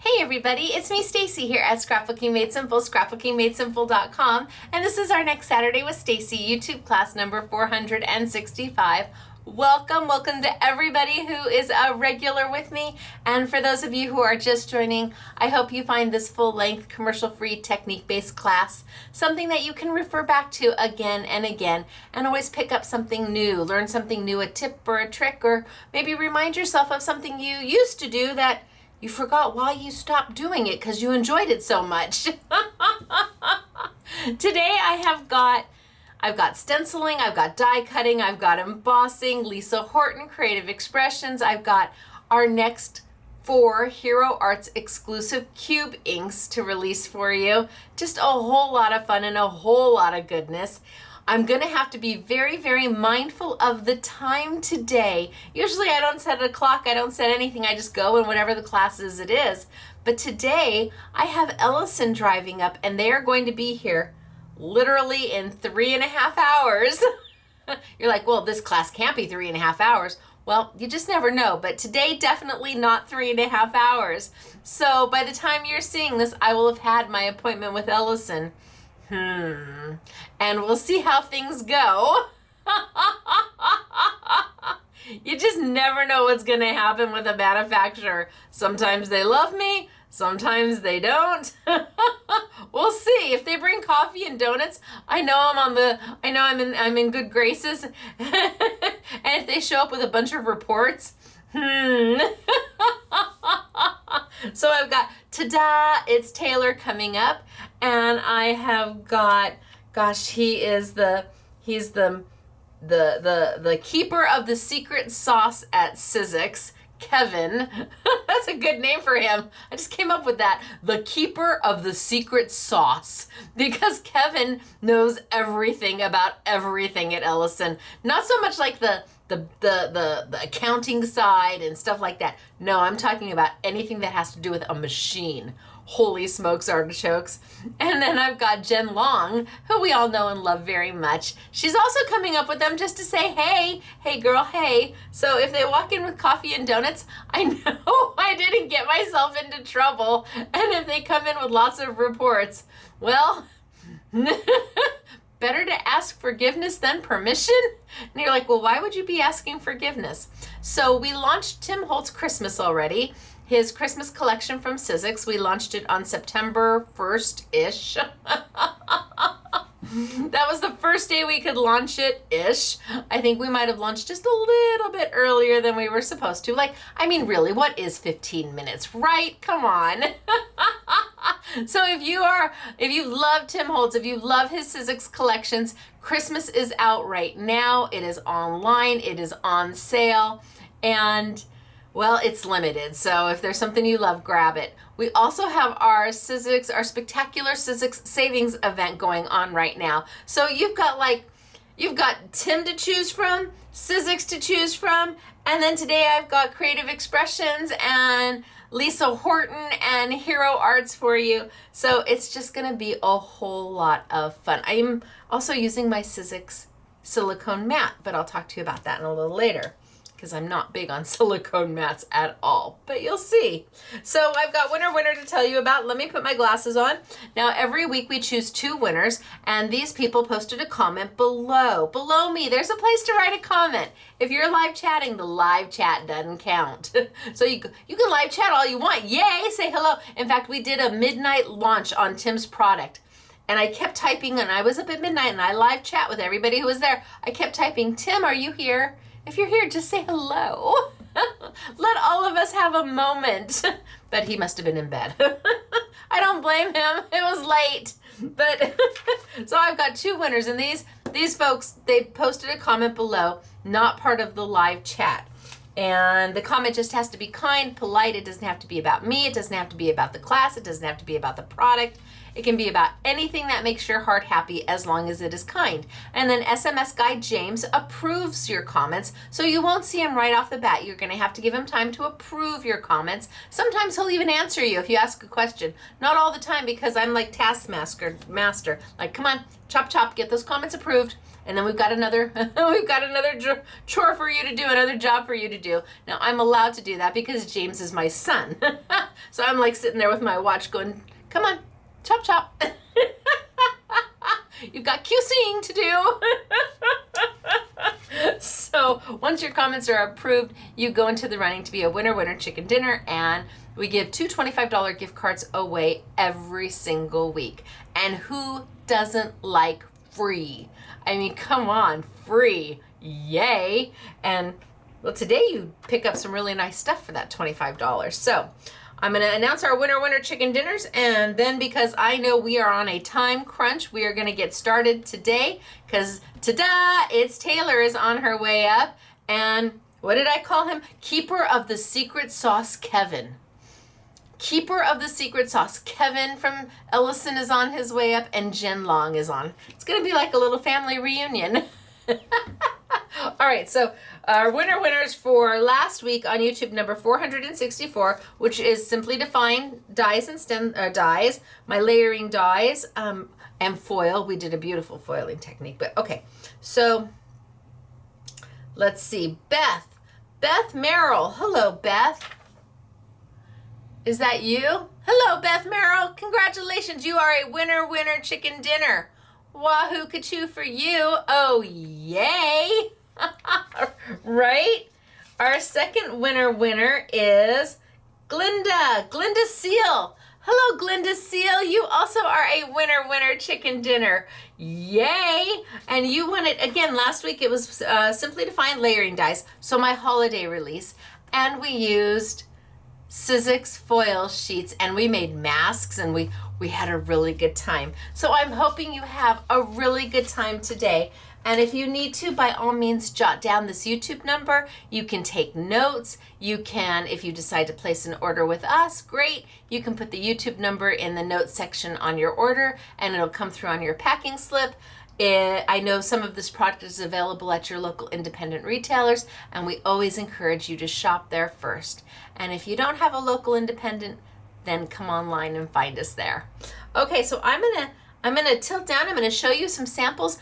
Hey everybody, it's me Stacy here at Scrapbooking Made Simple, scrapbookingmadesimple.com, and this is our next Saturday with Stacy YouTube class number 465. Welcome to everybody who is a regular with me, and for those of you who are just joining, I hope you find this full-length, commercial-free, technique-based class something that you can refer back to again and again, and always pick up something new, learn something new, a tip or a trick, or maybe remind yourself of something you used to do that you forgot why you stopped doing it because you enjoyed it so much. Today I've got stenciling, I've got die cutting, I've got embossing, Lisa Horton Creative Expressions. I've got our next 4 Hero Arts exclusive cube inks to release for you. Just a whole lot of fun and a whole lot of goodness. I'm gonna have to be very, very mindful of the time today. Usually I don't set a clock, I don't set anything, I just go and whatever the class is, it is. But today I have Ellison driving up and they are going to be here literally in 3.5 hours. You're like, well, this class can't be 3.5 hours. Well, you just never know, but today definitely not 3.5 hours. So by the time you're seeing this, I will have had my appointment with Ellison. And we'll see how things go. You just never know what's going to happen with a manufacturer. Sometimes they love me, sometimes they don't. We'll see. If they bring coffee and donuts, I know I'm in good graces. And if they show up with a bunch of reports, So I've got, ta-da, it's Taylor coming up, and I have got, gosh, he's the keeper of the secret sauce at Sizzix, Kevin. That's a good name for him. I just came up with that. The keeper of the secret sauce, because Kevin knows everything about everything at Ellison. Not so much like the accounting side and stuff like that. No, I'm talking about anything that has to do with a machine. Holy smokes, artichokes. And then I've got Jen Long, who we all know and love very much. She's also coming up with them just to say, hey girl, hey. So if they walk in with coffee and donuts, I know I didn't get myself into trouble. And if they come in with lots of reports, well, better to ask forgiveness than permission? And you're like, well, why would you be asking forgiveness? So we launched Tim Holt's Christmas already. His Christmas collection from Sizzix. We launched it on September 1st-ish. That was the first day we could launch it-ish. I think we might have launched just a little bit earlier than we were supposed to. Like, I mean, really, what is 15 minutes, right? Come on. So if you love Tim Holtz, if you love his Sizzix collections, Christmas is out right now. It is online, it is on sale, and well, it's limited, so if there's something you love, grab it. We also have our spectacular Sizzix savings event going on right now. So you've got Tim to choose from, Sizzix to choose from, and then today I've got Creative Expressions and Lisa Horton and Hero Arts for you. So it's just gonna be a whole lot of fun. I'm also using my Sizzix silicone mat, but I'll talk to you about that in a little later, because I'm not big on silicone mats at all, but you'll see. So I've got winner to tell you about. Let me put my glasses on. Now every week we choose 2 winners, and these people posted a comment below. Below me, there's a place to write a comment. If you're live chatting, the live chat doesn't count. So you can live chat all you want. Yay, say hello. In fact, we did a midnight launch on Tim's product, and I kept typing, and I was up at midnight, and I live chat with everybody who was there. I kept typing, Tim, are you here? If you're here, just say hello. Let all of us have a moment. But he must have been in bed. I don't blame him. It was late. But so I've got 2 winners, and these folks, they posted a comment below, not part of the live chat. And the comment just has to be kind, polite. It doesn't have to be about me. It doesn't have to be about the class. It doesn't have to be about the product. It can be about anything that makes your heart happy as long as it is kind. And then SMS guy James approves your comments, so you won't see him right off the bat. You're going to have to give him time to approve your comments. Sometimes he'll even answer you if you ask a question. Not all the time, because I'm like taskmaster. Like, come on, chop, get those comments approved. And then we've got another chore for you to do, another job for you to do. Now, I'm allowed to do that because James is my son. So I'm like sitting there with my watch going, come on, chop, chop. You've got QCing to do. So once your comments are approved, you go into the running to be a winner chicken dinner, and we give 2 $25 gift cards away every single week. And who doesn't like free? I mean, come on, free, yay. And well, today you pick up some really nice stuff for that $25. So I'm going to announce our winner chicken dinners, and then because I know we are on a time crunch, we are going to get started today because ta-da, it's Taylor is on her way up. And what did I call him? Keeper of the Secret Sauce, Kevin. Keeper of the Secret Sauce. Kevin from Ellison is on his way up, and Jen Long is on. It's going to be like a little family reunion. All right, so our winners for last week on YouTube, number 464, which is Simply Defined dies and dies, my layering dies, and foil. We did a beautiful foiling technique, but okay. So let's see, Beth Merrill. Hello, Beth. Is that you? Hello, Beth Merrill. Congratulations, you are a winner chicken dinner. Wahoo Kachoo for you. Oh, yay. Right? Our second winner is Glinda Seal. Hello, Glinda Seal. You also are a winner chicken dinner. Yay. And you won it again. Last week it was Simply Defined layering dies, so my holiday release. And we used Sizzix foil sheets, and we made masks, and we had a really good time. So I'm hoping you have a really good time today. And if you need to, by all means, jot down this YouTube number. You can take notes. You can, if you decide to place an order with us, great. You can put the YouTube number in the notes section on your order, and it'll come through on your packing slip. I know some of this product is available at your local independent retailers, and we always encourage you to shop there first. And if you don't have a local independent, then come online and find us there. Okay, so I'm gonna tilt down. I'm gonna show you some samples.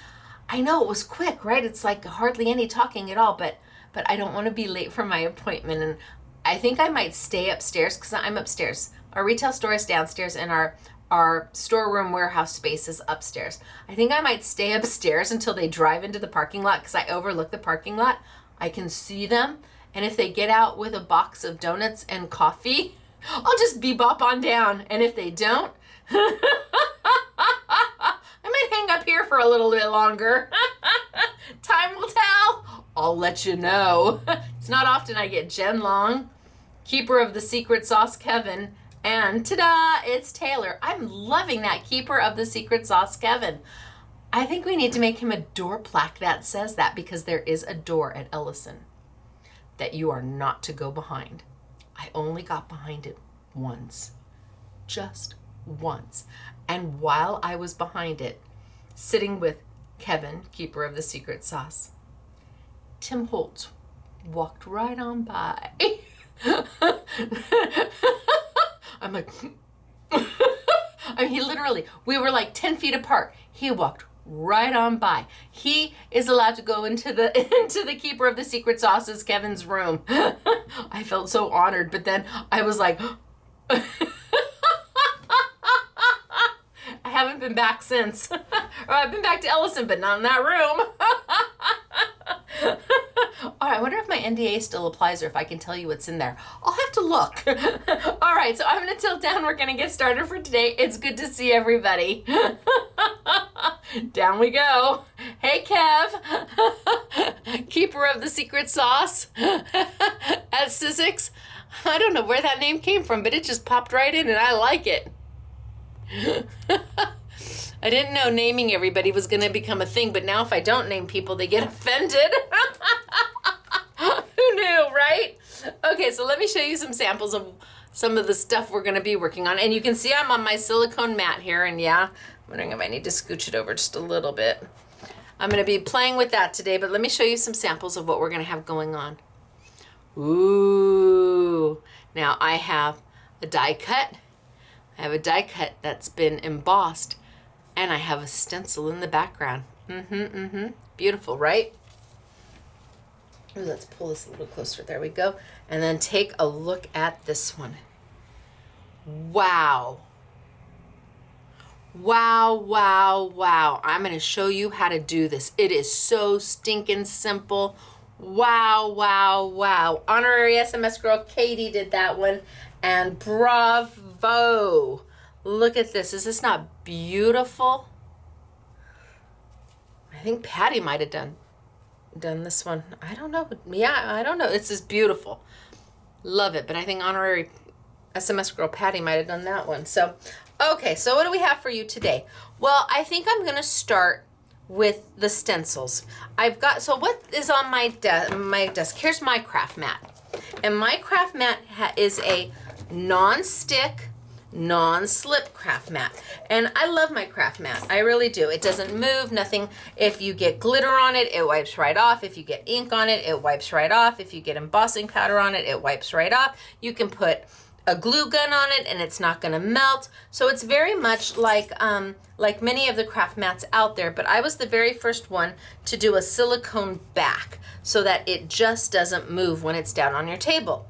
I know it was quick, right? It's like hardly any talking at all, but I don't want to be late for my appointment, and I think I might stay upstairs because I'm upstairs. Our retail store is downstairs, and our storeroom warehouse space is upstairs. I think I might stay upstairs until they drive into the parking lot because I overlook the parking lot. I can see them, and if they get out with a box of donuts and coffee, I'll just bebop on down. And if they don't, I might hang up here for a little bit longer. Time will tell. I'll let you know. It's not often I get Jen Long, Keeper of the Secret Sauce, Kevin, and ta-da, it's Taylor. I'm loving that, Keeper of the Secret Sauce, Kevin. I think we need to make him a door plaque that says that, because there is a door at Ellison that you are not to go behind. I only got behind it once. Just once. And while I was behind it, sitting with Kevin, Keeper of the Secret Sauce, Tim Holtz walked right on by. I'm like, I mean, he literally, we were like 10 feet apart. He walked right on by. He is allowed to go into the Keeper of the Secret Sauce's, Kevin's room. I felt so honored, but then I was like, I haven't been back since. Or I've been back to Ellison, but not in that room. All right, I wonder if my NDA still applies or if I can tell you what's in there. I'll have to look. All right, so I'm going to tilt down. We're going to get started for today. It's good to see everybody. Down we go. Hey, Kev. Keeper of the Secret Sauce at Sizzix. I don't know where that name came from, but it just popped right in, and I like it. I didn't know naming everybody was going to become a thing, but now if I don't name people, they get offended. Who knew, right? Okay, so let me show you some samples of some of the stuff we're going to be working on. And you can see I'm on my silicone mat here, and yeah, I'm wondering if I need to scooch it over just a little bit. I'm going to be playing with that today, but let me show you some samples of what we're going to have going on. Ooh, now I have a die cut. I have a die cut that's been embossed, and I have a stencil in the background. Beautiful, right? Ooh, let's pull this a little closer. There we go. And then take a look at this one. Wow. Wow, wow, wow. I'm going to show you how to do this. It is so stinking simple. Wow, wow, wow. Honorary SMS girl Katie did that one. And bravo. Look at this. Is this not beautiful? I think Patty might have done this one. I don't know. Yeah, I don't know. It's just beautiful. Love it. But I think honorary SMS girl Patty might have done that one. So, okay. So what do we have for you today? Well, I think I'm going to start with the stencils. So what is on my desk? Here's my craft mat. And my craft mat is a non-stick, non-slip craft mat. And I love my craft mat. I really do. It doesn't move, nothing. If you get glitter on it, it wipes right off. If you get ink on it, it wipes right off. If you get embossing powder on it, it wipes right off. You can put a glue gun on it and it's not going to melt. So it's very much like many of the craft mats out there, but I was the very first one to do a silicone back so that it just doesn't move when it's down on your table.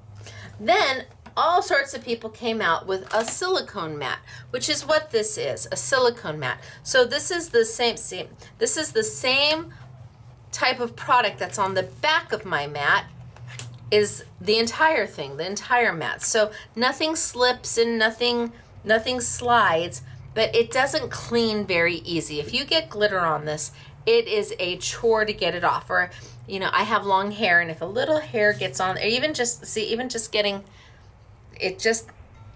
Then all sorts of people came out with a silicone mat, which is what this is, a silicone mat. So this is the same type of product that's on the back of my mat, is the entire thing, the entire mat. So nothing slips and nothing slides, but it doesn't clean very easy. If you get glitter on this, it is a chore to get it off. Or, you know, I have long hair, and if a little hair gets on, or even just getting,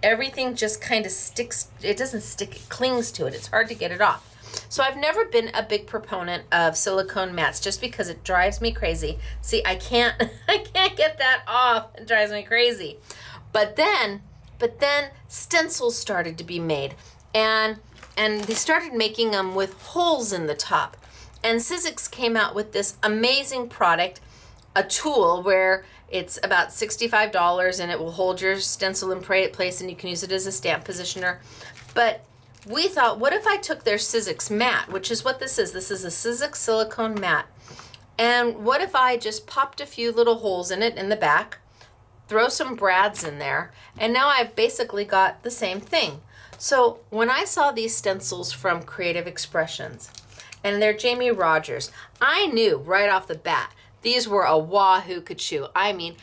everything just kind of sticks. It doesn't stick, it clings to it. It's hard to get it off. So I've never been a big proponent of silicone mats just because it drives me crazy. See, I can't get that off. It drives me crazy. But then stencils started to be made, and they started making them with holes in the top. And Sizzix came out with this amazing product, a tool where it's about $65 and it will hold your stencil in place, and you can use it as a stamp positioner. But we thought, what if I took their Sizzix mat, which is what this is. This is a Sizzix silicone mat. And what if I just popped a few little holes in it in the back, throw some brads in there, and now I've basically got the same thing. So when I saw these stencils from Creative Expressions, and they're Jamie Rogers, I knew right off the bat, these were a wahoo chew. I mean,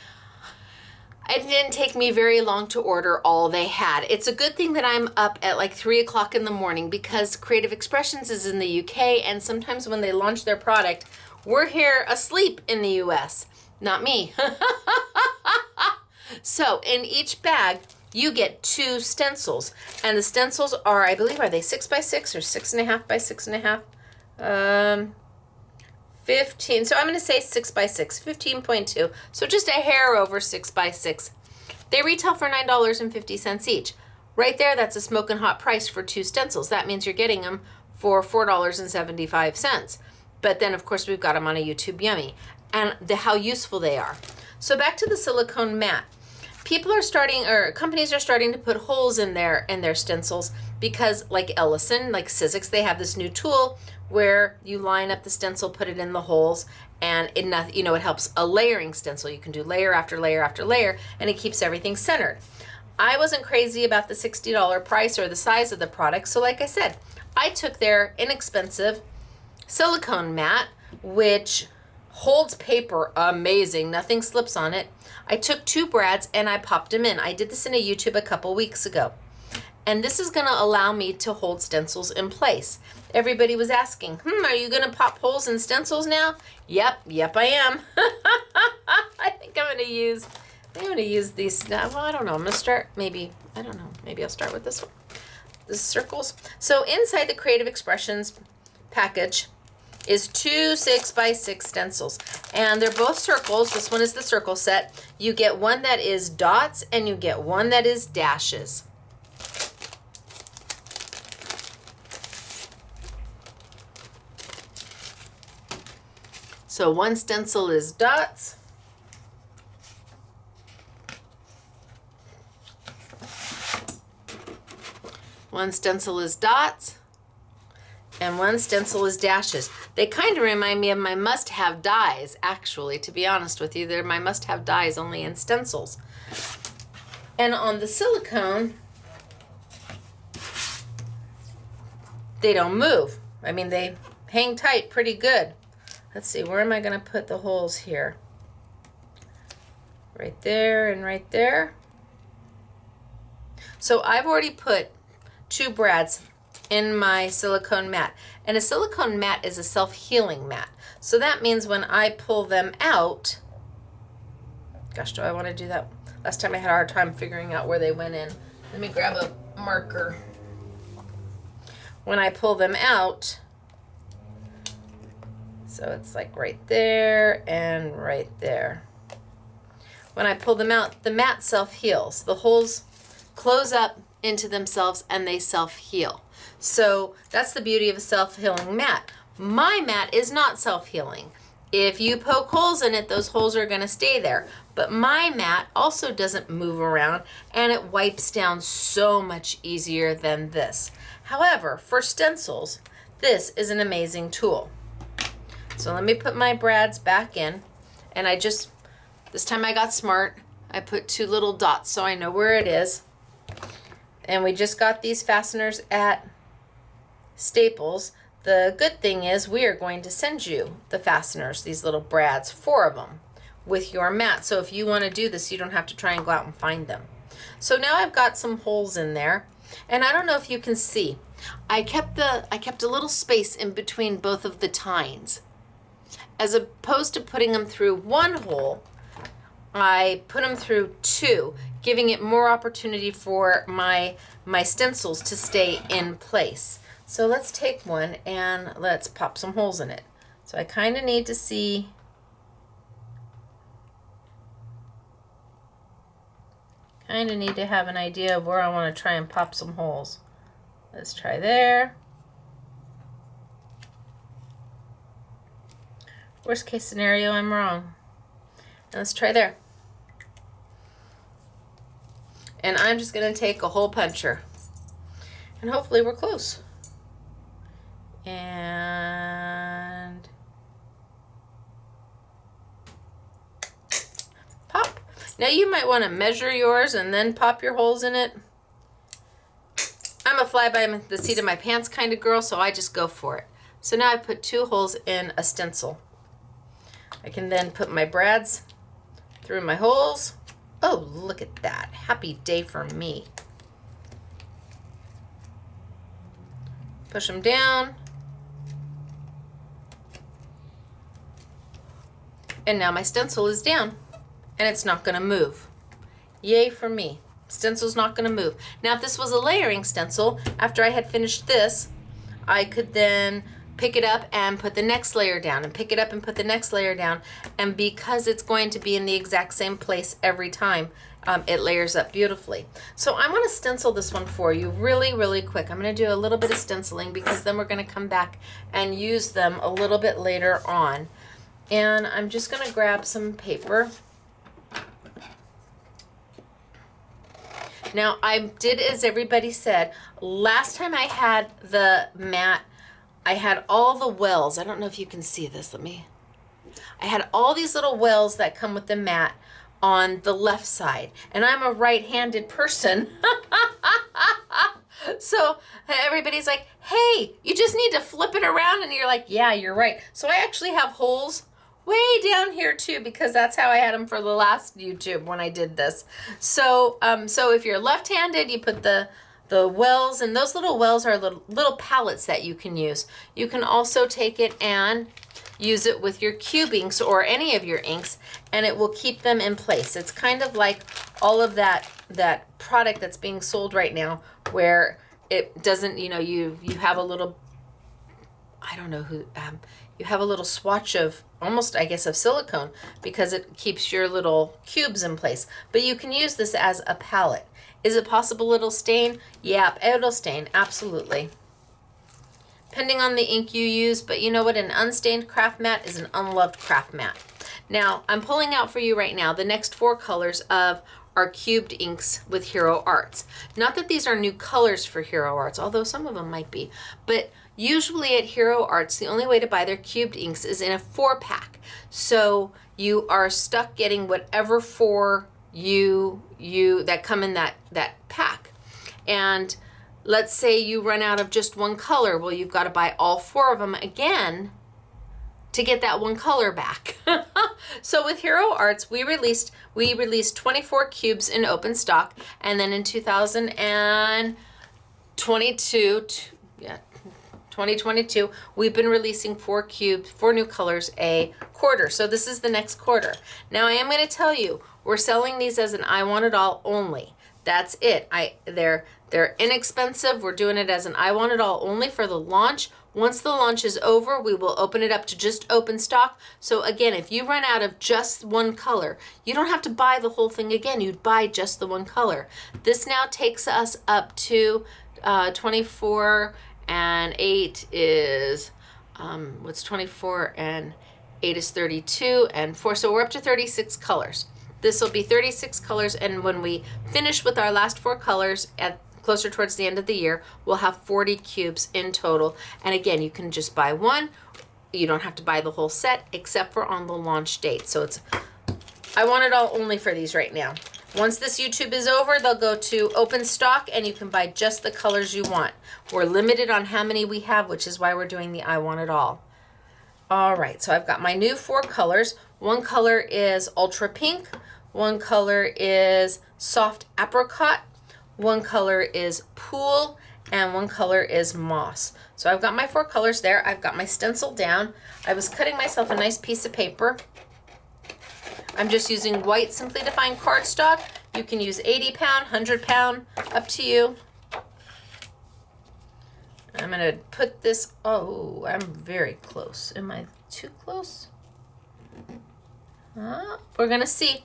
it didn't take me very long to order all they had. It's a good thing that I'm up at like 3 o'clock in the morning, because Creative Expressions is in the UK, and sometimes when they launch their product, we're here asleep in the US. Not me. So in each bag, you get 2 stencils, and the stencils are, I believe, are they 6x6 or 6.5 by 6.5? 15, so I'm going to say 6x6, 15.2, so just a hair over 6x6. They retail for $9.50 each. Right there, that's a smoking hot price for 2 stencils. That means you're getting them for $4.75. But then, of course, we've got them on a YouTube Yummy, and how useful they are. So back to the silicone mat. Companies are starting to put holes in their stencils, because like Ellison, like Sizzix, they have this new tool where you line up the stencil, put it in the holes, and it helps a layering stencil. You can do layer after layer after layer, and it keeps everything centered. I wasn't crazy about the $60 price or the size of the product, so like I said, I took their inexpensive silicone mat, which holds paper amazing, nothing slips on it. I took 2 brads and I popped them in. I did this in a YouTube a couple weeks ago. And this is gonna allow me to hold stencils in place. Everybody was asking, are you gonna pop holes in stencils now? Yep, I am. I think I'm gonna use these now. Well, I don't know, I'm gonna start, maybe I'll start with this one. The circles. So inside the Creative Expressions package is 2 6x6 stencils, and they're both circles. This one is the circle set. You get one that is dots and you get one that is dashes. So one stencil is dots. One stencil is dots. And one stencil is dashes. They kind of remind me of my must-have dies, actually, to be honest with you. They're my must-have dies only in stencils. And on the silicone, they don't move. I mean, they hang tight pretty good. Let's see, where am I going to put the holes here? Right there and right there. So I've already put 2 brads in my silicone mat. And a silicone mat is a self-healing mat. So that means when I pull them out, gosh, do I want to do that? Last time I had a hard time figuring out where they went in. Let me grab a marker. When I pull them out, so it's like right there and right there. When I pull them out, the mat self-heals. The holes close up into themselves and they self-heal. So that's the beauty of a self-healing mat. My mat is not self-healing. If you poke holes in it, those holes are going to stay there. But my mat also doesn't move around and it wipes down so much easier than this. However, for stencils, this is an amazing tool. So let me put my brads back in, and this time I got smart. I put 2 little dots so I know where it is. And we just got these fasteners at Staples. The good thing is we are going to send you the fasteners, these little brads, 4 of them, with your mat. So if you want to do this, you don't have to try and go out and find them. So now I've got some holes in there, and I don't know if you can see. I kept a little space in between both of the tines. As opposed to putting them through 1 hole, I put them through 2, giving it more opportunity for my stencils to stay in place. So let's take one and let's pop some holes in it. So I kind of need to see, kind of need to have an idea of where I want to try and pop some holes. Let's try there. Worst case scenario, I'm wrong. And let's try there. And I'm just going to take a hole puncher. And hopefully we're close. And pop. Now you might want to measure yours and then pop your holes in it. I'm a fly by the seat of my pants kind of girl, so I just go for it. So now I put 2 holes in a stencil. I can then put my brads through my holes. Oh, look at that. Happy day for me. Push them down. And now my stencil is down and it's not going to move. Yay for me. Stencil's not going to move. Now, if this was a layering stencil, after I had finished this, I could then pick it up and put the next layer down and pick it up and put the next layer down. And because it's going to be in the exact same place every time, it layers up beautifully. So I'm going to stencil this one for you really, really quick. I'm going to do a little bit of stenciling because then we're going to come back and use them a little bit later on. And I'm just going to grab some paper. Now, I did as everybody said. Last time I had the mat, I had all the wells. I don't know if you can see this. I had all these little wells that come with the mat on the left side. And I'm a right-handed person. So everybody's like, hey, you just need to flip it around. And you're like, yeah, you're right. So I actually have holes way down here too, because that's how I had them for the last YouTube when I did this. So so if you're left-handed, you put the wells, and those little wells are little palettes that you can use. You can also take it and use it with your cube inks or any of your inks, and it will keep them in place. It's kind of like all of that product that's being sold right now, where it doesn't, you have a little, I don't know who, you have a little swatch of almost, I guess, of silicone, because it keeps your little cubes in place. But you can use this as a palette. Is it possible it'll stain? Yeah, it'll stain, absolutely. Depending on the ink you use, but you know what? An unstained craft mat is an unloved craft mat. Now, I'm pulling out for you right now the next 4 colors of our cubed inks with Hero Arts. Not that these are new colors for Hero Arts, although some of them might be, but usually at Hero Arts, the only way to buy their cubed inks is in a 4-pack. So you are stuck getting whatever 4 you that come in that pack. And let's say you run out of just one color. Well, you've got to buy all 4 of them again to get that one color back. So with Hero Arts, we released 24 cubes in open stock, and then in 2022, we've been releasing 4 cubes, 4 new colors a quarter. So this is the next quarter. Now I am going to tell you, we're selling these as an I Want It All only. That's it. They're inexpensive. We're doing it as an I Want It All only for the launch. Once the launch is over, we will open it up to just open stock. So again, if you run out of just one color, you don't have to buy the whole thing again. You'd buy just the one color. This now takes us up to 24 and 8 is, what's 24 and 8 is 32 and 4. So we're up to 36 colors. This will be 36 colors, and when we finish with our last 4 colors at closer towards the end of the year, we'll have 40 cubes in total. And again, you can just buy one. You don't have to buy the whole set except for on the launch date. So it's, I Want It All only for these right now. Once this YouTube is over, they'll go to open stock and you can buy just the colors you want. We're limited on how many we have, which is why we're doing the I Want It All. All right, so I've got my new 4 colors. One color is ultra pink. One color is soft apricot. One color is pool, and one color is moss. So I've got my 4 colors there. I've got my stencil down. I was cutting myself a nice piece of paper. I'm just using white Simply Defined cardstock. You can use 80 pound, 100 pound, up to you. I'm gonna put this, oh, I'm very close. Am I too close? We're gonna see.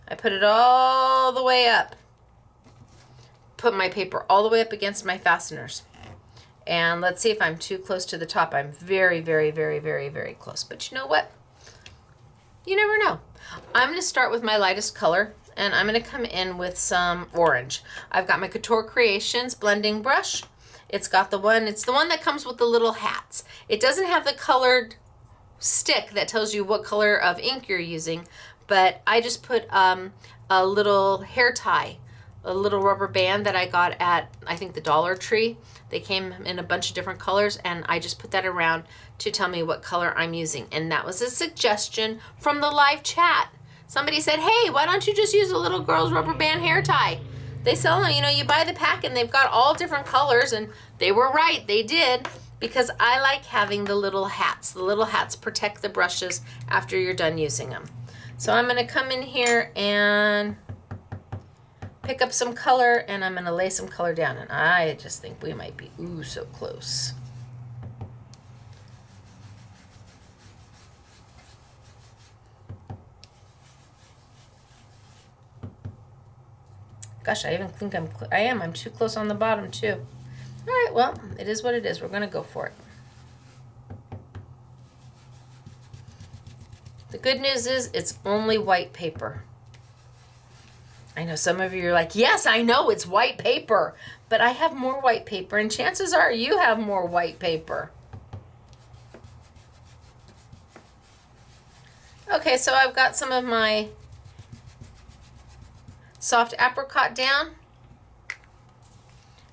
I put it all the way up. Put my paper all the way up against my fasteners. And let's see if I'm too close to the top. I'm very, very, very, very, very close. But you know what? You never know. I'm going to start with my lightest color, and I'm going to come in with some orange. I've got my Couture Creations blending brush. It's the one that comes with the little hats. It doesn't have the colored stick that tells you what color of ink you're using, but I just put a little hair tie, a little rubber band that I got at, I think, the Dollar Tree. They came in a bunch of different colors, and I just put that around to tell me what color I'm using. And that was a suggestion from the live chat. Somebody said, hey, why don't you just use a little girl's rubber band hair tie? They sell them, you buy the pack and they've got all different colors, and they were right, they did, because I like having the little hats. The little hats protect the brushes after you're done using them. So I'm gonna come in here and pick up some color, and I'm gonna lay some color down, and I just think we might be so close. Gosh, I even think I'm too close on the bottom too. All right, well, it is what it is. We're gonna go for it. The good news is it's only white paper. I know some of you are like, yes, I know it's white paper, but I have more white paper, and chances are you have more white paper. Okay, so I've got some of my soft apricot down.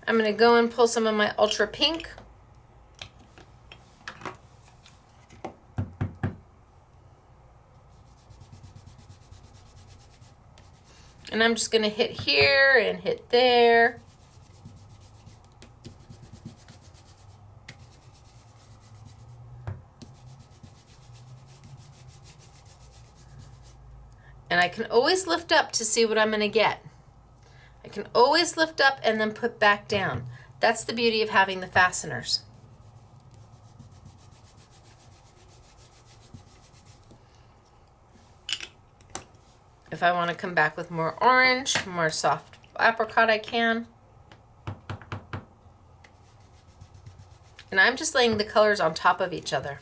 I'm going to go and pull some of my ultra pink. And I'm just going to hit here and hit there. And I can always lift up to see what I'm going to get. I can always lift up and then put back down. That's the beauty of having the fasteners. If I want to come back with more orange, more soft apricot, I can. And I'm just laying the colors on top of each other.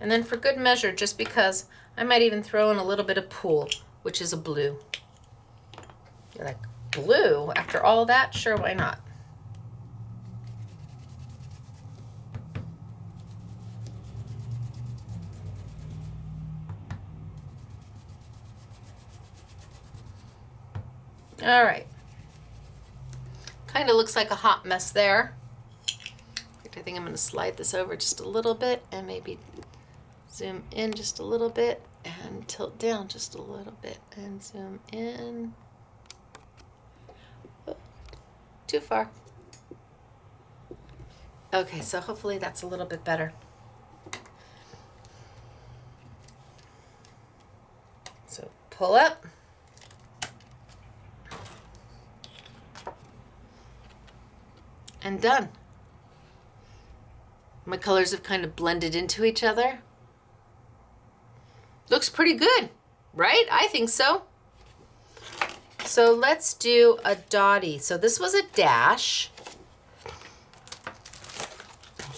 And then for good measure, just because, I might even throw in a little bit of pool, which is a blue. You're like, blue? After all that? Sure, why not? All right. Kind of looks like a hot mess there. I think I'm going to slide this over just a little bit and maybe zoom in just a little bit and tilt down just a little bit and zoom in. Oh, too far. Okay, so hopefully that's a little bit better. So pull up. And done. My colors have kind of blended into each other. Looks pretty good, right? I think so. So let's do a dotty. So this was a dash.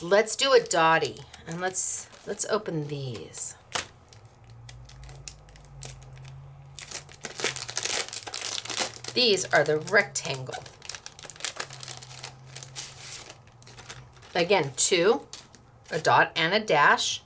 Let's do a dotty. And let's open these. These are the rectangle. Again, 2, a dot and a dash.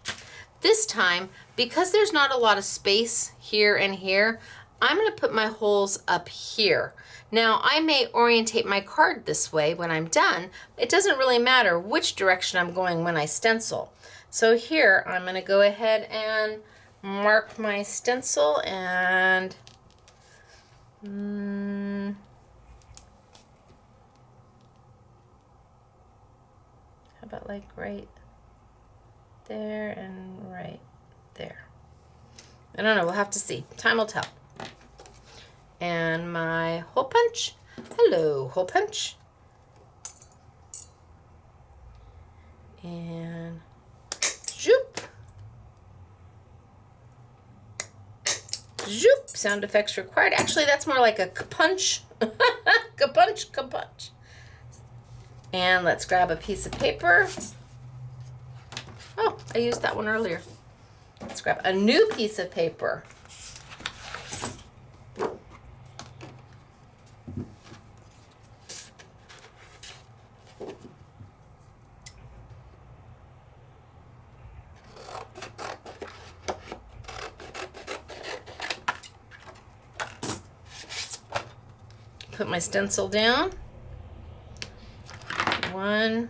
This time, because there's not a lot of space here and here, I'm going to put my holes up here. Now, I may orientate my card this way when I'm done. It doesn't really matter which direction I'm going when I stencil. So here, I'm going to go ahead and mark my stencil and about like right there and right there. I don't know, we'll have to see. Time will tell. And my hole punch. Hello, hole punch. And zoop. Zoop. Sound effects required. Actually, that's more like a ka-punch. Ka-punch, ka-punch. And let's grab a piece of paper. Oh, I used that one earlier. Let's grab a new piece of paper. Put my stencil down. 1,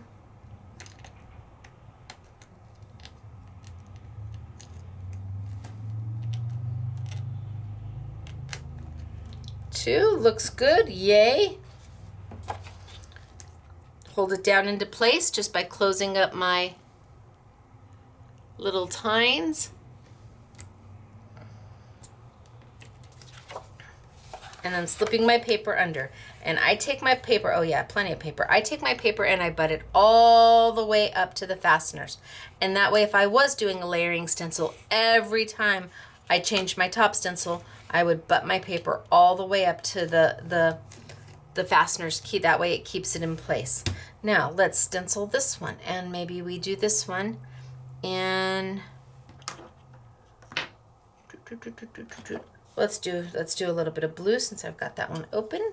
2, looks good, yay. Hold it down into place just by closing up my little tines. And then slipping my paper under. And I take my paper, oh yeah, plenty of paper. I take my paper and I butt it all the way up to the fasteners. And that way, if I was doing a layering stencil, every time I changed my top stencil, I would butt my paper all the way up to the fasteners key. That way it keeps it in place. Now let's stencil this one, and maybe we do this one in let's do a little bit of blue since I've got that one open.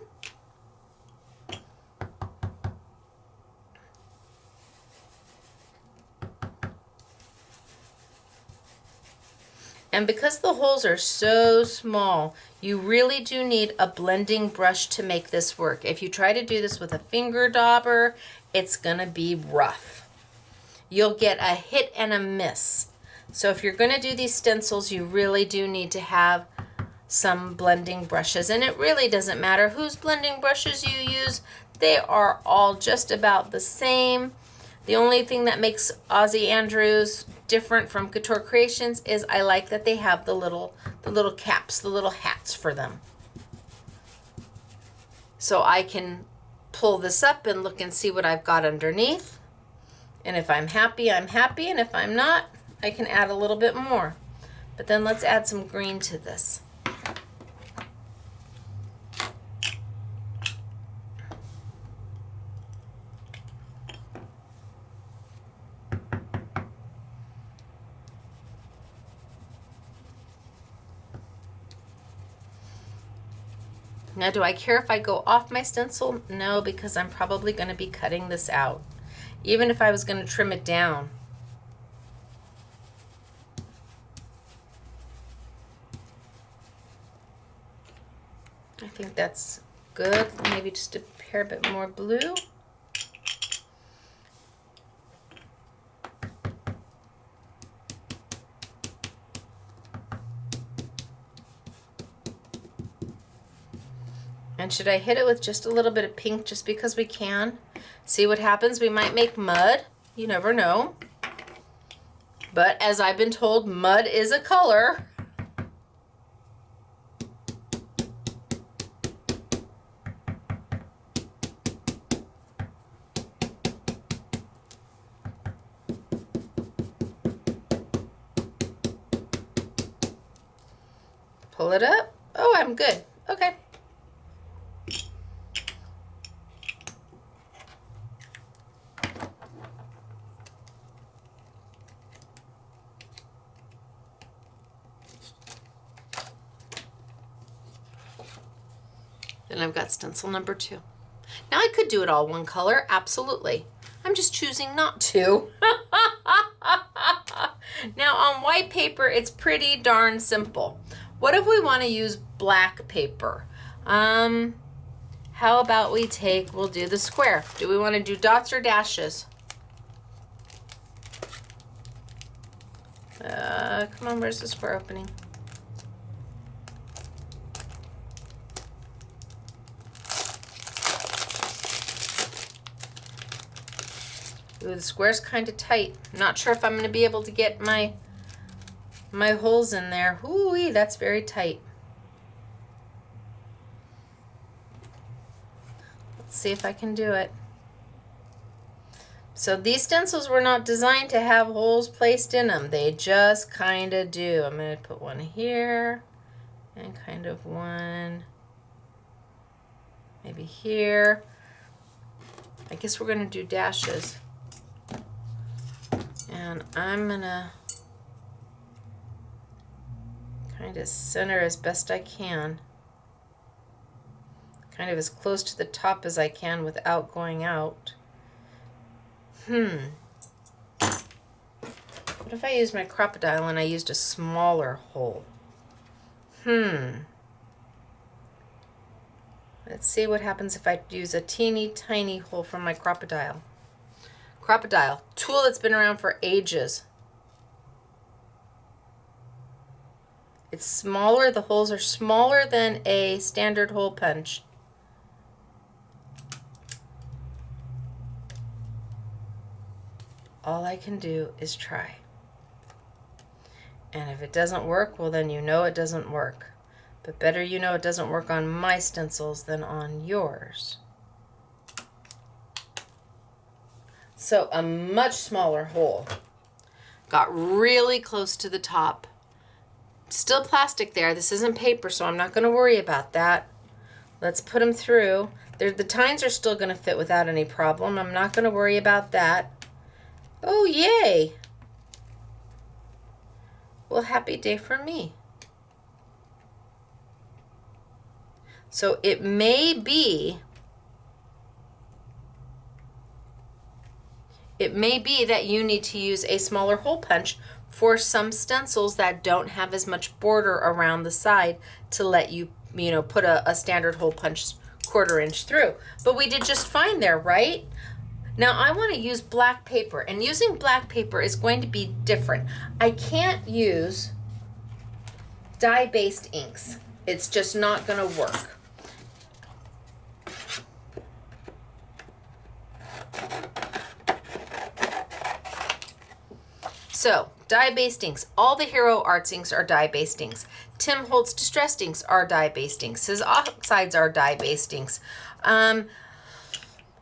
And because the holes are so small, you really do need a blending brush to make this work. If you try to do this with a finger dauber, it's gonna be rough. You'll get a hit and a miss. So if you're gonna do these stencils, you really do need to have some blending brushes. And it really doesn't matter whose blending brushes you use. They are all just about the same. The only thing that makes Ozzy Andrews different from Couture Creations is I like that they have the little caps, the little hats for them. So I can pull this up and look and see what I've got underneath. And if I'm happy, I'm happy. And if I'm not, I can add a little bit more. But then let's add some green to this. Now, do I care if I go off my stencil? No, because I'm probably going to be cutting this out, even if I was going to trim it down. I think that's good. Maybe just a hair bit more blue. And should I hit it with just a little bit of pink just because we can? See what happens? We might make mud. You never know. But as I've been told, mud is a color. Pull it up. Oh, I'm good. Okay. Then I've got stencil number 2. Now I could do it all one color, absolutely. I'm just choosing not to. Now on white paper, it's pretty darn simple. What if we want to use black paper? How about we'll do the square. Do we want to do dots or dashes? Come on, where's the square opening? Ooh, the square's kind of tight. I'm not sure if I'm going to be able to get my holes in there. Ooh, that's very tight. Let's see if I can do it. So these stencils were not designed to have holes placed in them. They just kind of do. I'm going to put one here and kind of one maybe here. I guess we're going to do dashes. And I'm going to kind of center as best I can. Kind of as close to the top as I can without going out. What if I use my crocodile and I used a smaller hole? Let's see what happens if I use a teeny tiny hole from my crocodile. Crocodile, tool that's been around for ages. It's smaller, the holes are smaller than a standard hole punch. All I can do is try. And if it doesn't work, well then you know it doesn't work. But better you know it doesn't work on my stencils than on yours. So a much smaller hole. Got really close to the top. Still plastic there. This isn't paper, so I'm not going to worry about that. Let's put them through. The tines are still going to fit without any problem. I'm not going to worry about that. Oh, yay. Well, happy day for me. So it may be that you need to use a smaller hole punch for some stencils that don't have as much border around the side to let you, put a standard hole punch 1/4 inch through. But we did just fine there, right? Now I want to use black paper, and using black paper is going to be different. I can't use dye-based inks. It's just not going to work. So, dye-based inks. All the Hero Arts inks are dye-based inks. Tim Holtz Distressed inks are dye-based inks. His oxides are dye-based inks.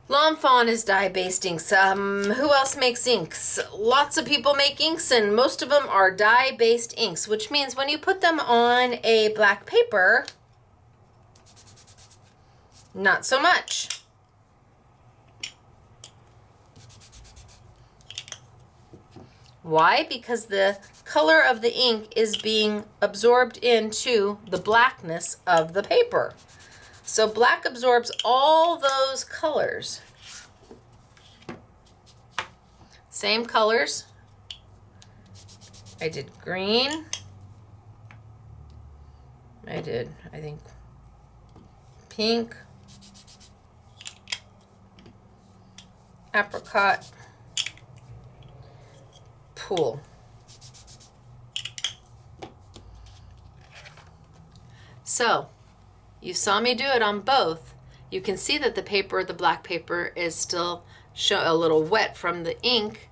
L'Enfant is dye-based inks. Who else makes inks? Lots of people make inks, and most of them are dye-based inks, which means when you put them on a black paper, not so much. Why? Because the color of the ink is being absorbed into the blackness of the paper. So black absorbs all those colors. Same colors. I did green. I think, pink. apricot pool. So you saw me do it on both. You can see that the paper, the black paper, is still a little wet from the ink,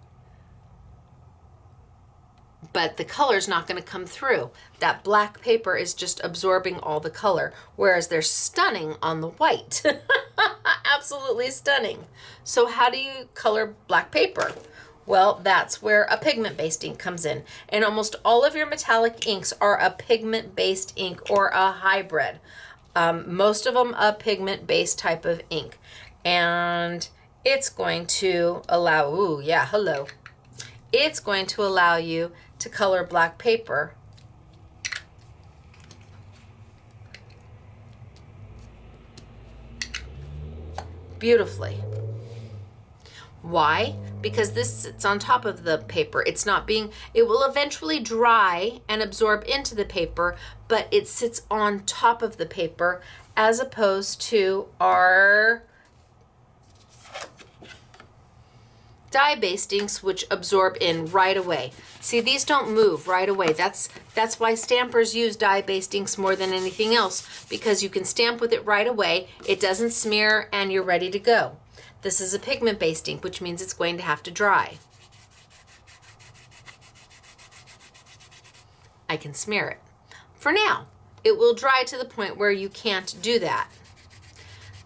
but the color's not going to come through. That black paper is just absorbing all the color, whereas they're stunning on the white. Absolutely stunning. So how do you color black paper? Well, that's where a pigment-based ink comes in. And almost all of your metallic inks are a pigment-based ink or a hybrid. Most of them a pigment-based type of ink. And it's going to allow, ooh, yeah, hello. It's going to allow you to color black paper beautifully. Why? Because this sits on top of the paper. It's not being, it will eventually dry and absorb into the paper, but it sits on top of the paper as opposed to our dye-based inks, which absorb in right away. See, these don't move right away. That's why stampers use dye-based inks more than anything else, because you can stamp with it right away, it doesn't smear, and you're ready to go. This is a pigment-based ink, which means it's going to have to dry. I can smear it. For now, it will dry to the point where you can't do that.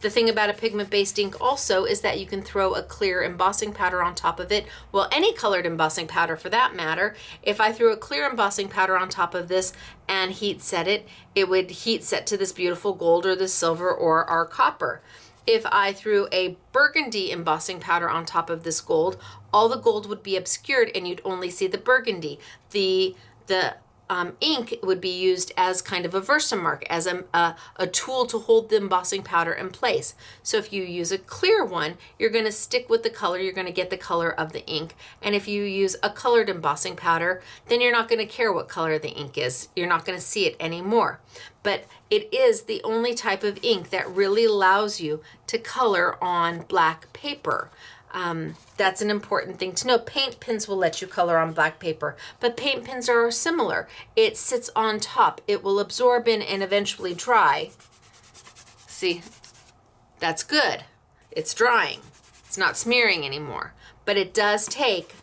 The thing about a pigment-based ink also is that you can throw a clear embossing powder on top of it. Well, any colored embossing powder for that matter. If I threw a clear embossing powder on top of this and heat set it, it would heat set to this beautiful gold or this silver or our copper. If I threw a burgundy embossing powder on top of this gold, all the gold would be obscured and you'd only see the burgundy. The ink would be used as kind of a Versamark, as a tool to hold the embossing powder in place. So if you use a clear one, you're going to stick with the color, you're going to get the color of the ink. And if you use a colored embossing powder, then you're not going to care what color the ink is. You're not going to see it anymore. But it is the only type of ink that really allows you to color on black paper. That's an important thing to know. Paint pens will let you color on black paper, but paint pens are similar. It sits on top. It will absorb in and eventually dry. See, that's good. It's drying. It's not smearing anymore, but it does take,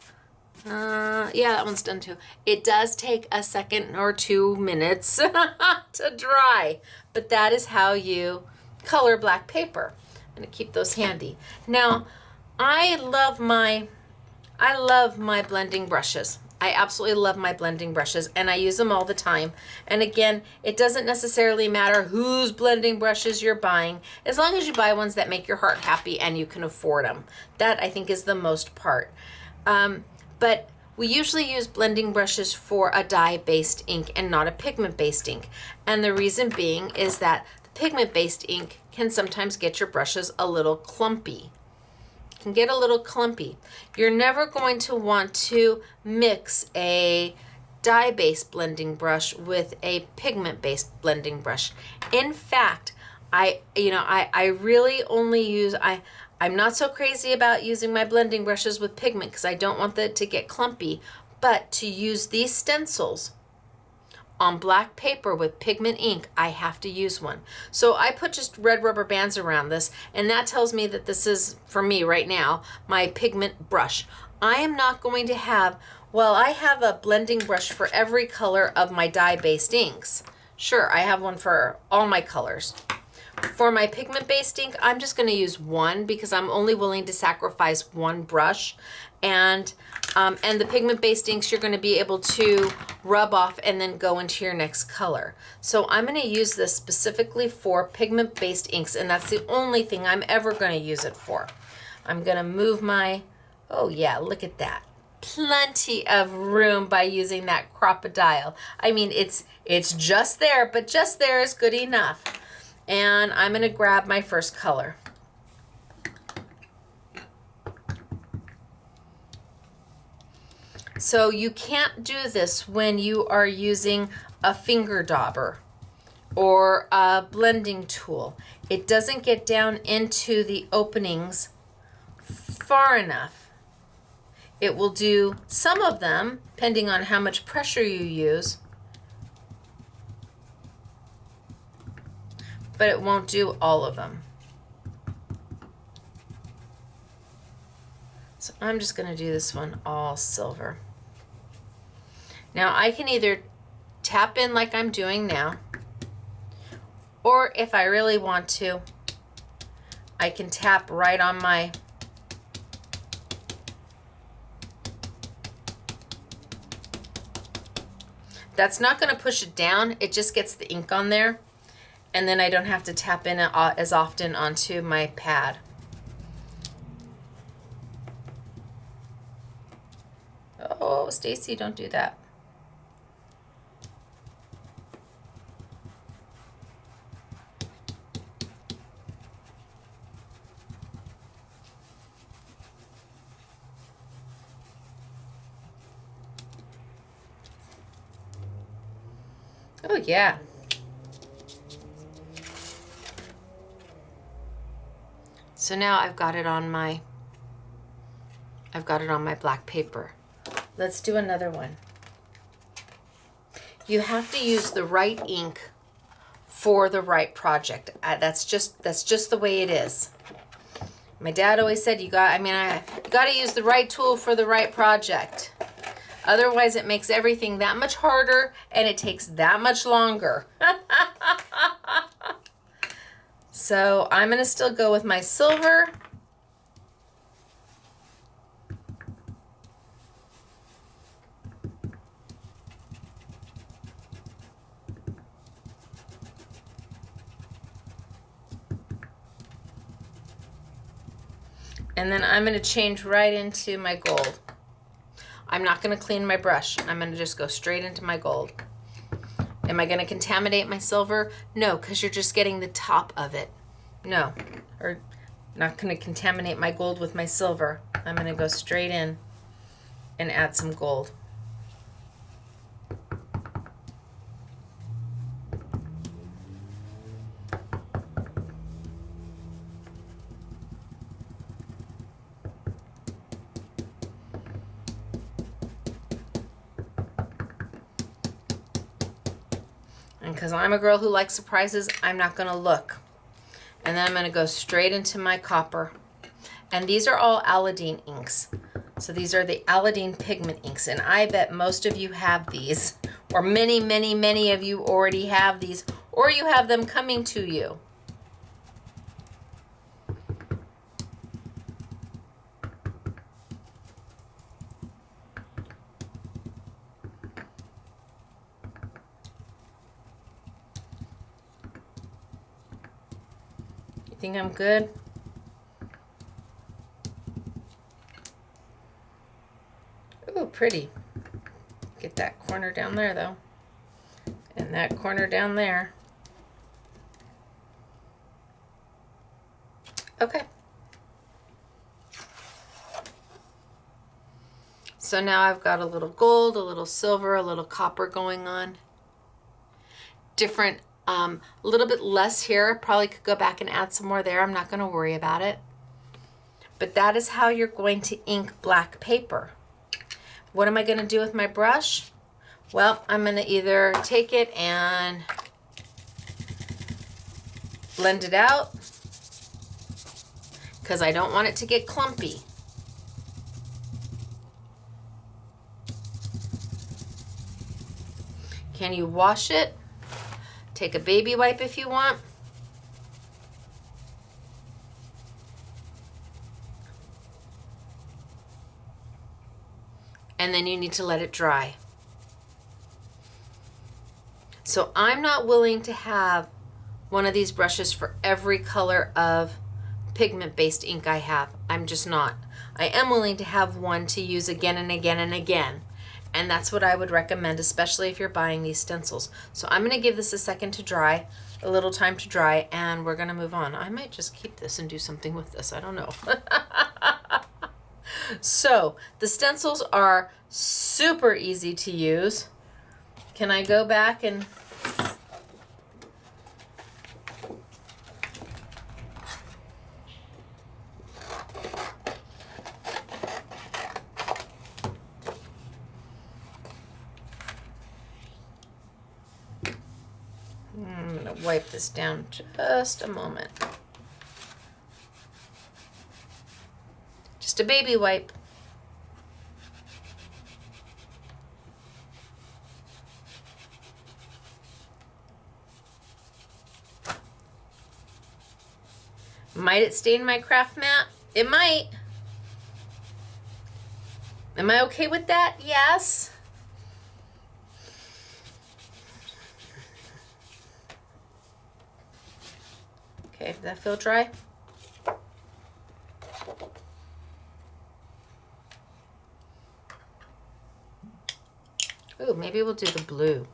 yeah, that one's done too. It does take a second or 2 minutes to dry, but that is how you color black paper. I'm gonna keep those handy. Now, I love my blending brushes. I absolutely love my blending brushes and I use them all the time. And again, it doesn't necessarily matter whose blending brushes you're buying, as long as you buy ones that make your heart happy and you can afford them. That I think is the most part. But we usually use blending brushes for a dye-based ink and not a pigment-based ink. And the reason being is that the pigment-based ink can sometimes get your brushes a little clumpy. Can get a little clumpy. You're never going to want to mix a dye-based blending brush with a pigment-based blending brush. In fact, I really only use, I'm not so crazy about using my blending brushes with pigment because I don't want that to get clumpy, but to use these stencils on black paper with pigment ink, I have to use one. So I put just red rubber bands around this, and that tells me that this is, for me right now, my pigment brush. I am not going to have, well, I have a blending brush for every color of my dye-based inks. Sure, I have one for all my colors. For my pigment-based ink, I'm just going to use one because I'm only willing to sacrifice one brush. And the pigment-based inks you're going to be able to rub off and then go into your next color. So I'm going to use this specifically for pigment-based inks, and that's the only thing I'm ever going to use it for. I'm going to move my, oh yeah, look at that. Plenty of room by using that crocodile. I mean, it's just there, but just there is good enough. And I'm going to grab my first color. So you can't do this when you are using a finger dauber or a blending tool. It doesn't get down into the openings far enough, it will do some of them, depending on how much pressure you use, but it won't do all of them. So I'm just going to do this one all silver. Now I can either tap in like I'm doing now, or if I really want to, I can tap right on my That's not going to push it down. It just gets the ink on there. And then I don't have to tap in as often onto my pad. Oh, Stacy, don't do that. Oh, yeah. So now I've got it on my black paper. Let's do another one. You have to use the right ink for the right project. That's just the way it is. My dad always said you got to use the right tool for the right project. Otherwise, it makes everything that much harder and it takes that much longer. So I'm going to still go with my silver. And then I'm going to change right into my gold. I'm not going to clean my brush. I'm going to just go straight into my gold. Am I going to contaminate my silver? No, because you're just getting the top of it. No, or not going to contaminate my gold with my silver. I'm going to go straight in and add some gold. And because I'm a girl who likes surprises, I'm not going to look. And then I'm going to go straight into my copper. And these are all Aladdin inks. So these are the Aladdin pigment inks. And I bet most of you have these. Or many, many, many of you already have these. Or you have them coming to you. Think I'm good? Ooh, pretty. Get that corner down there though. And that corner down there. Okay. So now I've got a little gold, a little silver, a little copper going on. Different a little bit less here. Probably could go back and add some more there. I'm not going to worry about it. But that is how you're going to ink black paper. What am I going to do with my brush? Well, I'm going to either take it and blend it out because I don't want it to get clumpy. Can you wash it? Take a baby wipe if you want. And then you need to let it dry. So I'm not willing to have one of these brushes for every color of pigment-based ink I have. I'm just not. I am willing to have one to use again and again and again. And that's what I would recommend, especially if you're buying these stencils. So I'm going to give this a second to dry, a little time to dry, and we're going to move on. I might just keep this and do something with this. I don't know. So the stencils are super easy to use. Can I go back and... wipe this down just a moment. Just a baby wipe. Might it stain my craft mat? It might. Am I okay with that? Yes. Okay, does that feel dry? Ooh, maybe we'll do the blue.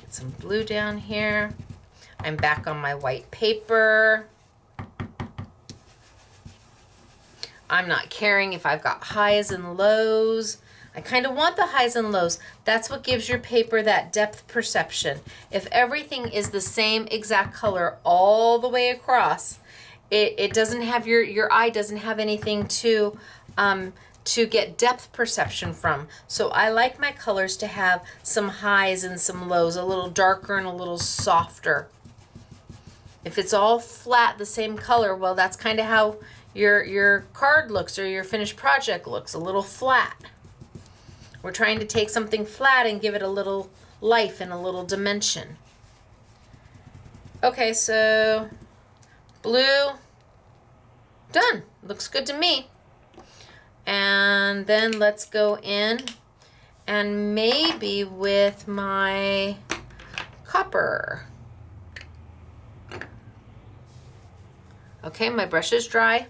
Some blue down here. I'm back on my white paper. I'm not caring if I've got highs and lows. I kind of want the highs and lows. That's what gives your paper that depth perception. If everything is the same exact color all the way across, it doesn't have your eye doesn't have anything to get depth perception from. So I like my colors to have some highs and some lows, a little darker and a little softer. If it's all flat, the same color, well, that's kind of how your card looks or your finished project looks, a little flat. We're trying to take something flat and give it a little life and a little dimension. Okay, so blue, done. Looks good to me. And then let's go in and maybe with my copper. Okay, my brush is dry.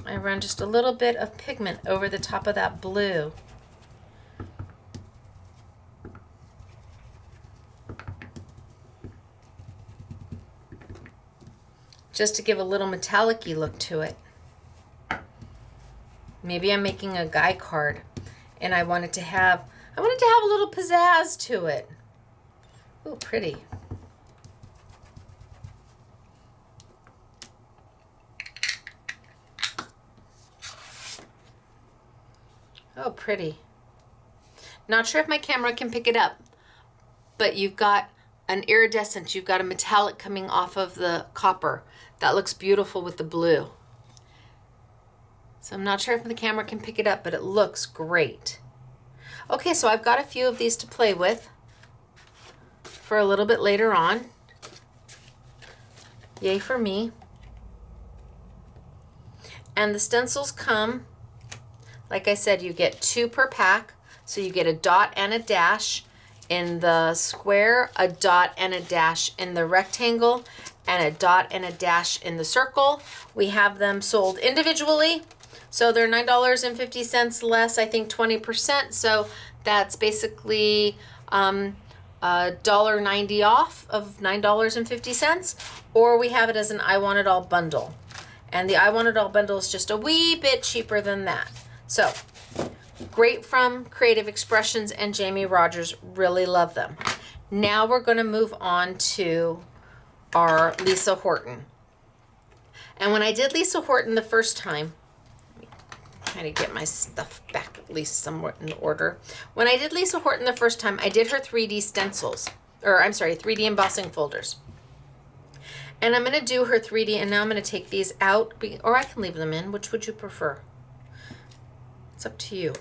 I run just a little bit of pigment over the top of that blue. Just to give a little metallic-y look to it. Maybe I'm making a guy card and I want it to have a little pizzazz to it. Ooh, pretty. Oh, pretty. Not sure if my camera can pick it up, but you've got an iridescent, you've got a metallic coming off of the copper. That looks beautiful with the blue. So I'm not sure if the camera can pick it up, but it looks great. Okay, so I've got a few of these to play with for a little bit later on. Yay for me. And the stencils come, like I said, you get 2 per pack. So you get a dot and a dash in the square, a dot and a dash in the rectangle, and a dot and a dash in the circle. We have them sold individually. So they're $9.50 less, I think 20%. So that's basically $1.90 off of $9.50. Or we have it as an I Want It All bundle. And the I Want It All bundle is just a wee bit cheaper than that. So great from Creative Expressions and Jamie Rogers. Really love them. Now we're going to move on to our Lisa Horton. And when I did Lisa Horton the first time, trying to get my stuff back at least somewhat in order. When I did Lisa Horton the first time, I did her 3D stencils, or I'm sorry, 3D embossing folders. And I'm going to do her 3D, and now I'm going to take these out, or I can leave them in. Which would you prefer? It's up to you.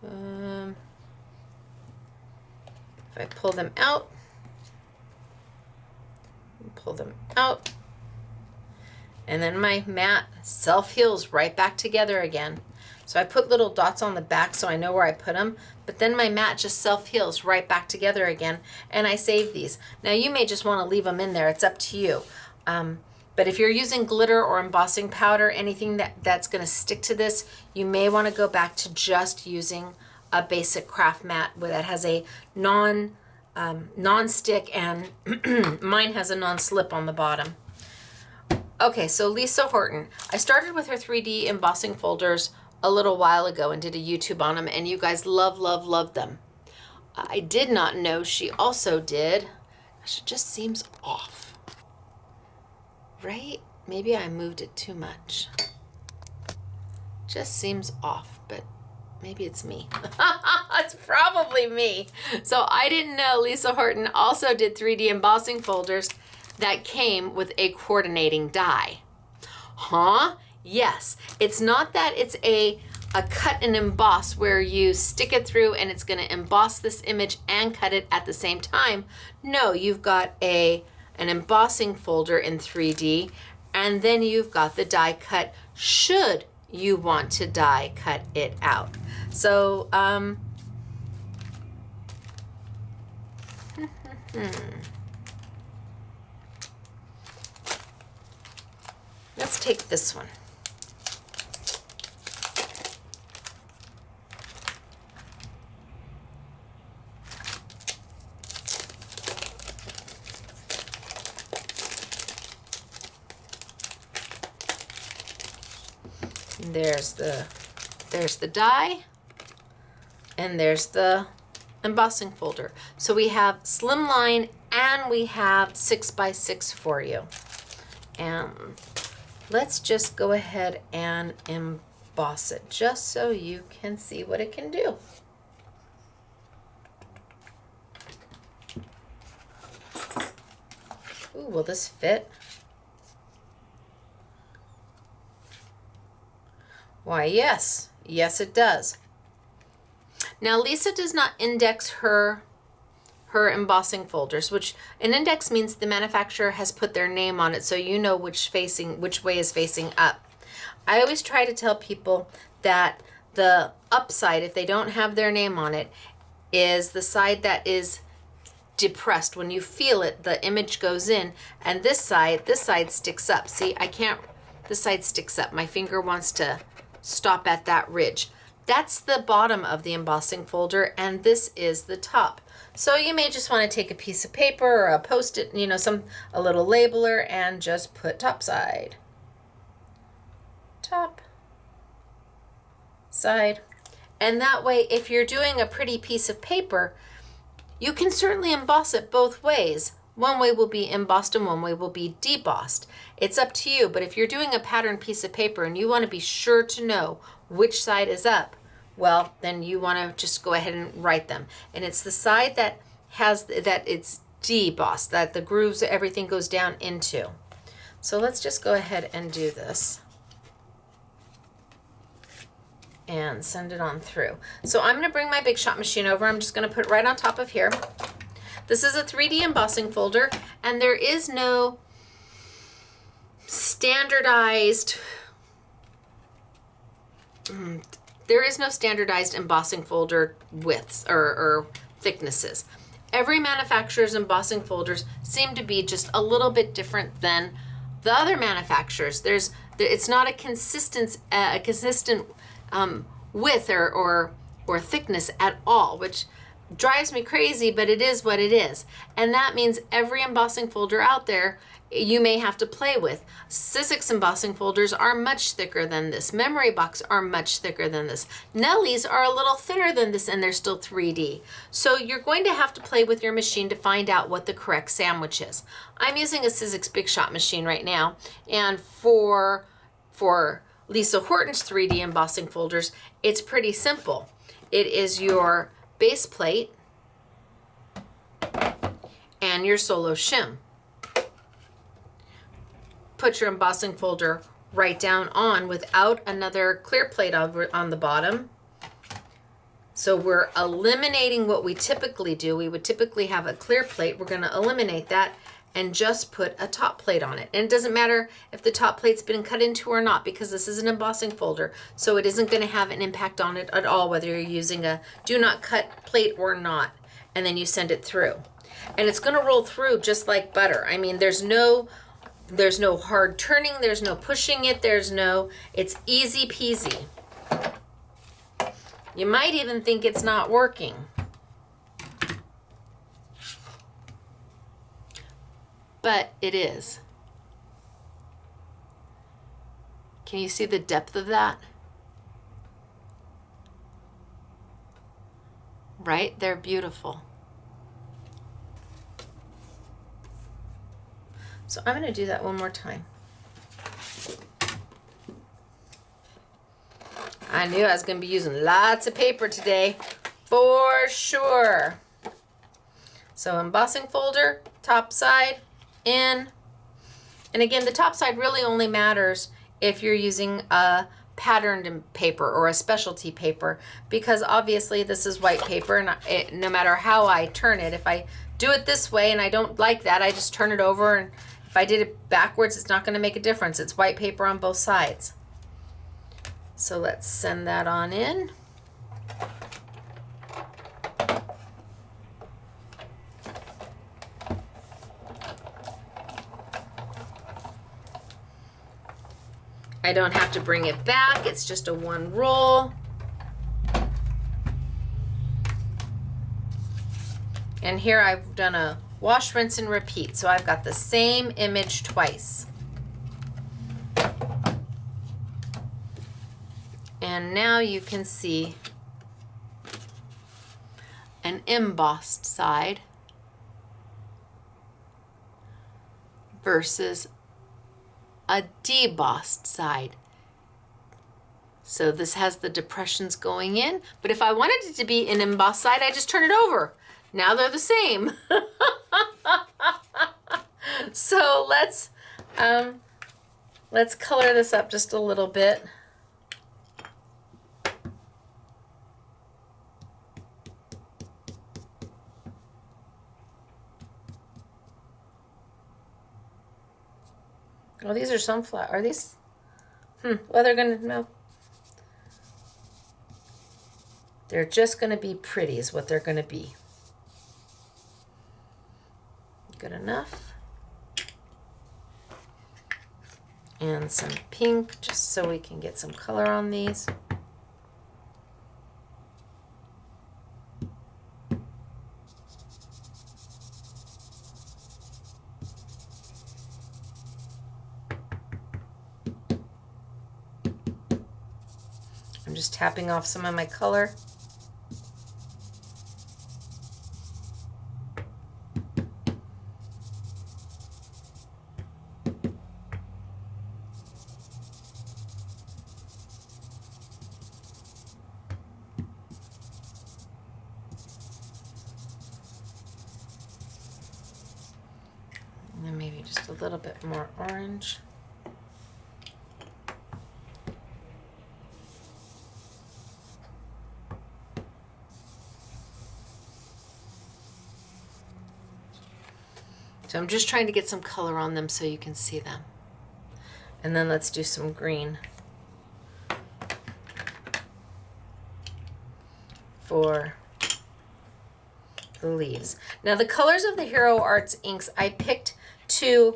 If I pull them out, and then my mat self-heals right back together again. So I put little dots on the back so I know where I put them, but then my mat just self-heals right back together again, and I save these. Now you may just want to leave them in there, it's up to you. But if you're using glitter or embossing powder, anything that's going to stick to this, you may want to go back to just using a basic craft mat that has a non-stick, and mine has a non-slip on the bottom. Okay, so Lisa Horton. I started with her 3D embossing folders a little while ago and did a YouTube on them, and you guys love them. I did not know she also did, gosh, it just seems off, right? Maybe I moved it too much. Just seems off, but maybe it's me. It's probably me. So I didn't know Lisa Horton also did 3D embossing folders that came with a coordinating die. Huh? Yes. It's not that it's a cut and emboss where you stick it through and it's going to emboss this image and cut it at the same time. No, you've got an embossing folder in 3D, and then you've got the die cut should you want to die cut it out. So, let's take this one. There's the die, and there's the embossing folder. So we have slimline and we have 6x6 for you. And let's just go ahead and emboss it just so you can see what it can do. Ooh, will this fit? Why, yes. Yes, it does. Now, Lisa does not index her embossing folders, which an index means the manufacturer has put their name on it so you know which way is facing up. I always try to tell people that the upside, if they don't have their name on it, is the side that is depressed. When you feel it, the image goes in, and this side sticks up. See, this side sticks up. My finger wants to stop at that ridge. That's the bottom of the embossing folder, and this is the top. So you may just want to take a piece of paper or a Post-it, a little labeler, and just put top side. Top side. And that way, if you're doing a pretty piece of paper, you can certainly emboss it both ways. One way will be embossed and one way will be debossed. It's up to you, but if you're doing a pattern piece of paper and you want to be sure to know which side is up, well, then you want to just go ahead and write them. And it's the side that it's debossed, that the grooves, everything goes down into. So let's just go ahead and do this and send it on through. So I'm going to bring my Big Shot machine over. I'm just going to put it right on top of here. This is a 3D embossing folder, and there is no standardized embossing folder widths or thicknesses. Every manufacturer's embossing folders seem to be just a little bit different than the other manufacturers. It's not a consistent width or thickness at all, which drives me crazy, but it is what it is. And that means every embossing folder out there you may have to play with. Sizzix embossing folders are much thicker than this. Memory Box are much thicker than this. Nellies are a little thinner than this, and they're still 3D. So you're going to have to play with your machine to find out what the correct sandwich is. I'm using a Sizzix Big Shot machine right now, and for Lisa Horton's 3D embossing folders, it's pretty simple. It is your base plate and your solo shim. Put your embossing folder right down on without another clear plate on the bottom. So we're eliminating what we typically do. We would typically have a clear plate. We're going to eliminate that and just put a top plate on it. And it doesn't matter if the top plate's been cut into or not, because this is an embossing folder, so it isn't going to have an impact on it at all, whether you're using a do not cut plate or not. And then you send it through. And it's going to roll through just like butter. I mean, there's no hard turning, there's no pushing it, it's easy peasy. You might even think it's not working. But it is. Can you see the depth of that? Right? They're beautiful. So I'm going to do that one more time. I knew I was going to be using lots of paper today, for sure. So embossing folder, top side, in. And again, the top side really only matters if you're using a patterned paper or a specialty paper, because obviously this is white paper, and no matter how I turn it, if I do it this way and I don't like that, I just turn it over, and if I did it backwards, it's not going to make a difference. It's white paper on both sides. So let's send that on in. I don't have to bring it back. It's just a one roll. And here I've done a wash, rinse, and repeat. So I've got the same image twice. And now you can see an embossed side versus a debossed side. So this has the depressions going in, but if I wanted it to be an embossed side, I just turn it over. Now they're the same. So let's color this up just a little bit. Oh, these are sunflower. Are these? Well, they're gonna, no. They're just gonna be pretty is what they're gonna be. Good enough. And some pink, just so we can get some color on these. I'm just tapping off some of my color. And then maybe just a little bit more orange. So I'm just trying to get some color on them so you can see them. And then let's do some green for the leaves. Now the colors of the Hero Arts inks I picked to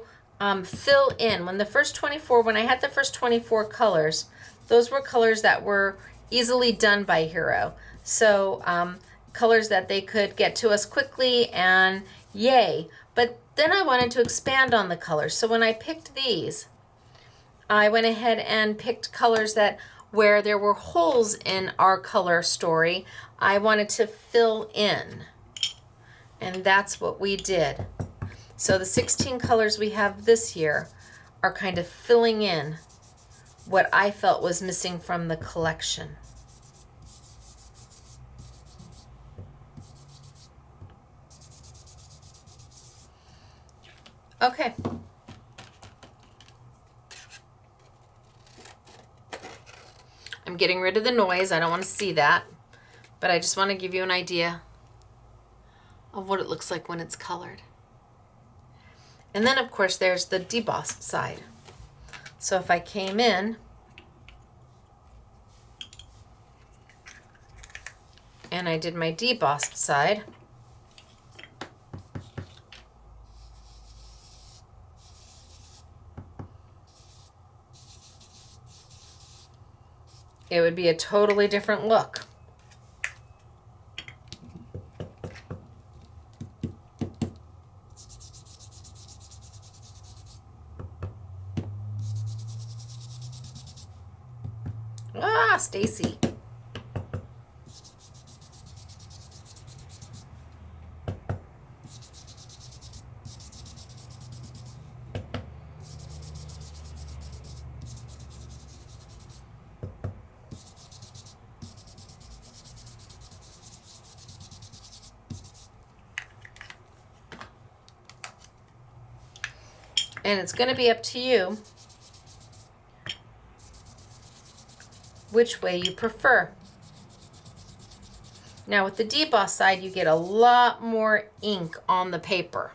fill in. When I had the first 24 colors, those were colors that were easily done by Hero. So colors that they could get to us quickly, and yay. But then I wanted to expand on the colors. So when I picked these, I went ahead and picked colors that where there were holes in our color story, I wanted to fill in. And that's what we did. So the 16 colors we have this year are kind of filling in what I felt was missing from the collection. Okay. I'm getting rid of the noise. I don't want to see that, but I just want to give you an idea of what it looks like when it's colored. And then of course there's the debossed side. So if I came in and I did my debossed side, it would be a totally different look. Ah, Stacy. And it's going to be up to you which way you prefer. Now with the deboss side, you get a lot more ink on the paper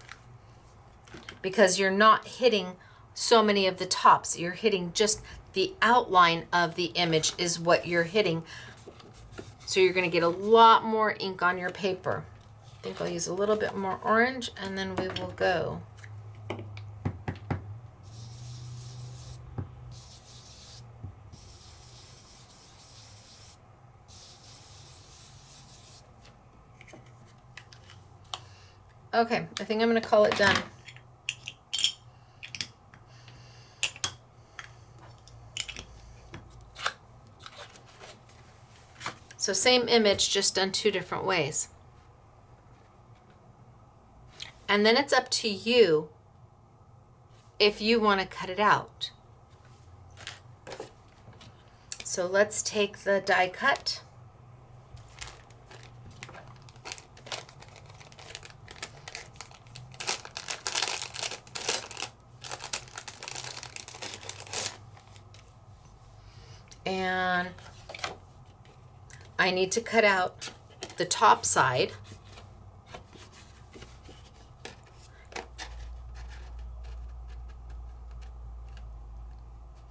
because you're not hitting so many of the tops. You're hitting just the outline of the image is what you're hitting. So you're going to get a lot more ink on your paper. I think I'll use a little bit more orange and then we will go. Okay, I think I'm going to call it done. So same image, just done two different ways. And then it's up to you if you want to cut it out. So let's take the die cut. And I need to cut out the top side.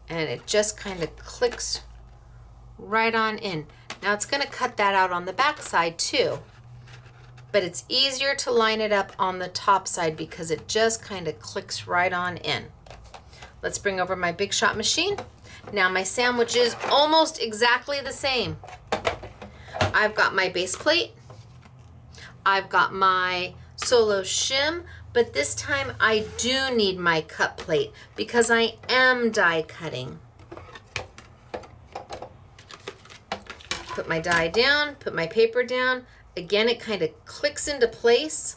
And it just kind of clicks right on in. Now it's going to cut that out on the back side too, but it's easier to line it up on the top side because it just kind of clicks right on in. Let's bring over my Big Shot machine. Now my sandwich is almost exactly the same. I've got my base plate, I've got my solo shim, but this time I do need my cut plate because I am die cutting. Put my die down, put my paper down. Again, it kind of clicks into place.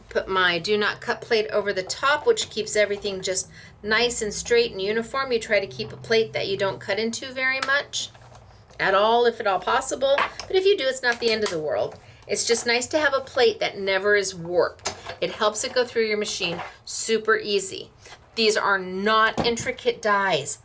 Put my do not cut plate over the top, which keeps everything just nice and straight and uniform. You try to keep a plate that you don't cut into very much at all, if at all possible. But if you do, it's not the end of the world. It's just nice to have a plate that never is warped. It helps it go through your machine super easy. These are not intricate dies.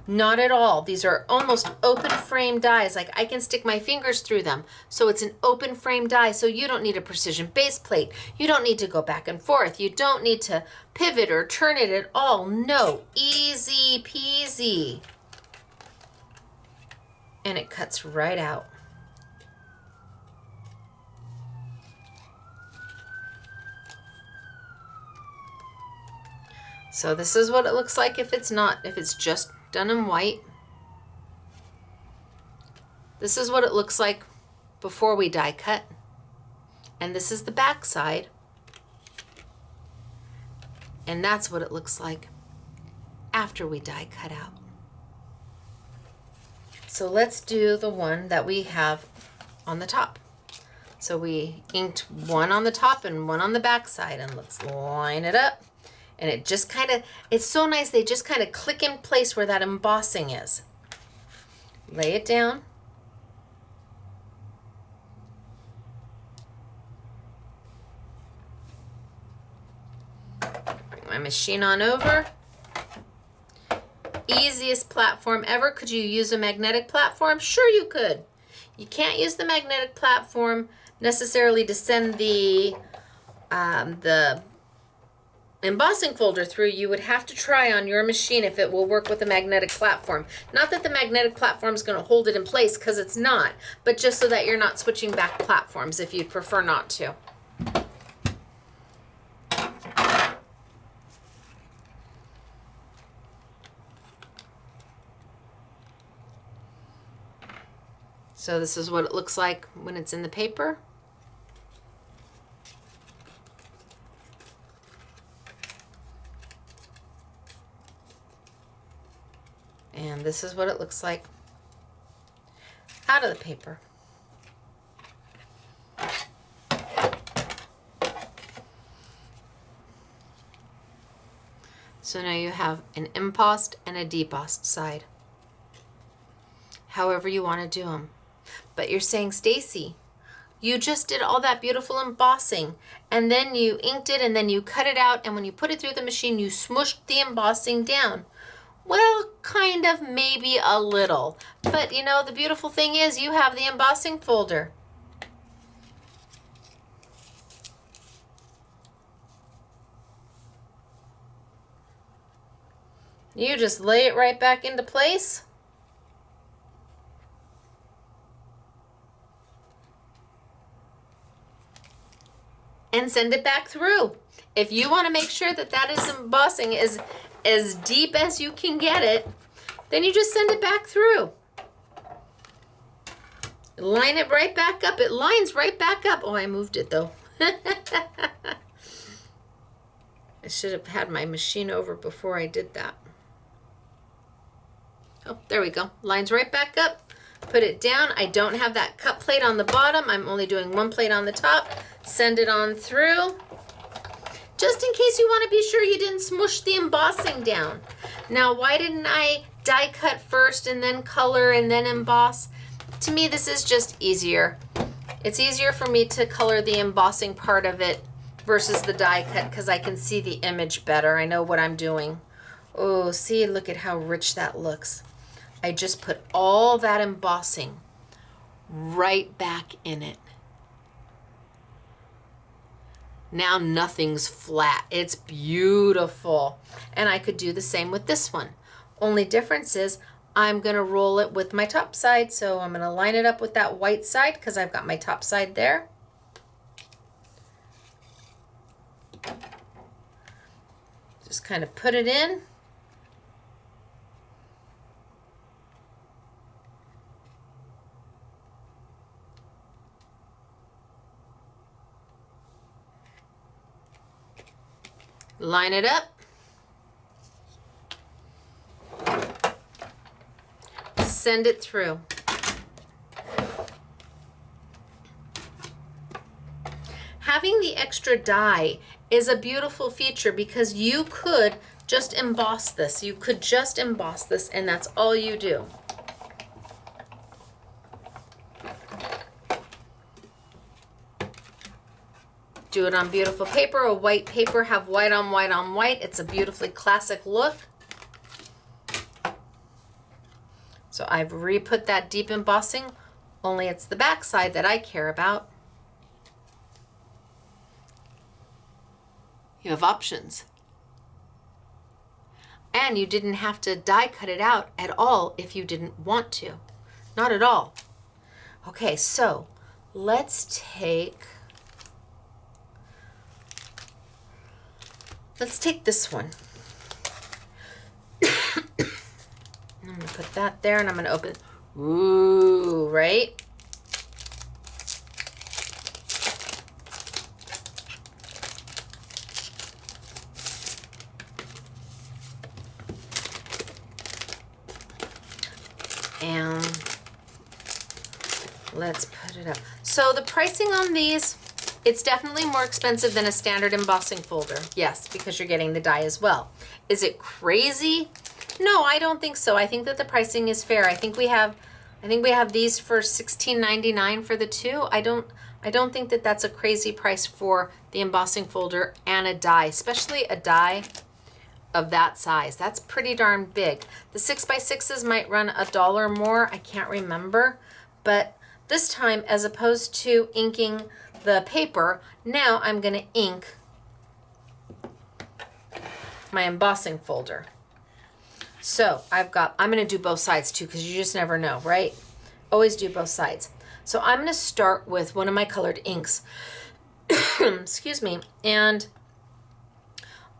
Not at all. These are almost open frame dies. Like I can stick my fingers through them. So it's an open frame die. So you don't need a precision base plate. You don't need to go back and forth. You don't need to pivot or turn it at all. No, easy peasy. And it cuts right out. So this is what it looks like if it's just done in white. This is what it looks like before we die cut. And this is the back side. And that's what it looks like after we die cut out. So let's do the one that we have on the top. So we inked one on the top and one on the back side, and let's line it up. And it just kind of, it's so nice, they just kind of click in place where that embossing is. Lay it down. Bring my machine on over. Easiest platform ever. Could you use a magnetic platform? Sure you could. You can't use the magnetic platform necessarily to send the embossing folder through. You would have to try on your machine if it will work with the magnetic platform. Not that the magnetic platform is going to hold it in place, because it's not, but just so that you're not switching back platforms if you'd prefer not to. So this is what it looks like when it's in the paper. And this is what it looks like out of the paper. So now you have an embossed and a debossed side. However you want to do them. But you're saying, Stacy, you just did all that beautiful embossing and then you inked it and then you cut it out, and when you put it through the machine you smushed the embossing down. Well, kind of, maybe a little. But you know, the beautiful thing is you have the embossing folder. You just lay it right back into place. And send it back through. If you want to make sure that that is embossing is as deep as you can get it, then you just send it back through. Line it right back up. It lines right back up. Oh, I moved it though. I should have had my machine over before I did that. Oh, there we go. Lines right back up. Put it down. I don't have that cut plate on the bottom. I'm only doing one plate on the top. Send it on through. Just in case you want to be sure you didn't smush the embossing down. Now, why didn't I die cut first and then color and then emboss? To me, this is just easier. It's easier for me to color the embossing part of it versus the die cut because I can see the image better. I know what I'm doing. Oh, see, look at how rich that looks. I just put all that embossing right back in it. Now nothing's flat. It's beautiful. And I could do the same with this one. Only difference is I'm going to roll it with my top side. So I'm going to line it up with that white side because I've got my top side there. Just kind of put it in. Line it up. Send it through. Having the extra die is a beautiful feature because you could just emboss this. You could just emboss this and that's all you do. Do it on beautiful paper, a white paper, have white on white on white. It's a beautifully classic look. So I've re-put that deep embossing, only it's the back side that I care about. You have options. And you didn't have to die cut it out at all if you didn't want to. Not at all. Okay, so let's take this one. I'm going to put that there and I'm going to open. Ooh, right? And let's put it up. So the pricing on these, it's definitely more expensive than a standard embossing folder. Yes, because you're getting the die as well. Is it crazy? No, I don't think so. I think that the pricing is fair. I think we have these for $16.99 for the two. I don't think that that's a crazy price for the embossing folder and a die, especially a die of that size. That's pretty darn big. The 6x6s might run $1 more. I can't remember, but this time, as opposed to inking the paper, now I'm going to ink my embossing folder. So I'm going to do both sides too, because you just never know, right? Always do both sides. So I'm going to start with one of my colored inks. Excuse me. And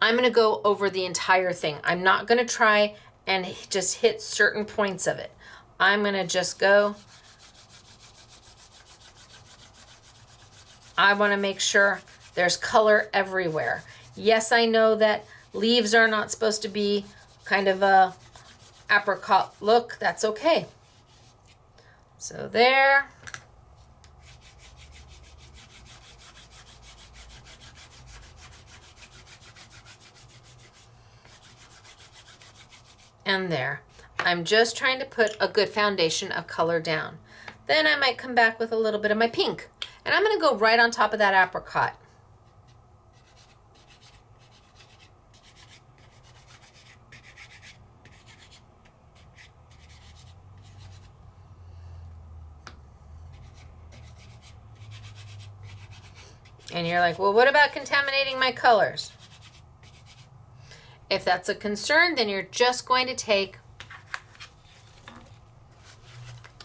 I'm going to go over the entire thing. I'm not going to try and just hit certain points of it. I'm going to just go. I want to make sure there's color everywhere. Yes, I know that leaves are not supposed to be kind of a apricot look. That's okay. So there. And there. I'm just trying to put a good foundation of color down. Then I might come back with a little bit of my pink. And I'm going to go right on top of that apricot. And you're like, well, what about contaminating my colors? If that's a concern, then you're just going to take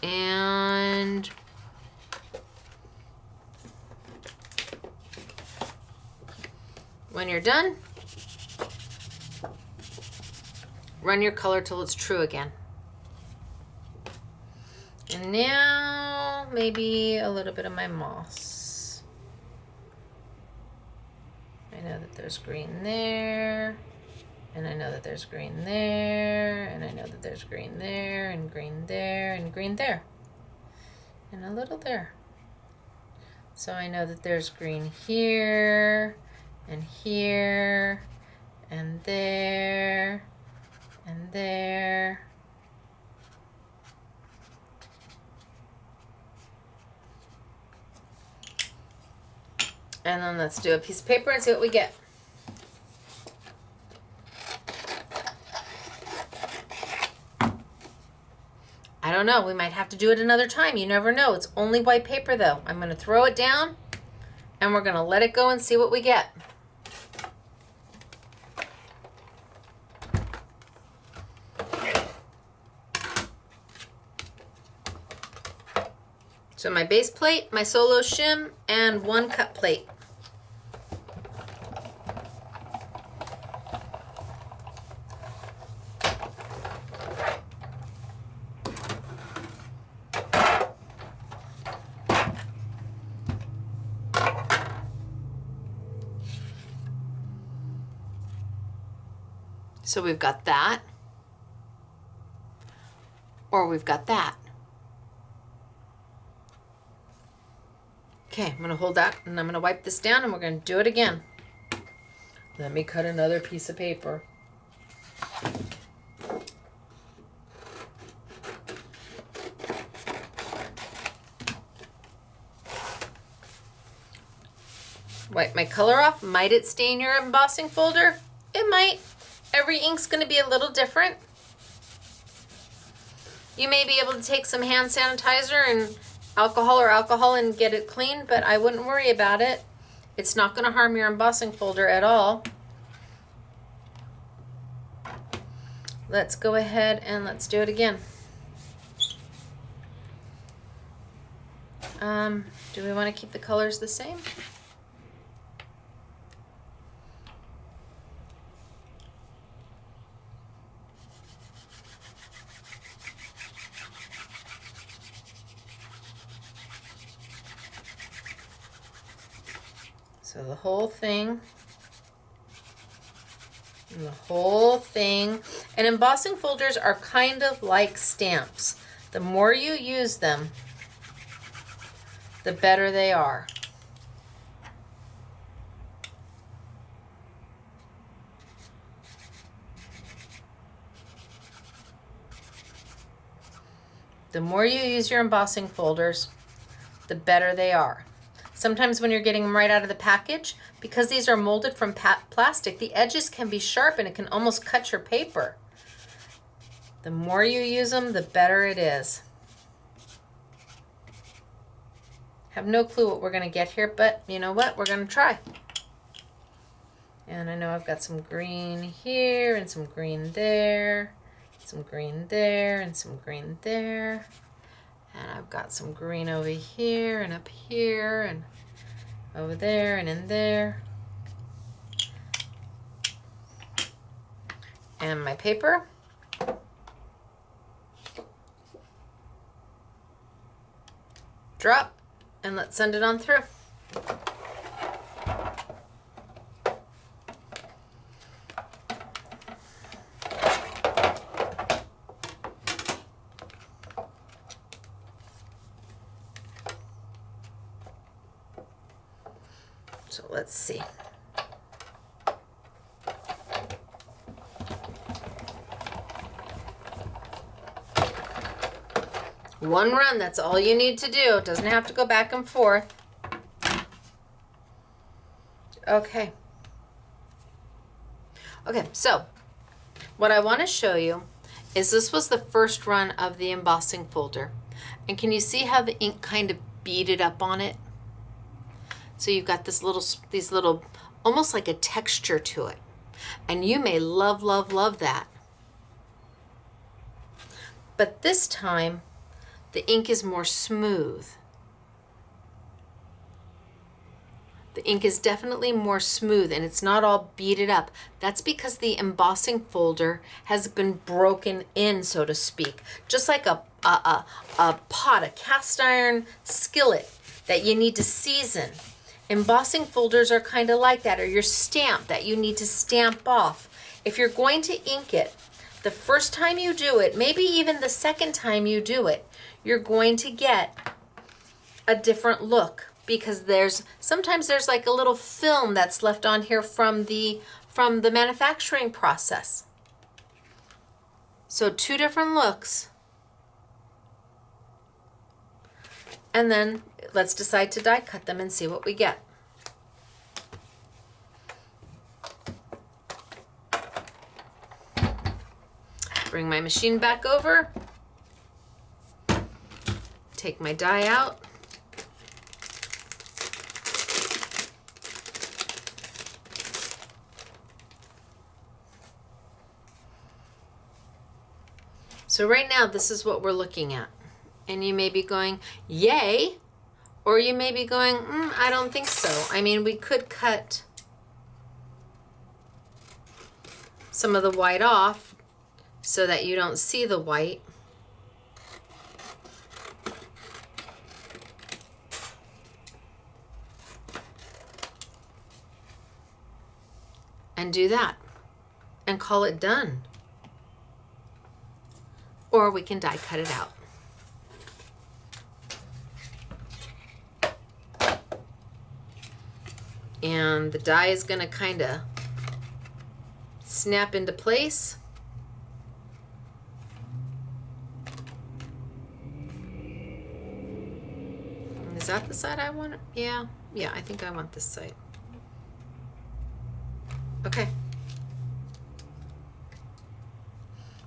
and when you're done, run your color till it's true again. And now maybe a little bit of my moss. I know that there's green there, and I know that there's green there, and I know that there's green there, and green there, and green there, and a little there. So I know that there's green here, and here, and there, and there. And then let's do a piece of paper and see what we get. I don't know. We might have to do it another time. You never know. It's only white paper though. I'm going to throw it down and we're going to let it go and see what we get. So my base plate, my solo shim, and one cut plate. So we've got that, or we've got that. Okay, I'm going to hold that and I'm going to wipe this down and we're going to do it again. Let me cut another piece of paper. Wipe my color off. Might it stain your embossing folder? It might. Every ink's going to be a little different. You may be able to take some hand sanitizer and alcohol and get it clean, but I wouldn't worry about it. It's not going to harm your embossing folder at all. Let's go ahead and let's do it again. Do we want to keep the colors the same? So the whole thing, and the whole thing, and embossing folders are kind of like stamps. The more you use them, the better they are. The more you use your embossing folders, the better they are. Sometimes when you're getting them right out of the package, because these are molded from plastic, the edges can be sharp and it can almost cut your paper. The more you use them, the better it is. Have no clue what we're going to get here, but you know what? We're going to try. And I know I've got some green here and some green there, some green there and some green there. And I've got some green over here and up here and over there and in there. And my paper. Drop, and let's send it on through. So let's see. One run, that's all you need to do. It doesn't have to go back and forth. Okay. Okay, so what I want to show you is this was the first run of the embossing folder. And can you see how the ink kind of beaded up on it? So you've got these little, almost like a texture to it. And you may love, love, love that. But this time, the ink is more smooth. The ink is definitely more smooth and it's not all beaded up. That's because the embossing folder has been broken in, so to speak. Just like a pot, a cast iron skillet that you need to season. Embossing folders are kind of like that, or your stamp that you need to stamp off. If you're going to ink it, the first time you do it, maybe even the second time you do it, you're going to get a different look, because sometimes there's like a little film that's left on here from the manufacturing process. So 2 different looks. And then let's decide to die cut them and see what we get. Bring my machine back over. Take my die out. So right now, this is what we're looking at. And you may be going, yay, or you may be going, I don't think so. I mean, we could cut some of the white off so that you don't see the white. And do that and call it done. Or we can die cut it out. And the die is going to kind of snap into place. Is that the side I want? Yeah, I think I want this side. Okay.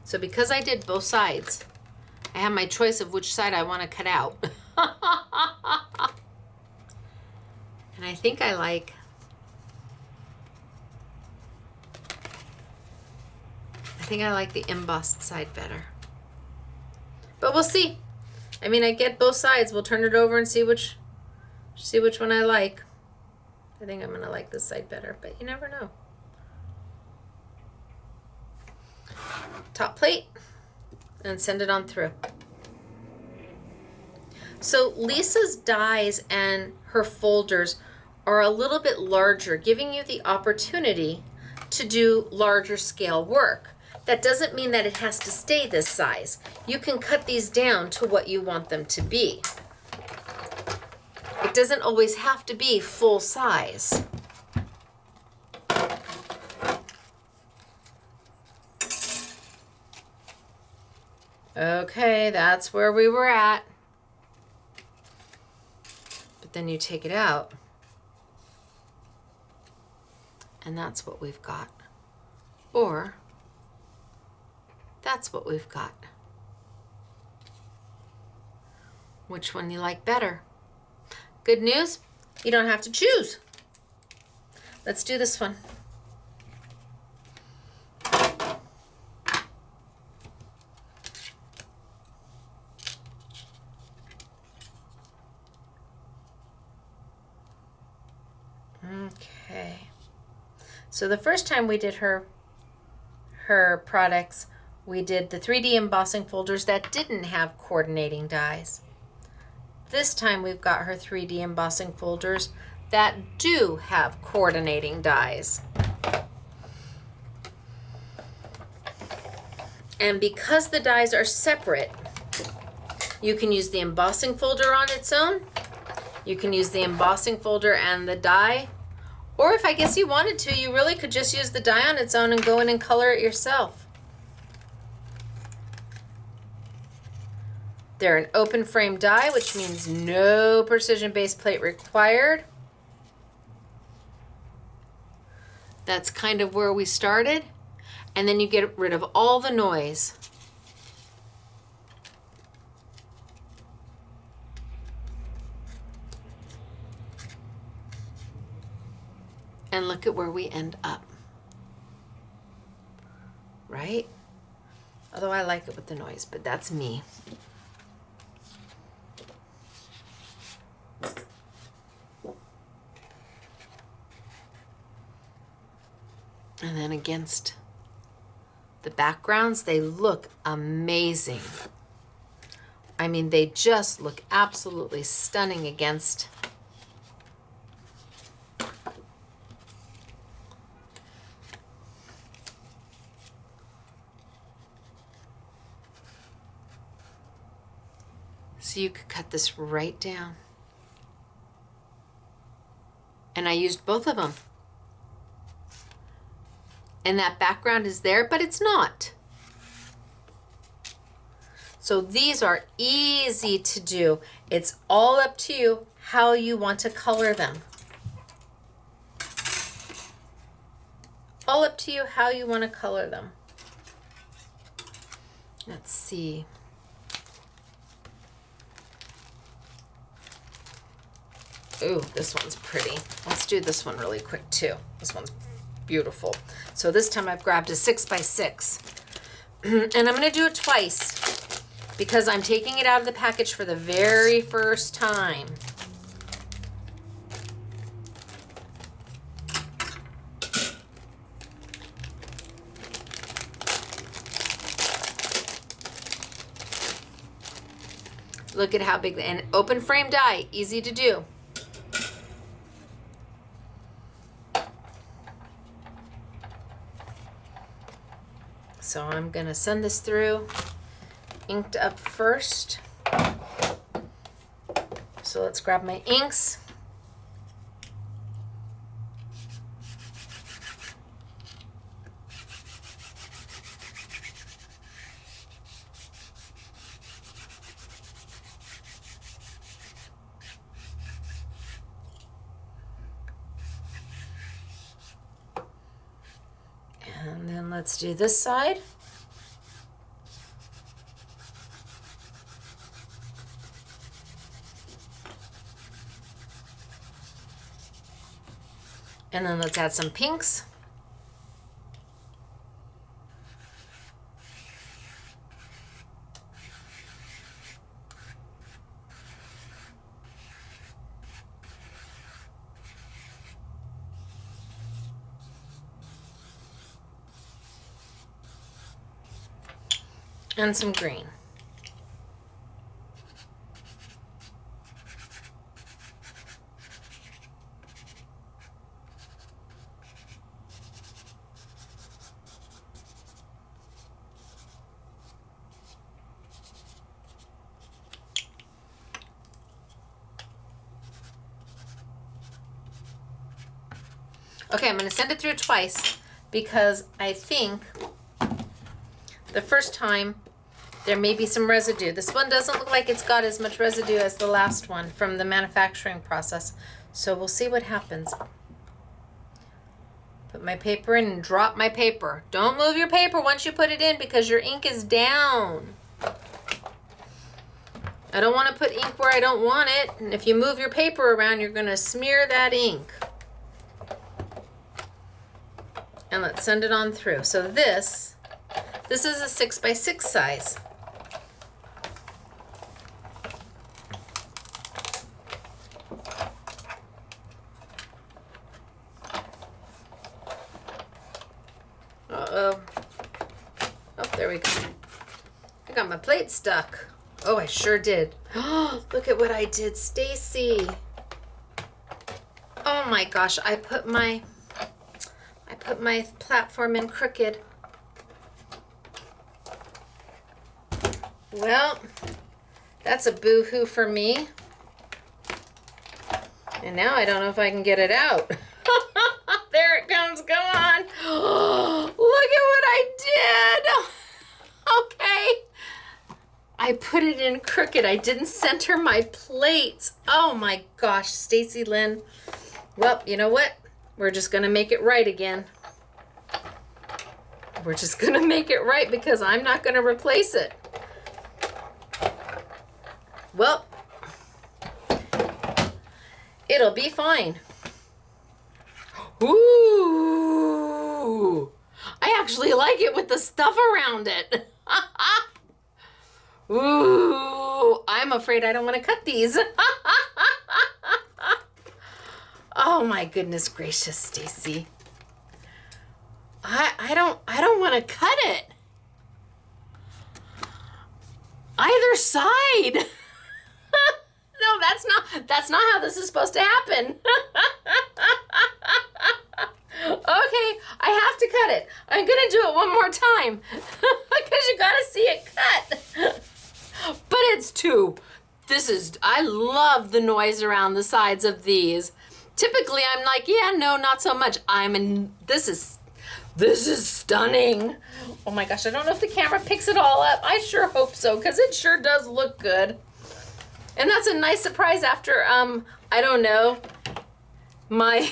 So because I did both sides, I have my choice of which side I want to cut out. And I think I like the embossed side better. But we'll see. I mean, I get both sides. We'll turn it over and see which one I like. I think I'm going to like this side better, but you never know. Top plate and send it on through. So Lisa's dies and her folders are a little bit larger, giving you the opportunity to do larger scale work. That doesn't mean that it has to stay this size. You can cut these down to what you want them to be. It doesn't always have to be full size. Okay, that's where we were at. But then you take it out. And that's what we've got. Or that's what we've got. Which one you like better? Good news, you don't have to choose. Let's do this one. Okay. So the first time we did her products, we did the 3D embossing folders that didn't have coordinating dies. This time we've got her 3D embossing folders that do have coordinating dies. And because the dies are separate, you can use the embossing folder on its own. You can use the embossing folder and the die Or if I guess you wanted to, you really could just use the die on its own and go in and color it yourself. They're an open frame die, which means no precision base plate required. That's kind of where we started. And then you get rid of all the noise. And look at where we end up. Right? Although I like it with the noise, but that's me. And then against the backgrounds, they look amazing. I mean, they just look absolutely stunning against. So you could cut this right down. And I used both of them. And that background is there, but it's not. So these are easy to do. It's all up to you how you want to color them. All up to you how you want to color them. Let's see. Ooh, this one's pretty. Let's do this one really quick too. This one's beautiful. So this time I've grabbed a 6x6 and I'm going to do it twice because I'm taking it out of the package for the very first time. Look at how big, and open frame die, easy to do. So I'm going to send this through, inked up first. So let's grab my inks. And then let's do this side. And then let's add some pinks. And some green. Okay, I'm going to send it through twice because I think the first time there may be some residue. This one doesn't look like it's got as much residue as the last one from the manufacturing process. So we'll see what happens. Put my paper in and drop my paper. Don't move your paper once you put it in because your ink is down. I don't want to put ink where I don't want it. And if you move your paper around, you're going to smear that ink. And let's send it on through. So this is a 6x6 size. Uh-oh. Oh, there we go. I got my plate stuck. Oh, I sure did. Oh, look at what I did, Stacy. Oh my gosh, I put my platform in crooked. Well, that's a boo-hoo for me. And now I don't know if I can get it out. it comes. Come on. Look at what I did. Okay. I put it in crooked. I didn't center my plates. Oh my gosh, Stacy Lynn. Well, you know what? We're just going to make it right again. We're just going to make it right because I'm not going to replace it. Well, it'll be fine. Ooh, I actually like it with the stuff around it. Ooh, I'm afraid I don't want to cut these. Oh my goodness gracious, Stacy. I don't want to cut it. Either side. No, that's not how this is supposed to happen. Okay, I have to cut it. I'm gonna do it one more time because you gotta see it cut. But it's two. I love the noise around the sides of these. Typically I'm like, yeah, no, not so much. This is stunning. Oh my gosh, I don't know if the camera picks it all up. I sure hope so, because it sure does look good. And that's a nice surprise after, I don't know, my,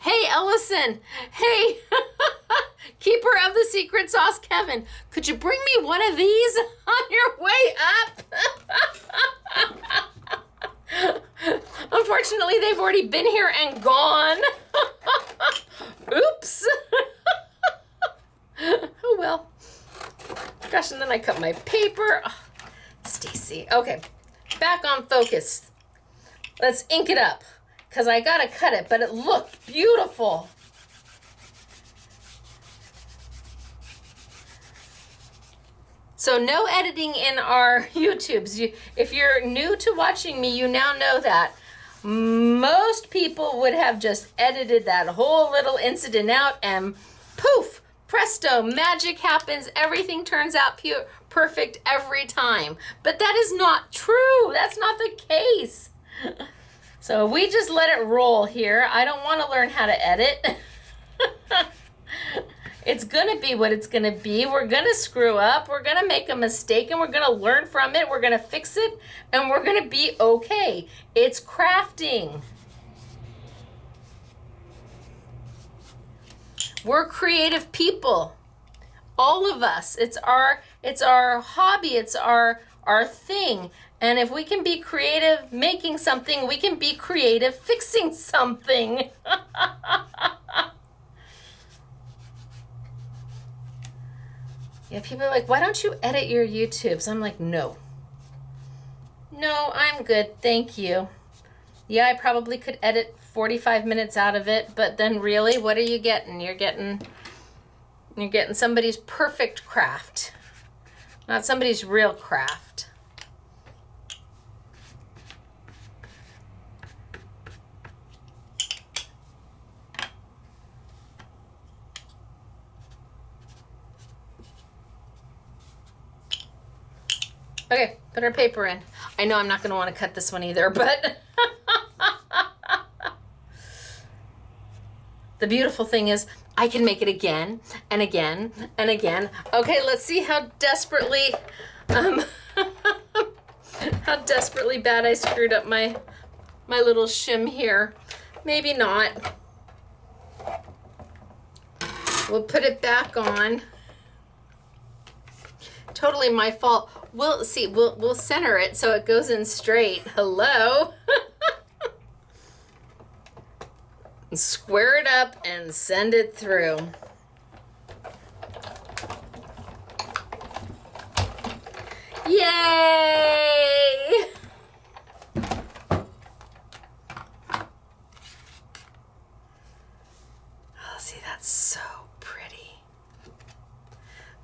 hey Ellison, hey, keeper of the secret sauce, Kevin, could you bring me one of these on your way up? Unfortunately, they've already been here and gone. Oops. Oh well. Gosh, and then I cut my paper. Oh, Stacy. Okay, back on focus. Let's ink it up because I gotta cut it, but it looked beautiful. So no editing in our YouTubes. If you're new to watching me, you now know that. Most people would have just edited that whole little incident out and poof, presto, magic happens. Everything turns out perfect every time. But that is not true. That's not the case. So we just let it roll here. I don't want to learn how to edit. It's going to be what it's going to be. We're going to screw up. We're going to make a mistake and we're going to learn from it. We're going to fix it and we're going to be okay. It's crafting. We're creative people. All of us. It's our hobby. It's our thing. And if we can be creative making something, we can be creative fixing something. Yeah, people are like, why don't you edit your YouTubes? I'm like, no. No, I'm good, thank you. Yeah, I probably could edit 45 minutes out of it, but then really, what are you getting? You're getting somebody's perfect craft, not somebody's real craft. Okay, put our paper in. I know I'm not going to want to cut this one either, but the beautiful thing is I can make it again and again and again. Okay, let's see how desperately bad I screwed up my little shim here. Maybe not. We'll put it back on. Totally my fault. We'll see. We'll center it so it goes in straight. Hello. Square it up and send it through. Yay! Oh, see, that's so pretty.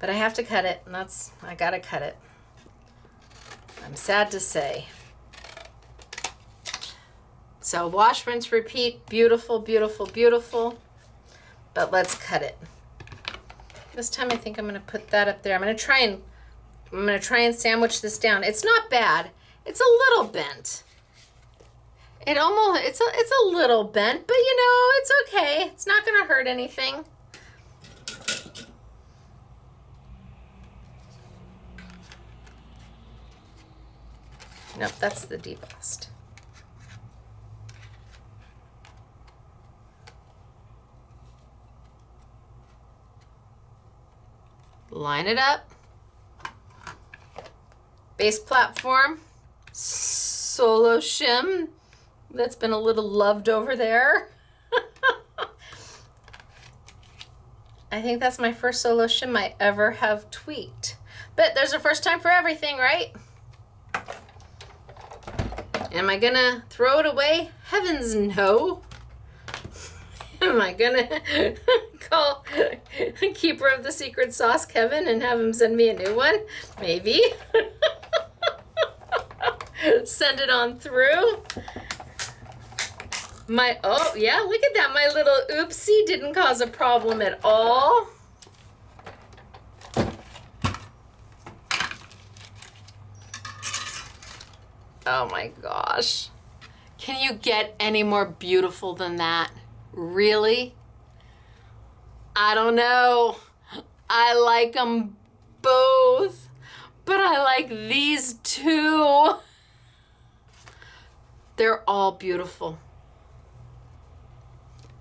But I have to cut it, and I gotta cut it. I'm sad to say. So wash, rinse, repeat. Beautiful, beautiful, beautiful. But let's cut it. This time I think I'm gonna put that up there. I'm gonna try and sandwich this down. It's not bad. It's a little bent. It's a little bent, but you know, it's okay. It's not gonna hurt anything. Nope, that's the debossed. Line it up. Base platform, solo shim that's been a little loved over there. I think that's my first solo shim I ever have tweaked. But there's a first time for everything, right? Am I gonna throw it away? Heavens no. Am I gonna call Keeper of the Secret Sauce Kevin and have him send me a new one? Maybe. Send it on through. Oh yeah, look at that. My little oopsie didn't cause a problem at all. Oh my gosh. Can you get any more beautiful than that? Really? I don't know. I like them both, but I like these two. They're all beautiful.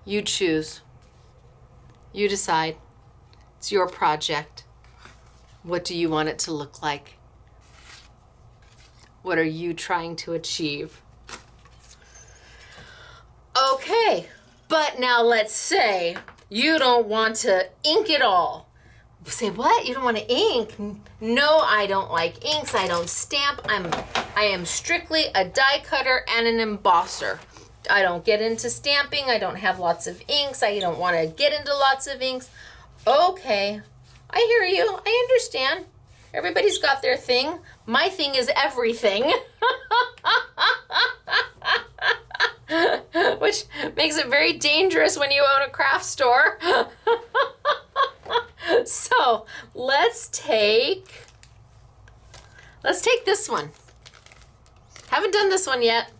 You choose. You decide. It's your project. What do you want it to look like? What are you trying to achieve? Okay, but now let's say you don't want to ink it all. Say, what? You don't want to ink? No, I don't like inks. I don't stamp. I am strictly a die cutter and an embosser. I don't get into stamping. I don't have lots of inks. I don't want to get into lots of inks. Okay, I hear you. I understand. Everybody's got their thing. My thing is everything. Which makes it very dangerous when you own a craft store. So let's take this one. Haven't done this one yet.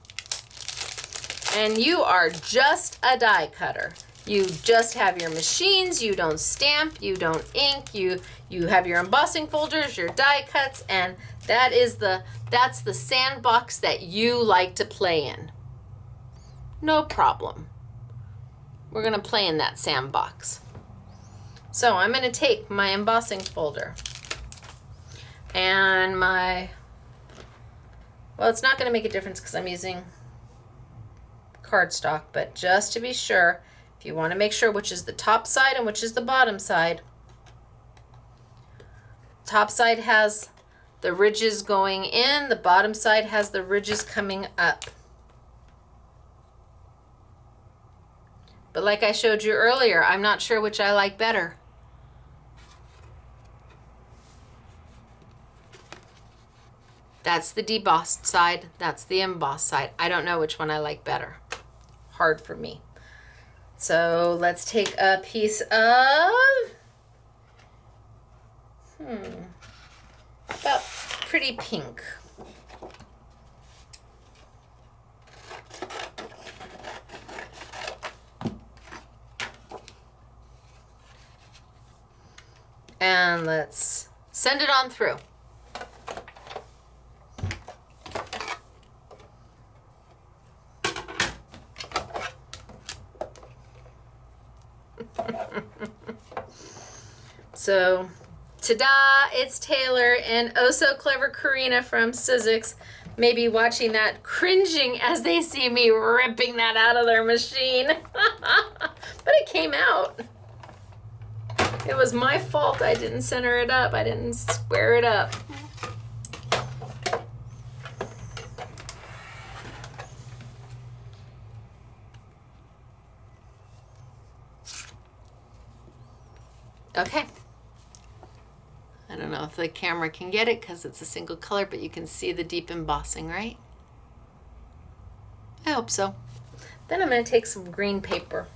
And you are just a die cutter. You just have your machines, you don't stamp, you don't ink, you have your embossing folders, your die cuts, and that's the sandbox that you like to play in. No problem. We're gonna play in that sandbox. So I'm gonna take my embossing folder and well, it's not gonna make a difference because I'm using cardstock, but just to be sure, if you want to make sure which is the top side and which is the bottom side, top side has the ridges going in, the bottom side has the ridges coming up. But like I showed you earlier, I'm not sure which I like better. That's the debossed side, that's the embossed side. I don't know which one I like better. Hard for me. So let's take a piece of, about pretty pink. And let's send it on through. So, ta-da, it's Taylor and oh so clever Karina from Sizzix, maybe watching that, cringing as they see me ripping that out of their machine. But it came out. It was my fault. I didn't center it up. I didn't square it up. Okay. I don't know if the camera can get it because it's a single color, but you can see the deep embossing, right? I hope so. Then I'm going to take some green paper.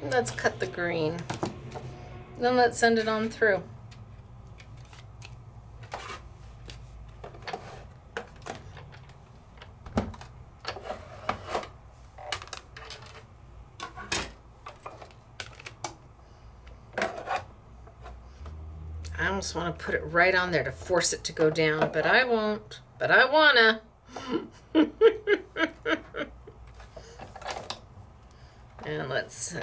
Let's cut the green. Then let's send it on through. I almost want to put it right on there to force it to go down, but I won't. But I wanna. And let's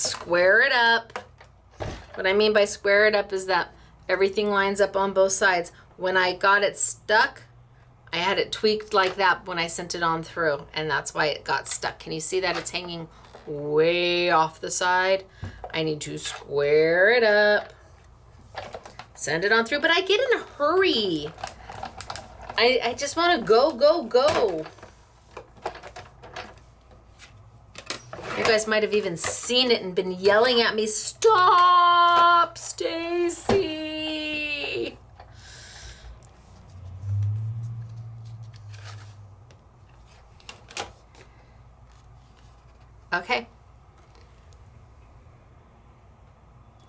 square it up. What I mean by square it up is that everything lines up on both sides. When I got it stuck, I had it tweaked like that when I sent it on through, and that's why it got stuck. Can you see that it's hanging way off the side? I need to square it up, send it on through, but I get in a hurry. I just want to go, go, go. You guys might have even seen it and been yelling at me, "Stop, Stacy!" Okay.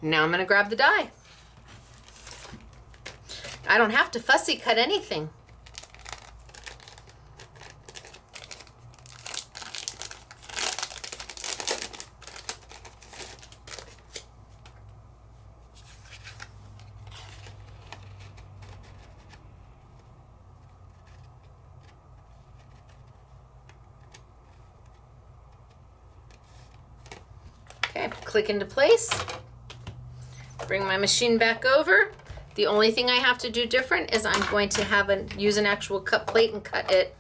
Now I'm going to grab the die. I don't have to fussy cut anything. Okay, click into place. Bring my machine back over. The only thing I have to do different is I'm going to use an actual cut plate and cut it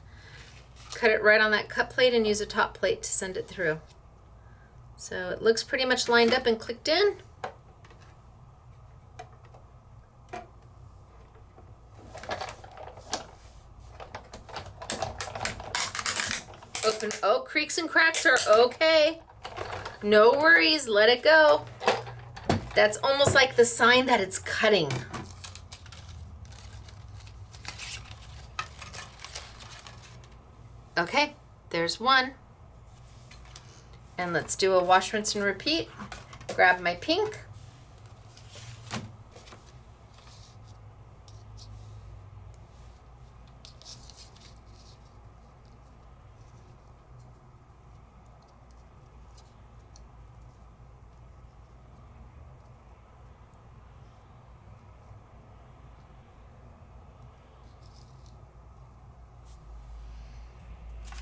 right on that cut plate and use a top plate to send it through. So it looks pretty much lined up and clicked in. Open. Oh, creaks and cracks are okay. No worries, let it go. That's almost like the sign that it's cutting. Okay, there's one. And let's do a wash, rinse, and repeat. Grab my pink.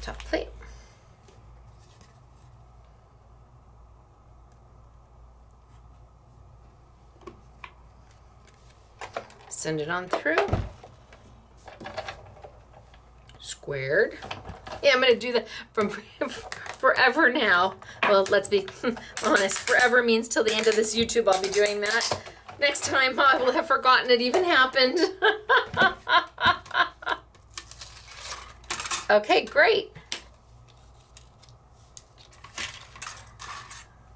Top plate. Send it on through. Squared. Yeah, I'm going to do that from forever now. Well, let's be honest. Forever means till the end of this YouTube I'll be doing that. Next time I will have forgotten it even happened. Okay, great.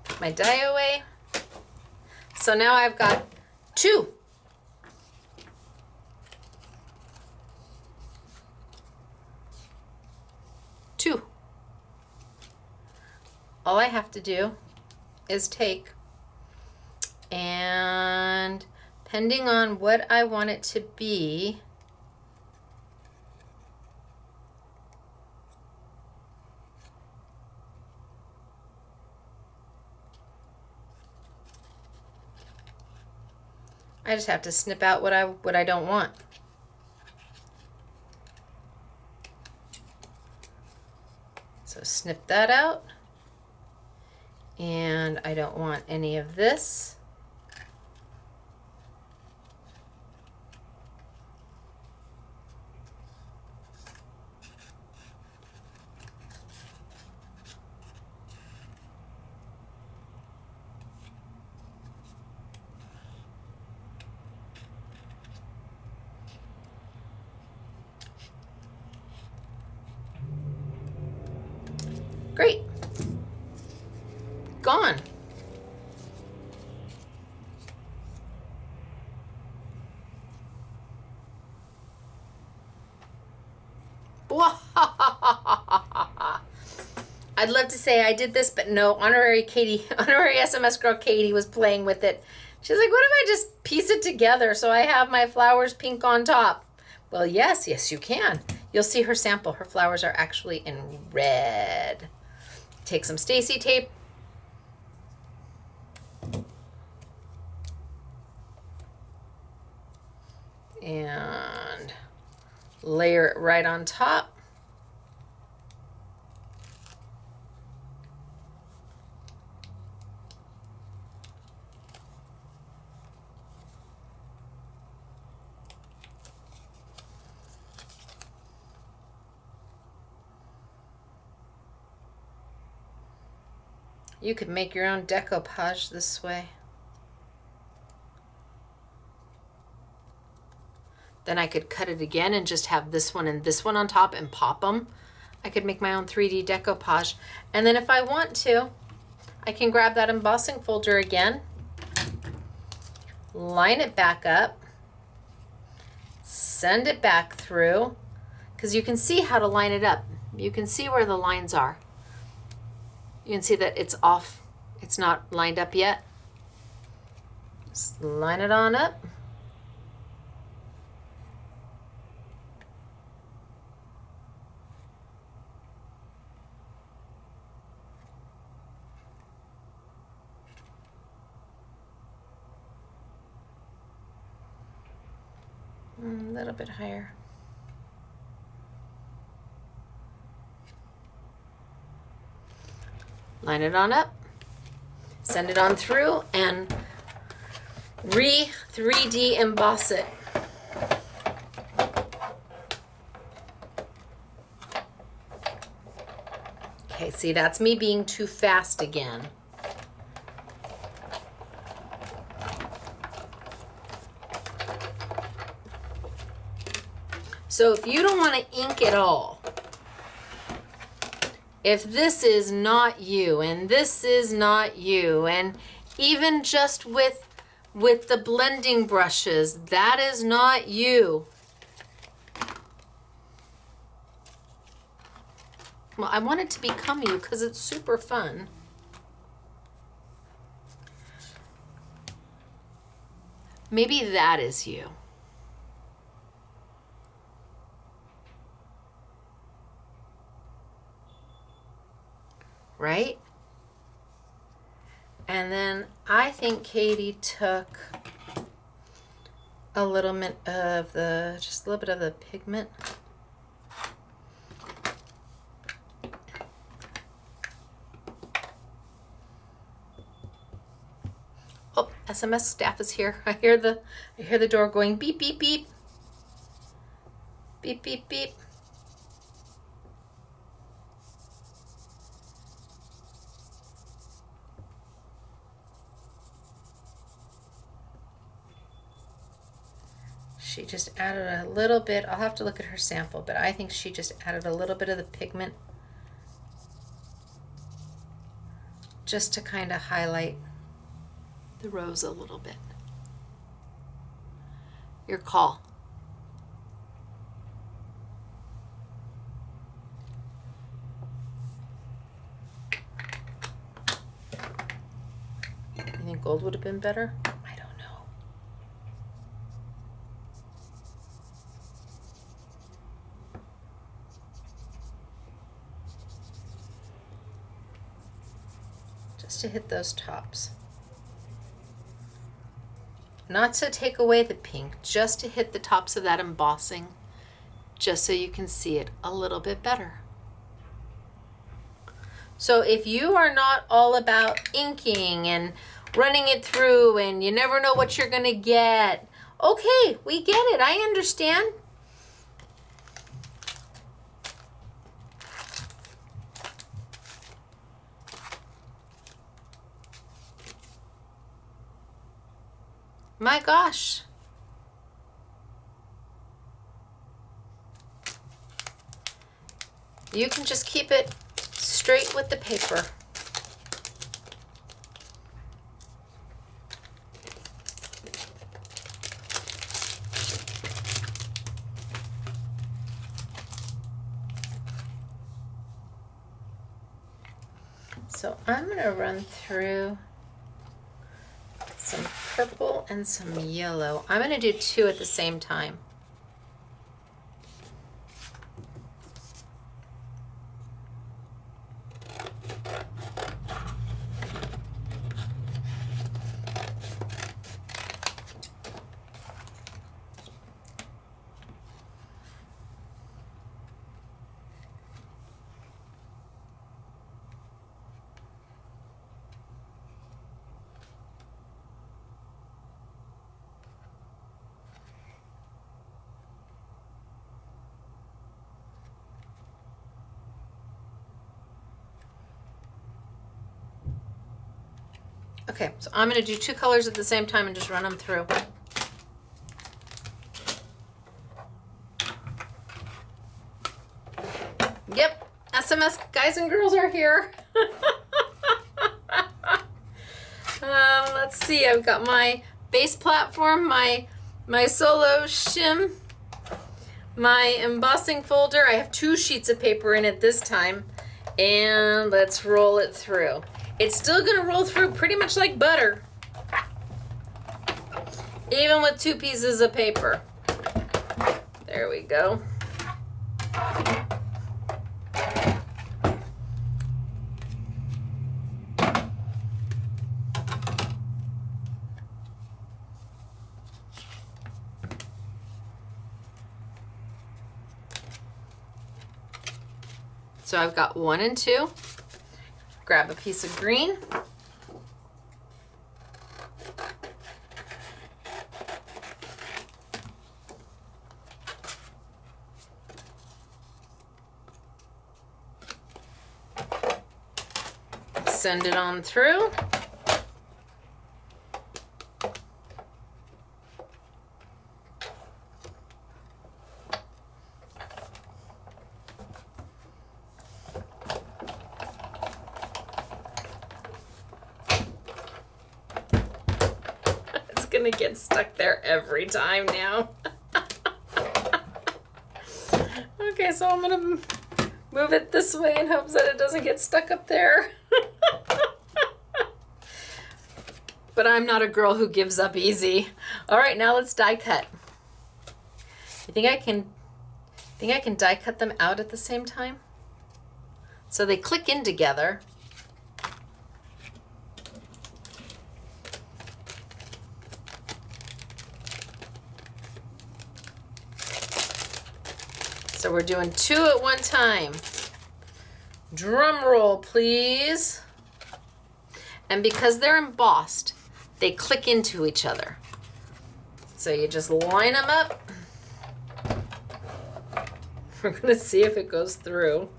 Put my die away. So now I've got two. All I have to do is take, and depending on what I want it to be, I just have to snip out what I don't want. So snip that out. And I don't want any of this. Great. Gone. I'd love to say I did this, but no, honorary SMS girl Katie was playing with it. She's like, what if I just piece it together so I have my flowers pink on top? Well, yes, you can. You'll see her sample. Her flowers are actually in red. Take some Stacy tape. And layer it right on top. You could make your own decoupage this way. Then I could cut it again and just have this one and this one on top and pop them. I could make my own 3D decoupage. And then if I want to, I can grab that embossing folder again, line it back up, send it back through, because you can see how to line it up. You can see where the lines are. You can see that it's off. It's not lined up yet. Just line it on up. A little bit higher. Line it on up, send it on through, and 3D emboss it. Okay, see, that's me being too fast again. So if you don't want to ink it all, if this is not you and this is not you, and even just with the blending brushes, that is not you. Well, I want it to become you because it's super fun. Maybe that is you. Right? And then I think Katie took a little bit of just a little bit of the pigment. Oh, SMS staff is here. I hear the door going beep, beep, beep. Beep, beep, beep. She just added a little bit. I'll have to look at her sample, but I think she just added a little bit of the pigment just to kind of highlight the rose a little bit. Your call. You think gold would have been better? I don't know. Just to hit those tops. Not to take away the pink, just to hit the tops of that embossing, just so you can see it a little bit better. So if you are not all about inking and running it through and you never know what you're gonna get, okay, we get it, I understand. My gosh. You can just keep it straight with the paper. So I'm going to run through some purple and some yellow. I'm going to do 2 at the same time. Okay, so I'm going to do 2 colors at the same time and just run them through. Yep, SMS guys and girls are here. Let's see, I've got my base platform, my solo shim, my embossing folder. I have 2 sheets of paper in it this time, and let's roll it through. It's still going to roll through pretty much like butter, even with 2 pieces of paper. There we go. So I've got 1 and 2. Grab a piece of green. Send it on through. Gonna get stuck there every time now. Okay, so I'm gonna move it this way in hopes that it doesn't get stuck up there. But I'm not a girl who gives up easy. All right, now let's die cut. I think I can die cut them out at the same time, so they click in together. So we're doing 2 at one time. Drum roll, please. And because they're embossed, they click into each other. So you just line them up. We're gonna see if it goes through.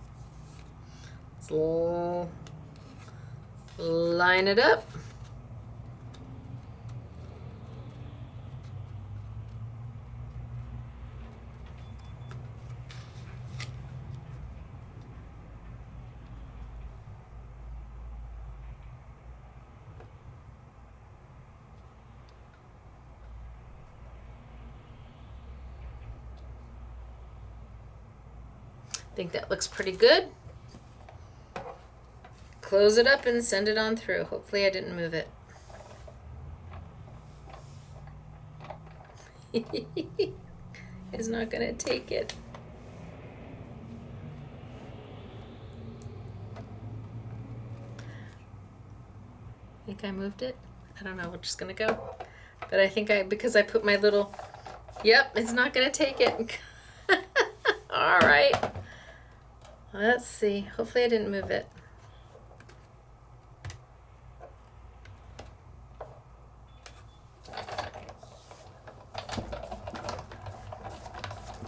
Let's line it up. I think that looks pretty good. Close it up and send it on through. Hopefully I didn't move it. It's not gonna take it. I think I moved it. I don't know, we're just gonna go. But I think because I put my little, yep, it's not gonna take it. All right. Let's see. Hopefully I didn't move it.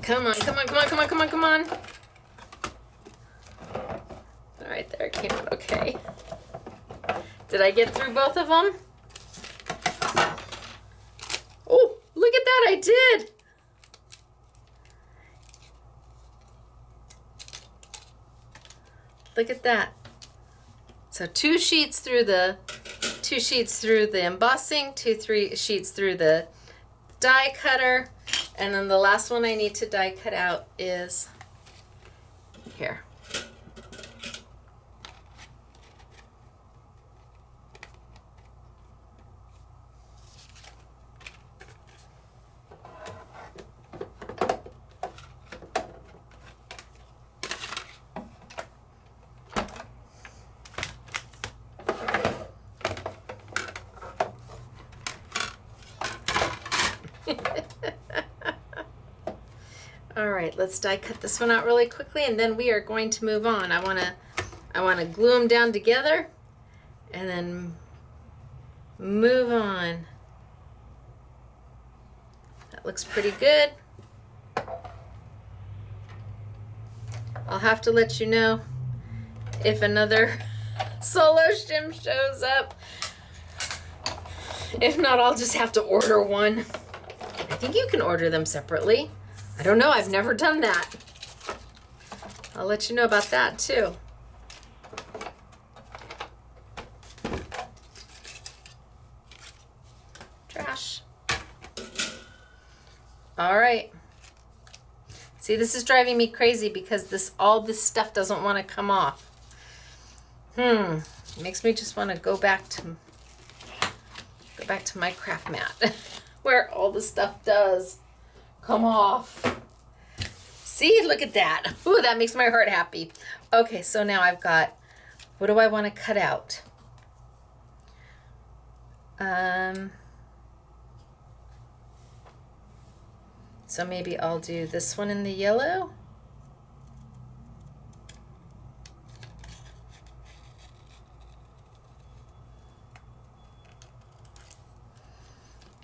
Come on, come on, come on, come on, come on, come on. All right, there it came out okay. Did I get through both of them? Oh, look at that, I did. Look at that. So 2 sheets through the embossing, 3 sheets through the die cutter, and then the last one I need to die cut out is here. All right, let's die cut this one out really quickly, and then we are going to move on. I wanna glue them down together and then move on. That looks pretty good. I'll have to let you know if another solo shim shows up. If not, I'll just have to order one. I think you can order them separately. I don't know, I've never done that. I'll let you know about that too. Trash. All right. See, this is driving me crazy because all this stuff doesn't want to come off. It makes me just want to go back to my craft mat where all the stuff does come off. See, look at that. Ooh, that makes my heart happy. Okay, so now I've got, what do I want to cut out? So maybe I'll do this one in the yellow.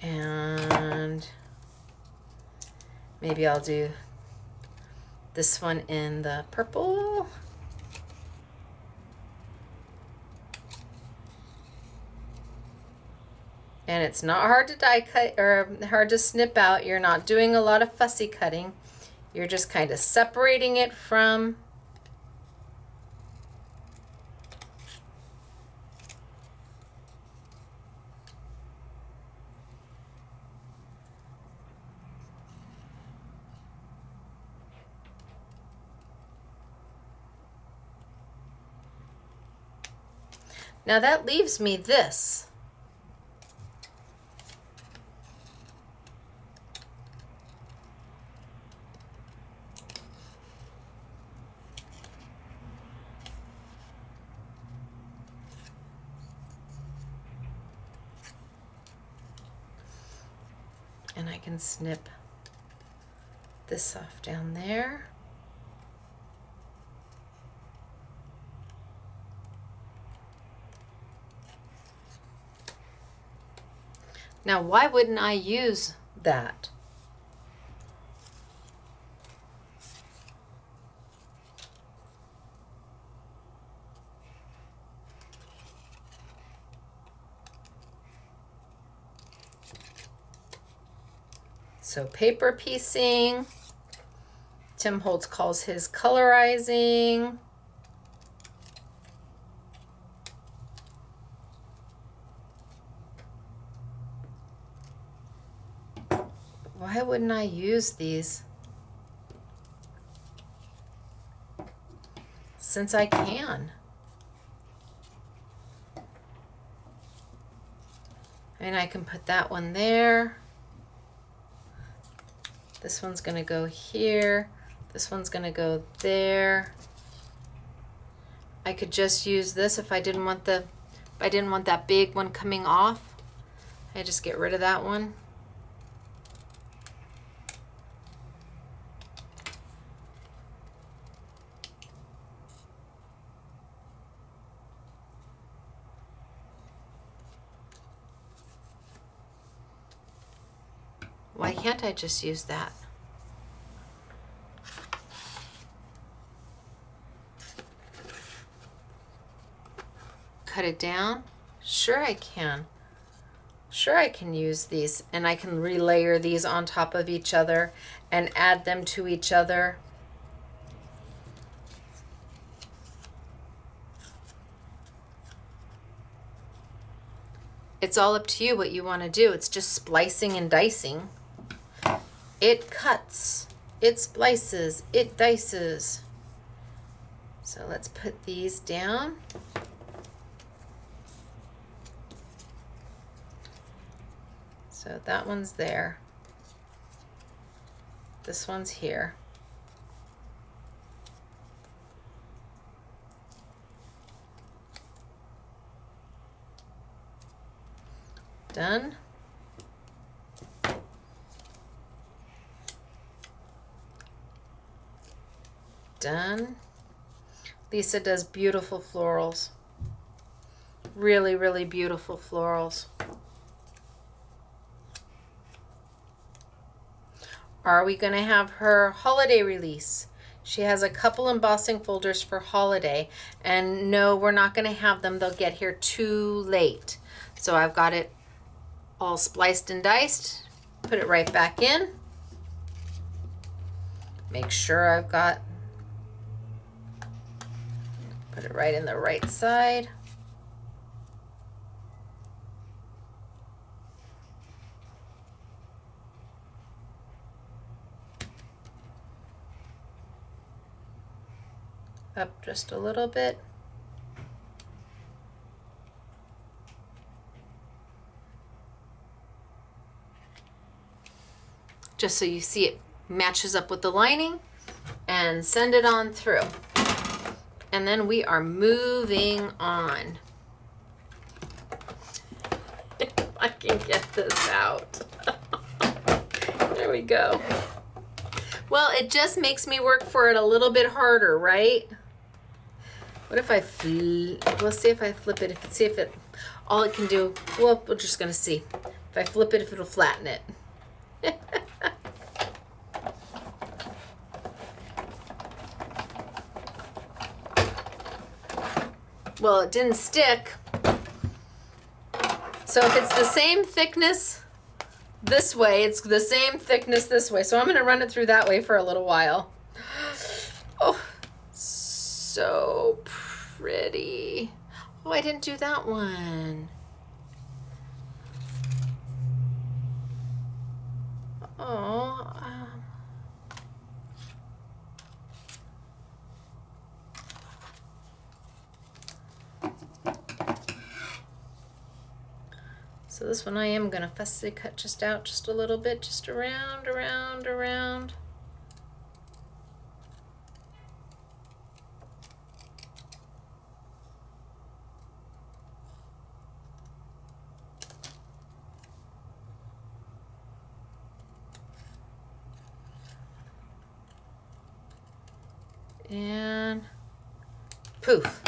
And maybe I'll do this one in the purple. And it's not hard to die cut or hard to snip out. You're not doing a lot of fussy cutting. You're just kind of separating it from now that leaves me this. And I can snip this off down there. Now, why wouldn't I use that? So paper piecing, Tim Holtz calls his colorizing. Why wouldn't I use these? Since I can. And I can put that one there. This one's gonna go here. This one's gonna go there. I could just use this if I didn't want that big one coming off. I just get rid of that one. Why can't I just use that? Cut it down? Sure I can. Sure I can use these, and I can relayer these on top of each other and add them to each other. It's all up to you what you want to do. It's just splicing and dicing. It cuts, it splices, it dices. So let's put these down. So that one's there. This one's here. Done. done. Lisa does beautiful florals. Really, really beautiful florals. Are we going to have her holiday release? She has a couple embossing folders for holiday, and no, we're not going to have them. They'll get here too late. So I've got it all spliced and diced. Put it right back in. Make sure I've got, put it right in the right side. Up just a little bit. Just so you see it matches up with the lining, and send it on through. And then we are moving on. If I can get this out. There we go. Well, it just makes me work for it a little bit harder, right? What if I let's see if I flip it. See if it, all it can do, well, we're just gonna see. If I flip it, if it'll flatten it. Well, it didn't stick. So if it's the same thickness this way, it's the same thickness this way. So I'm gonna run it through that way for a little while. Oh, so pretty. Oh, I didn't do that one. Oh. So this one I am gonna fussily cut just out just a little bit, just around, around, around. And poof.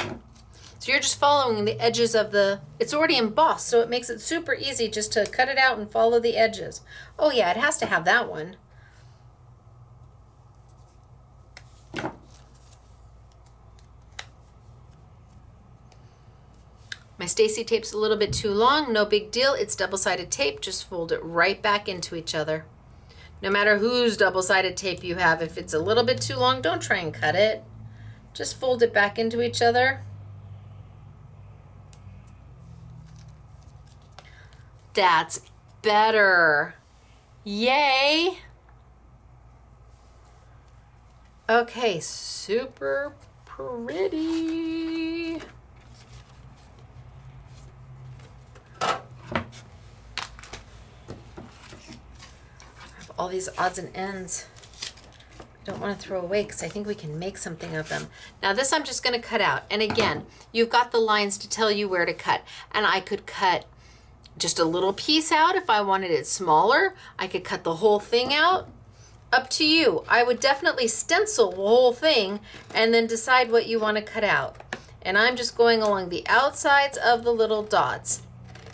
So you're just following the edges of the, it's already embossed, so it makes it super easy just to cut it out and follow the edges. Oh yeah, it has to have that one. My Stacy tape's a little bit too long, no big deal. It's double-sided tape, just fold it right back into each other. No matter whose double-sided tape you have, if it's a little bit too long, don't try and cut it. Just fold it back into each other. That's better. Yay. Okay, super pretty. All these odds and ends. I don't want to throw away because I think we can make something of them. Now this I'm just going to cut out. And again, you've got the lines to tell you where to cut. And I could cut just a little piece out if I wanted it smaller. I could cut the whole thing out. Up to you. I would definitely stencil the whole thing and then decide what you want to cut out. And I'm just going along the outsides of the little dots.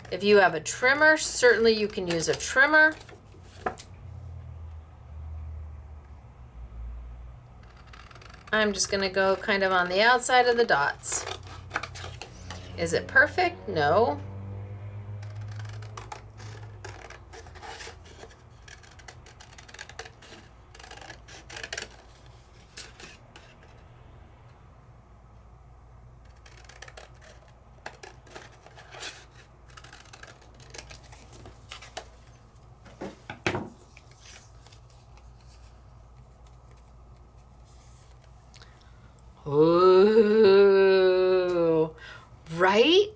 If you have a trimmer, certainly you can use a trimmer. I'm just going to go kind of on the outside of the dots. Is it perfect? No. Ooh, right?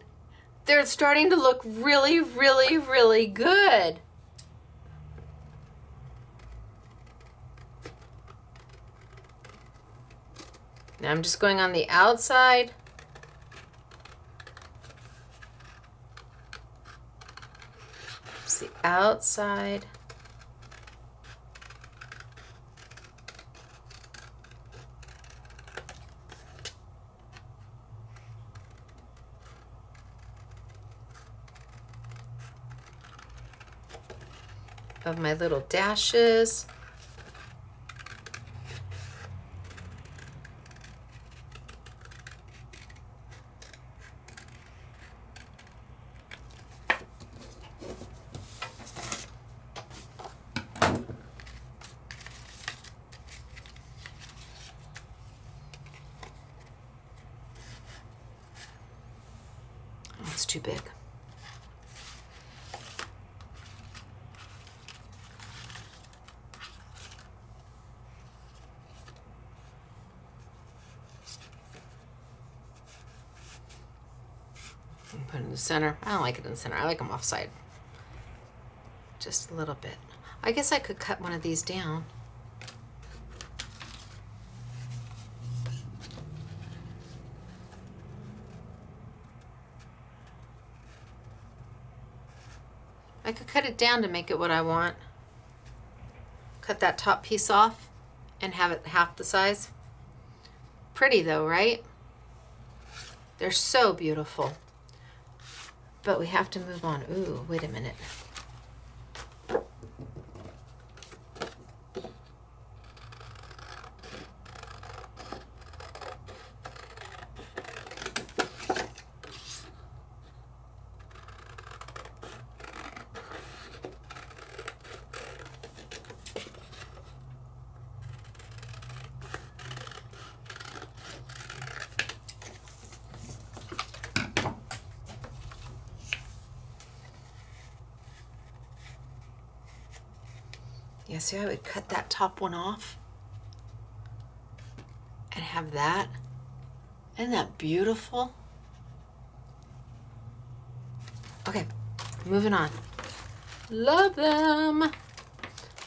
They're starting to look really, really, really good. Now I'm just going on the outside. Just the outside. of my little dashes. Oh, it's too big. Put it in the center. I don't like it in the center. I like them off-side. Just a little bit. I guess I could cut one of these down. I could cut it down to make it what I want. Cut that top piece off and have it half the size. Pretty though, right? They're so beautiful. But we have to move on. Ooh, wait a minute. Yeah, see, I would cut that top one off and have that. Isn't that beautiful? Okay, moving on. Love them.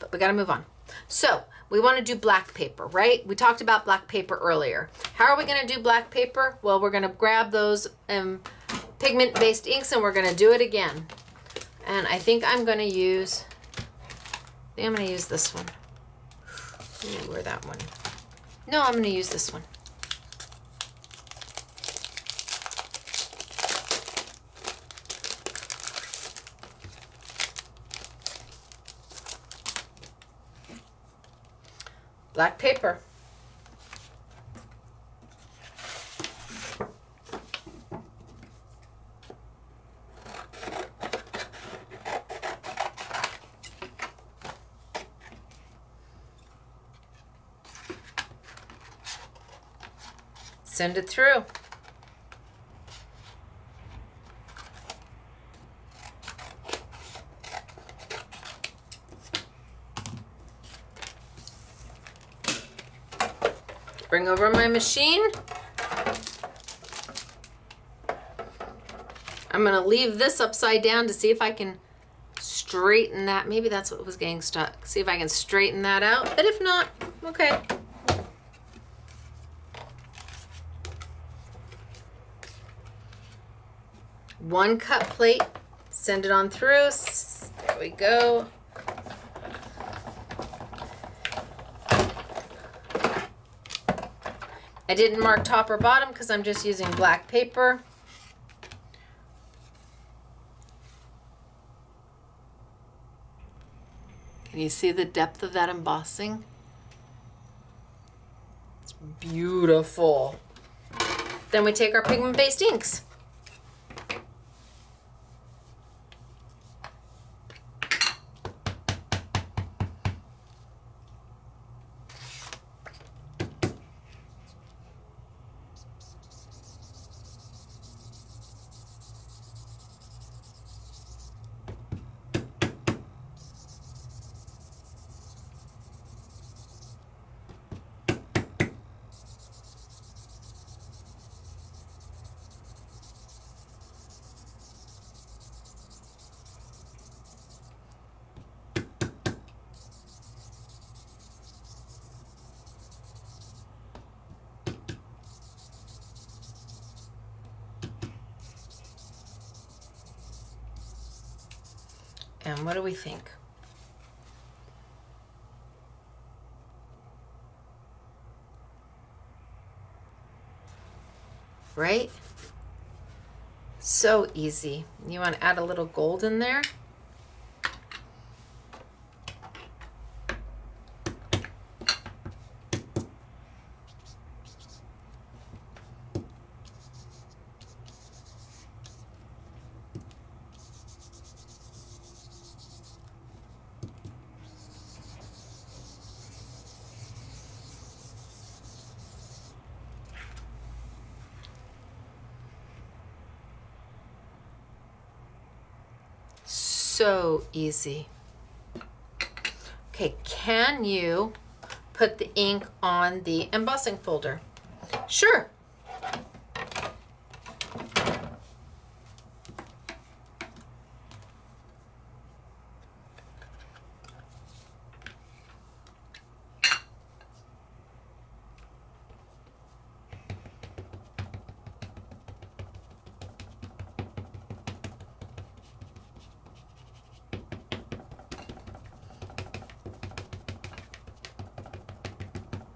But we gotta move on. So we wanna do black paper, right? We talked about black paper earlier. How are we gonna do black paper? Well, we're gonna grab those pigment-based inks and we're gonna do it again. And I think I'm gonna use this one. Ooh, or that one. No, I'm gonna use this one. Black paper. Send it through. Bring over my machine. I'm gonna leave this upside down to see if I can straighten that. Maybe that's what was getting stuck. See if I can straighten that out. But if not, okay. One cut plate, send it on through. There we go. I didn't mark top or bottom because I'm just using black paper. Can you see the depth of that embossing? It's beautiful. Then we take our pigment-based inks. And what do we think? Right? So easy. You want to add a little gold in there? so easy. Okay, can you put the ink on the embossing folder? Sure.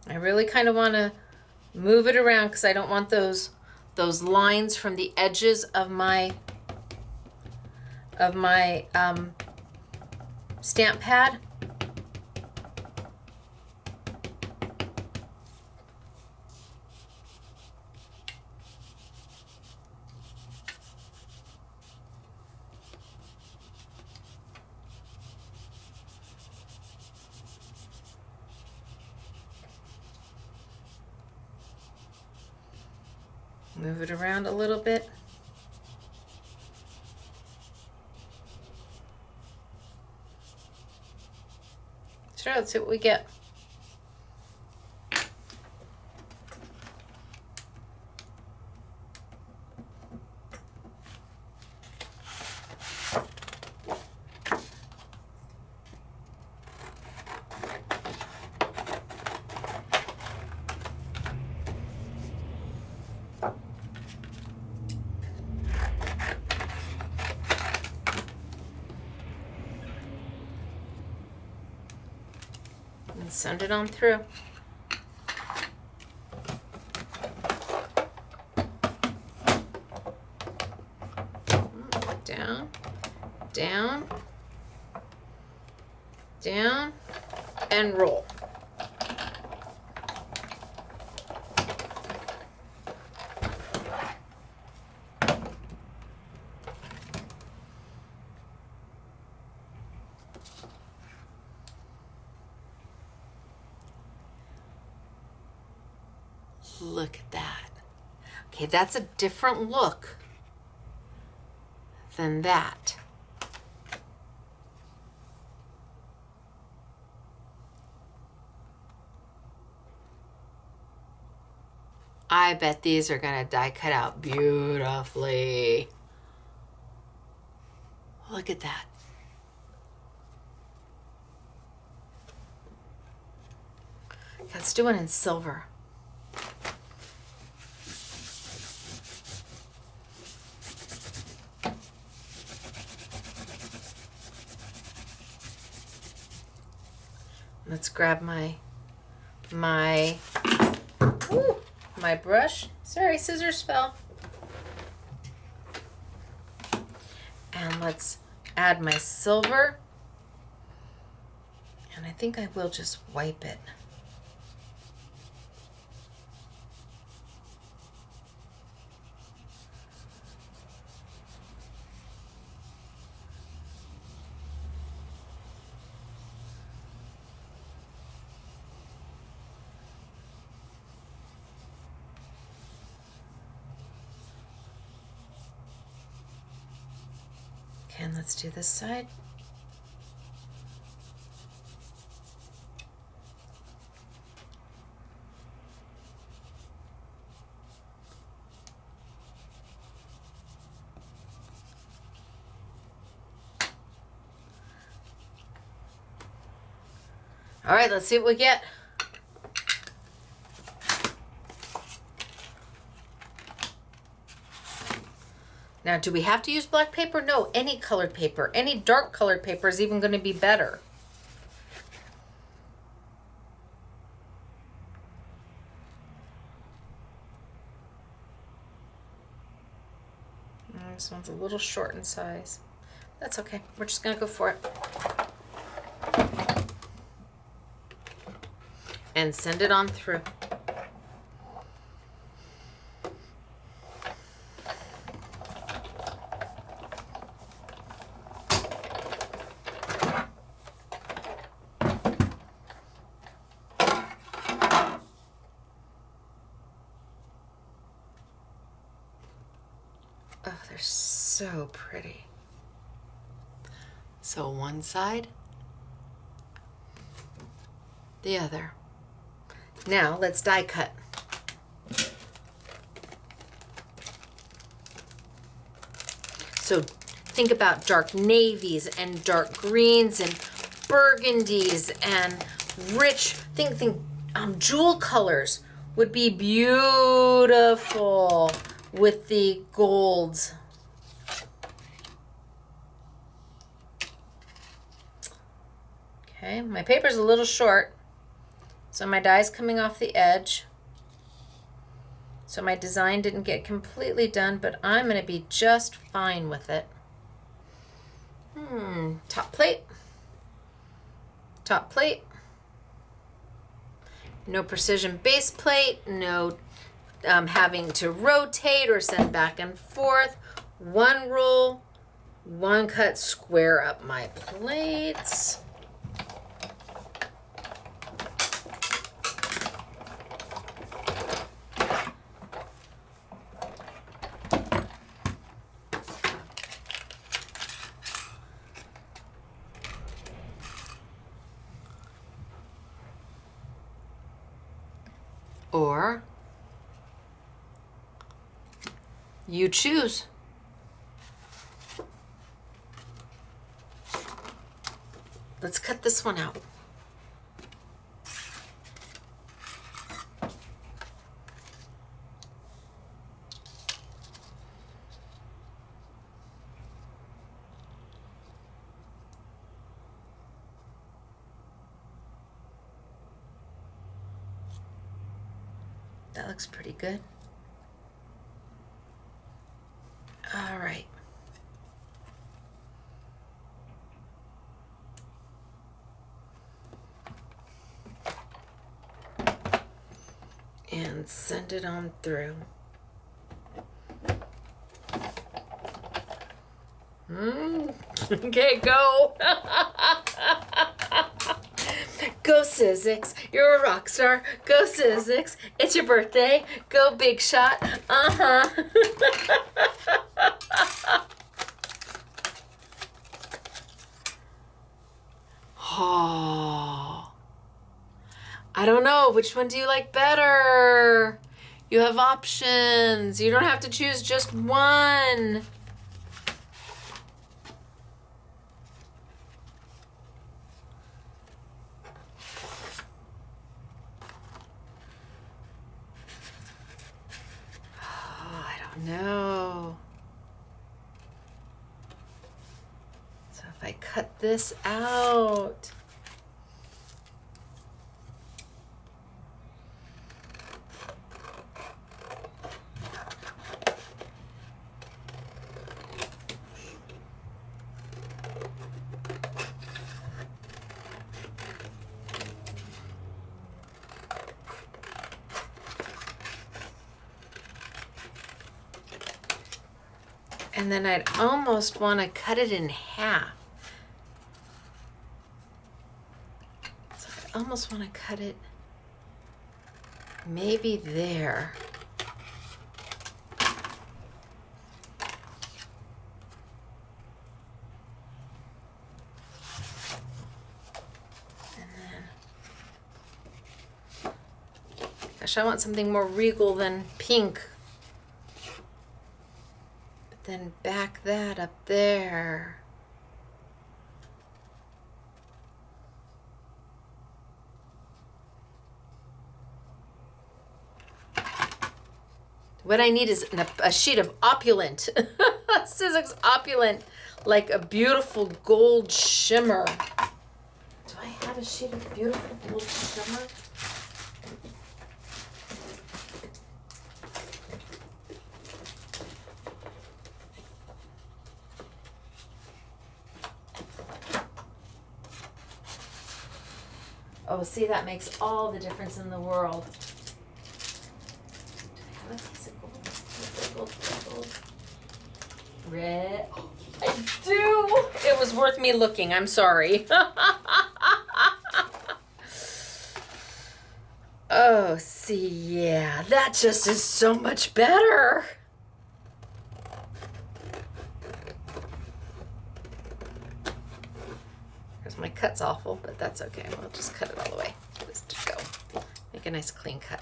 I really kind of want to move it around because I don't want those lines from the edges of my stamp pad. Move it around a little bit. Sure, let's see what we get. And send it on through. Down, down, down, and roll. Look at that. Okay, that's a different look than that. I bet these are gonna die cut out beautifully. Look at that. Let's do it in silver. Let's grab my brush. Sorry, scissors fell. And let's add my silver. And I think I will just wipe it. And let's do this side. All right, let's see what we get. Now, do we have to use black paper? No, any colored paper. Any dark colored paper is even going to be better. This one's a little short in size. That's okay. We're just going to go for it. And send it on through. Oh, they're so pretty. So one side, the other. Now let's die cut. So think about dark navies and dark greens and burgundies and rich, think jewel colors would be beautiful with the golds. Okay, my paper's a little short, so my die's coming off the edge. So my design didn't get completely done, but I'm gonna be just fine with it. Top plate. Top plate. No precision base plate, no having to rotate or send back and forth. One roll, one cut, square up my plates. Or you choose. Let's cut this one out. That looks pretty good. All right. And send it on through. Okay, go. Go Sizzix, you're a rock star. Go Sizzix, it's your birthday. Go Big Shot. Oh, I don't know. Which one do you like better? You have options. You don't have to choose just one. No. So if I cut this out, and then I'd almost want to cut it in half. So I almost want to cut it maybe there. And then, gosh, I want something more regal than pink. Then back that up there. What I need is a sheet of opulent, Sizzix opulent, like a beautiful gold shimmer. Do I have a sheet of beautiful gold shimmer? Oh, see, that makes all the difference in the world. Do I have a piece of gold? Red. Oh, I do. It was worth me looking. I'm sorry. Oh, see, yeah, that just is so much better. course, my cut's awful, but that's okay. We'll just cut it all the way. Just go. Make a nice clean cut.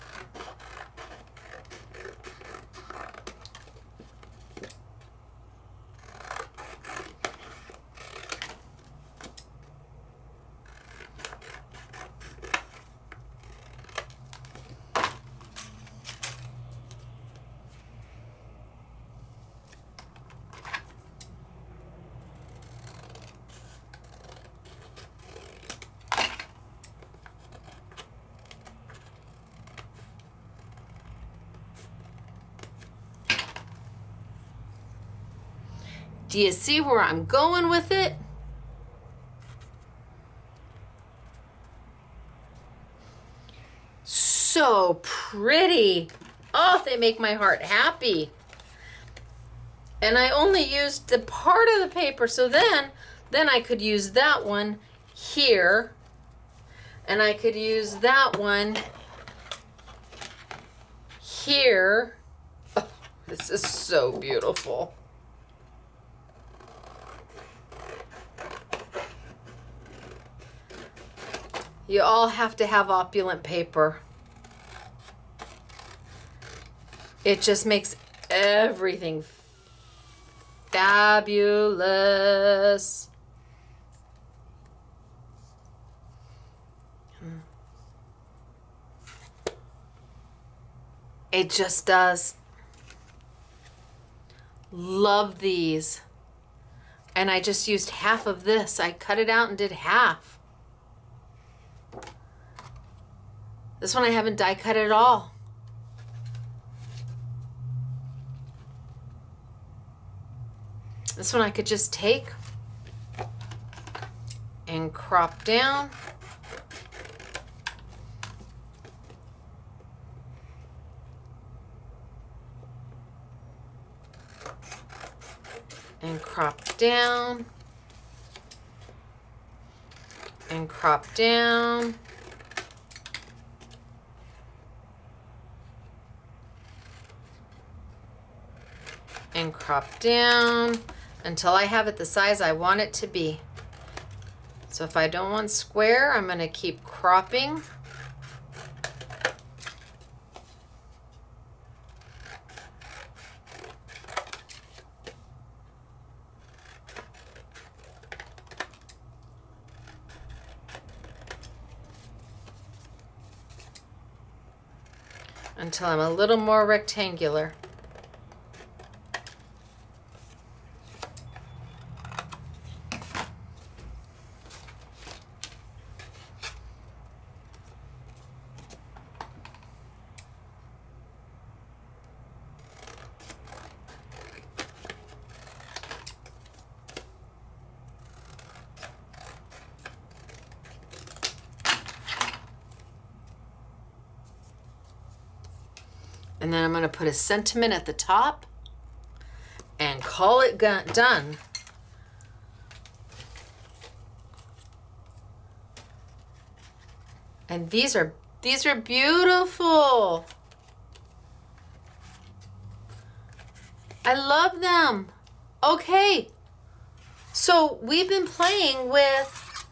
Do you see where I'm going with it? So pretty. Oh, they make my heart happy. And I only used the part of the paper, so then I could use that one here, and I could use that one here. Oh, this is so beautiful. You all have to have opulent paper. It just makes everything fabulous. It just does. Love these. And I just used half of this. I cut it out and did half. This one I haven't die cut at all. This one I could just take and crop down. And crop down. And crop down. And crop down until I have it the size I want it to be. So if I don't want square, I'm going to keep cropping. Until I'm a little more rectangular. And then I'm going to put a sentiment at the top and call it done. And these are beautiful. I love them. Okay. So we've been playing with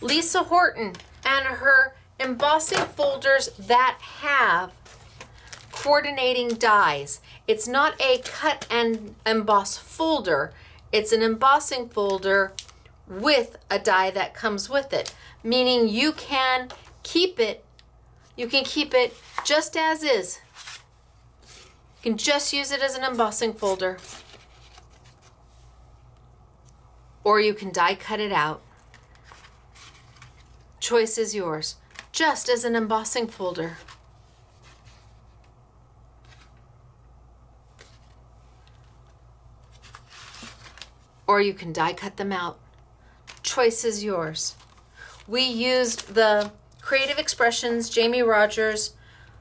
Lisa Horton and her embossing folders that have coordinating dies. It's not a cut and emboss folder. It's an embossing folder with a die that comes with it, meaning you can keep it just as is. You can just use it as an embossing folder, or you can die cut it out. Choice is yours, just as an embossing folder. Or you can die cut them out. Choice is yours. We used the Creative Expressions Jamie Rogers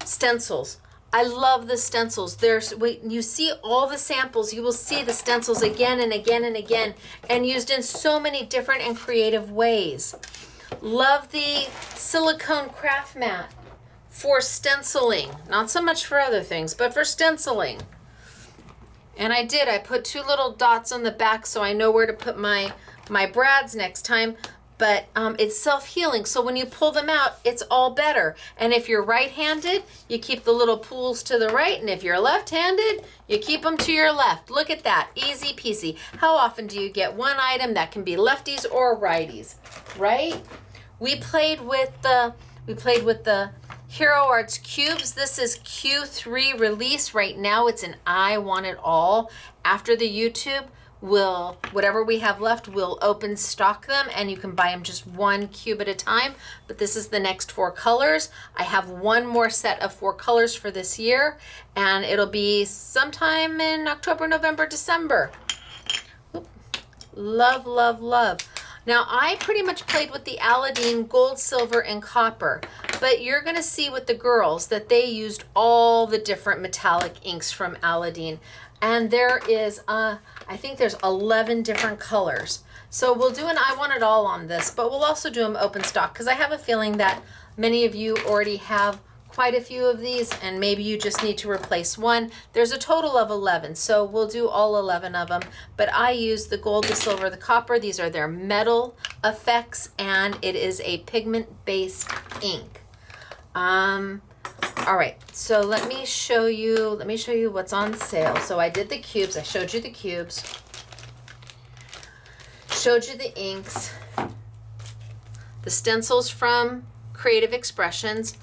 stencils. I love the stencils. You see all the samples. You will see the stencils again and again and again, and used in so many different and creative ways. Love the silicone craft mat for stenciling. Not so much for other things, but for stenciling. And I put 2 little dots on the back so I know where to put my brads next time. but it's self-healing. So when you pull them out, it's all better. And if you're right-handed, you keep the little pools to the right. And if you're left-handed, you keep them to your left. Look at that, easy peasy. How often do you get one item that can be lefties or righties, right? We played with the Hero Arts cubes. This is Q3 release. Right now it's an I Want It All. After the YouTube, whatever we have left, we'll open stock them, and you can buy them just one cube at a time. But this is the next 4 colors. I have one more set of 4 colors for this year, and it'll be sometime in October, November, December. Oop. Love, love, love. Now, I pretty much played with the Aladdin gold, silver, and copper, but you're gonna see with the girls that they used all the different metallic inks from Aladdin. And there is, I think there's 11 different colors. So we'll do an I Want It All on this, but we'll also do them open stock, because I have a feeling that many of you already have quite a few of these, and maybe you just need to replace one. There's a total of 11, so we'll do all 11 of them. But I use the gold, the silver, the copper. These are their metal effects, and it is a pigment-based ink. All right, so let me show you what's on sale. So I did the cubes, I showed you the cubes, showed you the inks, the stencils from Creative Expressions.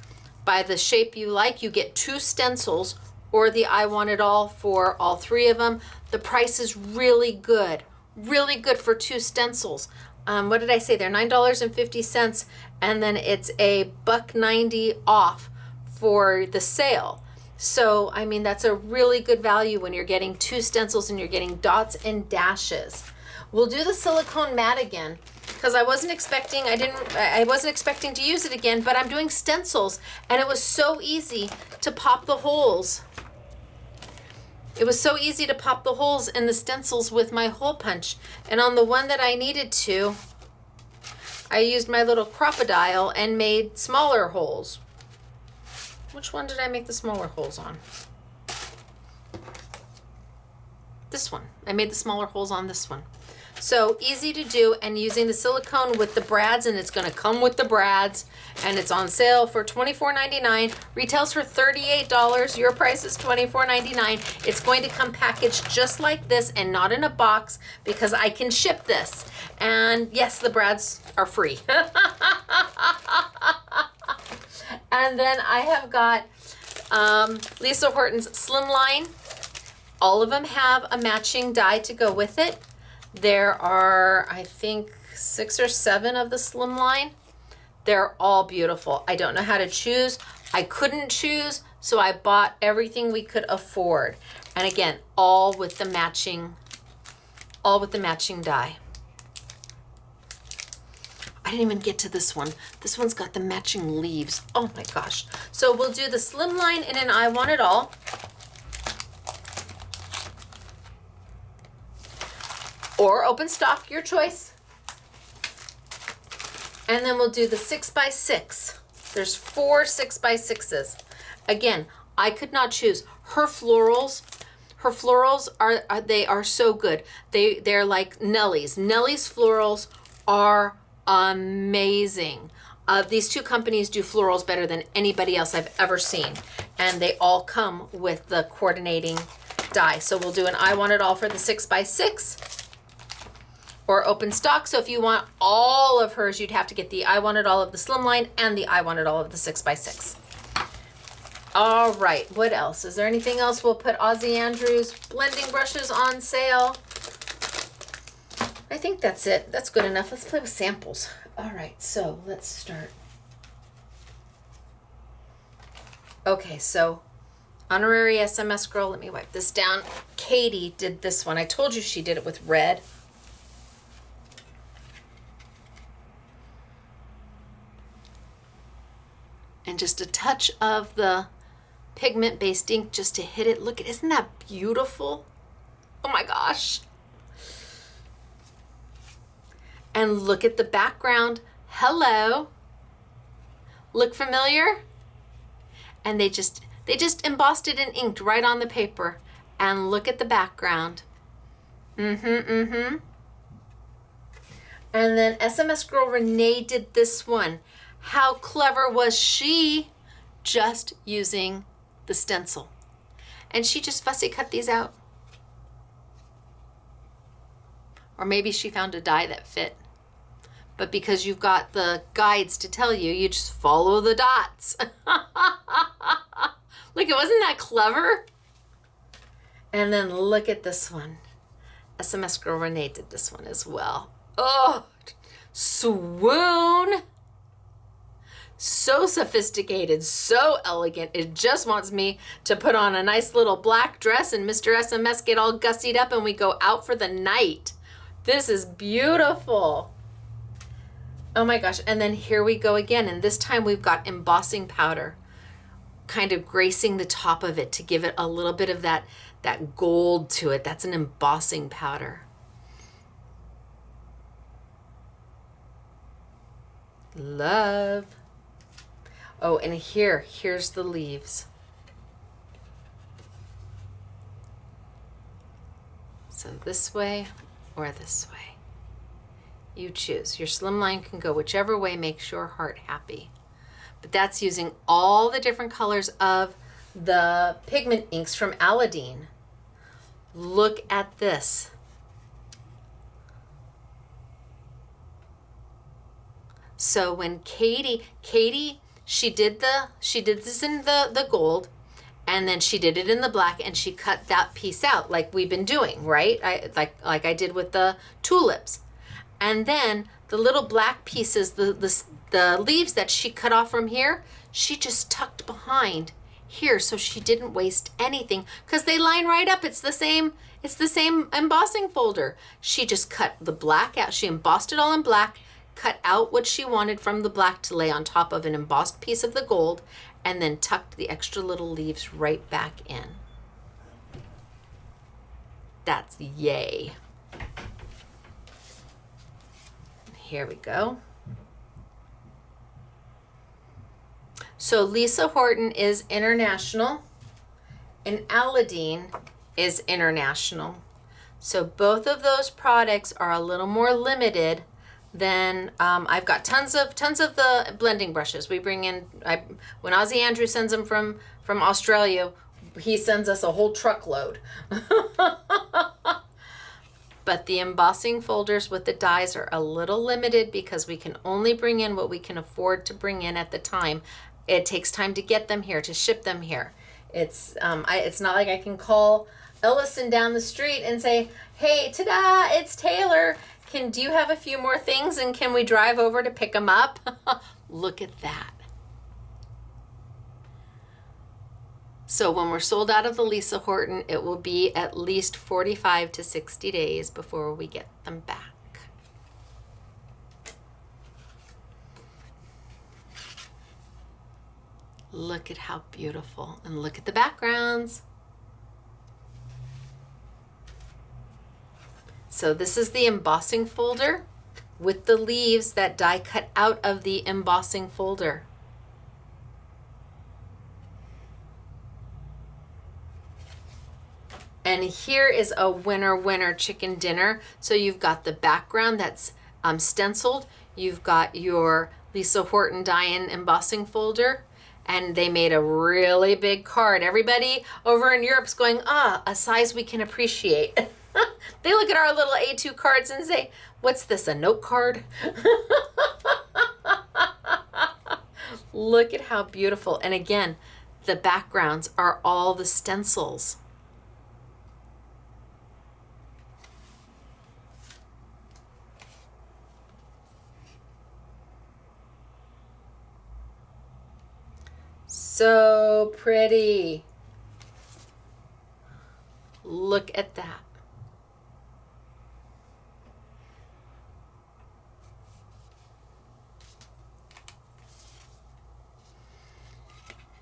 By the shape you like, you get 2 stencils or the I Want It All for all 3 of them. The price is really good for 2 stencils. What did I say? They're $9.50, and then it's a $1.90 off for the sale. So, I mean, that's a really good value when you're getting 2 stencils and you're getting dots and dashes. We'll do the silicone mat again, because I wasn't expecting to use it again, but I'm doing stencils, and it was so easy to pop the holes. It was so easy to pop the holes in the stencils with my hole punch. And on the one that I needed to, I used my little crocodile and made smaller holes. Which one did I make the smaller holes on? This one. I made the smaller holes on this one. So easy to do, and using the silicone with the brads, and it's going to come with the brads, and it's on sale for $24.99. Retails for $38. Your price is $24.99. It's going to come packaged just like this and not in a box, because I can ship this. And yes, the brads are free. And then I have got Lisa Horton's Slimline. All of them have a matching die to go with it. There are, I think, 6 or 7 of the Slimline. They're all beautiful. I don't know how to choose. I couldn't choose, so I bought everything we could afford. And again, all with the matching die. I didn't even get to this one. This one's got the matching leaves. Oh my gosh. So we'll do the Slimline in an I Want It All. Or open stock, your choice. And then we'll do the 6x6. There's 4 6x6s. Again, I could not choose. Her florals are so good. They're like Nellie's. Nellie's florals are amazing. These 2 companies do florals better than anybody else I've ever seen. And they all come with the coordinating die. So we'll do an I Want It All for the 6x6. Or open stock. So if you want all of hers, you'd have to get the I Want It All of the Slimline and the I Want It All of the 6x6. All right, what else? Is there anything else? We'll put Ozzy Andrews blending brushes on sale. I think that's it. That's good enough. Let's play with samples. All right, so let's start. Okay, so honorary SMS girl, let me wipe this down. Katie did this one. I told you she did it with red. And just a touch of the pigment-based ink just to hit it. Look, isn't that beautiful? Oh my gosh. And look at the background. Hello. Look familiar? And they just embossed it and inked right on the paper. And look at the background. And then SMS Girl Renee did this one. How clever was she? Just using the stencil. And she just fussy cut these out. Or maybe she found a die that fit. But because you've got the guides to tell you, you just follow the dots. Look, it wasn't that clever? And then look at this one. SMS Girl Renee did this one as well. Oh, swoon. So sophisticated, so elegant. It just wants me to put on a nice little black dress and Mr. SMS get all gussied up and we go out for the night. This is beautiful. Oh my gosh. And then here we go again. And this time we've got embossing powder kind of gracing the top of it to give it a little bit of that gold to it. That's an embossing powder. Love. Oh, and here's the leaves. So this way or this way. You choose. Your slimline can go whichever way makes your heart happy. But that's using all the different colors of the pigment inks from Aladdin. Look at this. So when Katie, she did this in the gold, and then she did it in the black, and she cut that piece out like we've been doing, right? Like I did with the tulips. And then the little black pieces, the leaves that she cut off from here, she just tucked behind here so she didn't waste anything because they line right up. It's the same embossing folder. She just cut the black out. She embossed it all in black, cut out what she wanted from the black to lay on top of an embossed piece of the gold, and then tucked the extra little leaves right back in. That's yay. Here we go. So Lisa Horton is international and Aladdin is international. So both of those products are a little more limited than I've got tons of the blending brushes. We bring in, when Ozzy Andrew sends them from Australia, he sends us a whole truckload. But the embossing folders with the dies are a little limited because we can only bring in what we can afford to bring in at the time. It takes time to get them here, to ship them here. It's not like I can call Ellison down the street and say, hey, ta-da, it's Taylor. Do you have a few more things and can we drive over to pick them up? Look at that. So when we're sold out of the Lisa Horton, it will be at least 45 to 60 days before we get them back. Look at how beautiful, and look at the backgrounds. So this is the embossing folder with the leaves that die cut out of the embossing folder. And here is a winner chicken dinner. So you've got the background that's stenciled. You've got your Lisa Horton die-in embossing folder. And they made a really big card. Everybody over in Europe's going, a size we can appreciate. They look at our little A2 cards and say, what's this, a note card? Look at how beautiful. And again, the backgrounds are all the stencils. So pretty. Look at that.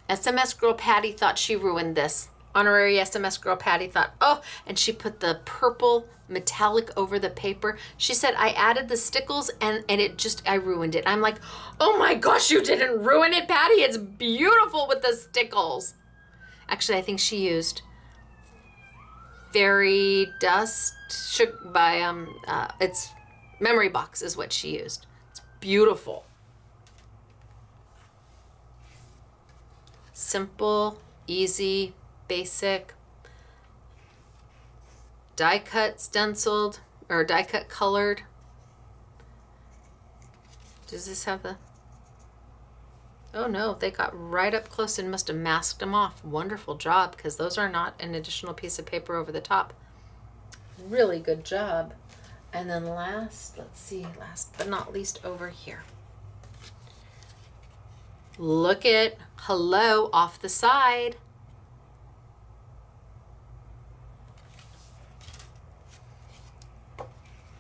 SMS Girl Patty thought she ruined this. Honorary SMS Girl Patty thought, oh, and she put the purple metallic over the paper. She said, I added the stickles and I ruined it. I'm like, oh my gosh, you didn't ruin it, Patty. It's beautiful with the stickles. Actually, I think she used Fairy Dust by, it's Memory box is what she used. It's beautiful. Simple, easy, basic. Die cut stenciled, or die cut colored. Does this have the... Oh no, they got right up close and must have masked them off. Wonderful job, because those are not an additional piece of paper over the top. Really good job. And then last, let's see, last but not least over here. Look at hello off the side.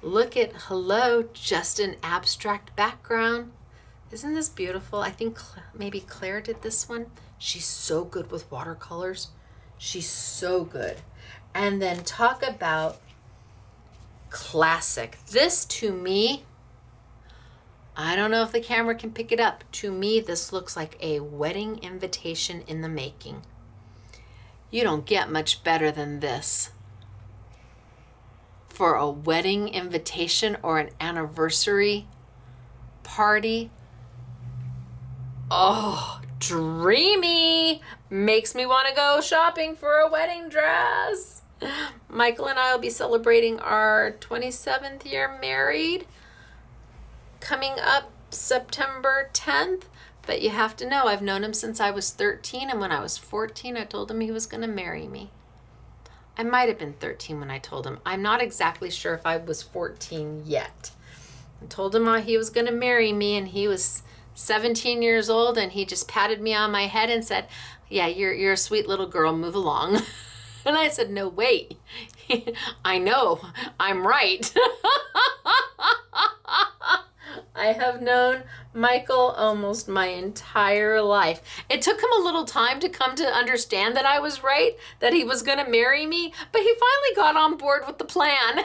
Look at hello, just an abstract background. Isn't this beautiful? I think maybe Claire did this one. She's so good with watercolors. She's so good. And then talk about classic. This to me, I don't know if the camera can pick it up. To me, this looks like a wedding invitation in the making. You don't get much better than this for a wedding invitation or an anniversary party. Oh, dreamy. Makes me want to go shopping for a wedding dress. Michael and I will be celebrating our 27th year married coming up September 10th. But you have to know, I've known him since I was 13, and when I was 14, I told him he was going to marry me. I might have been 13 when I told him. I'm not exactly sure if I was 14 yet. I told him he was going to marry me, and he was 17 years old, and he just patted me on my head and said, yeah, you're a sweet little girl, move along. And I said, no, wait. I know, I'm right. I have known Michael almost my entire life. It took him a little time to come to understand that I was right, that he was going to marry me, but he finally got on board with the plan.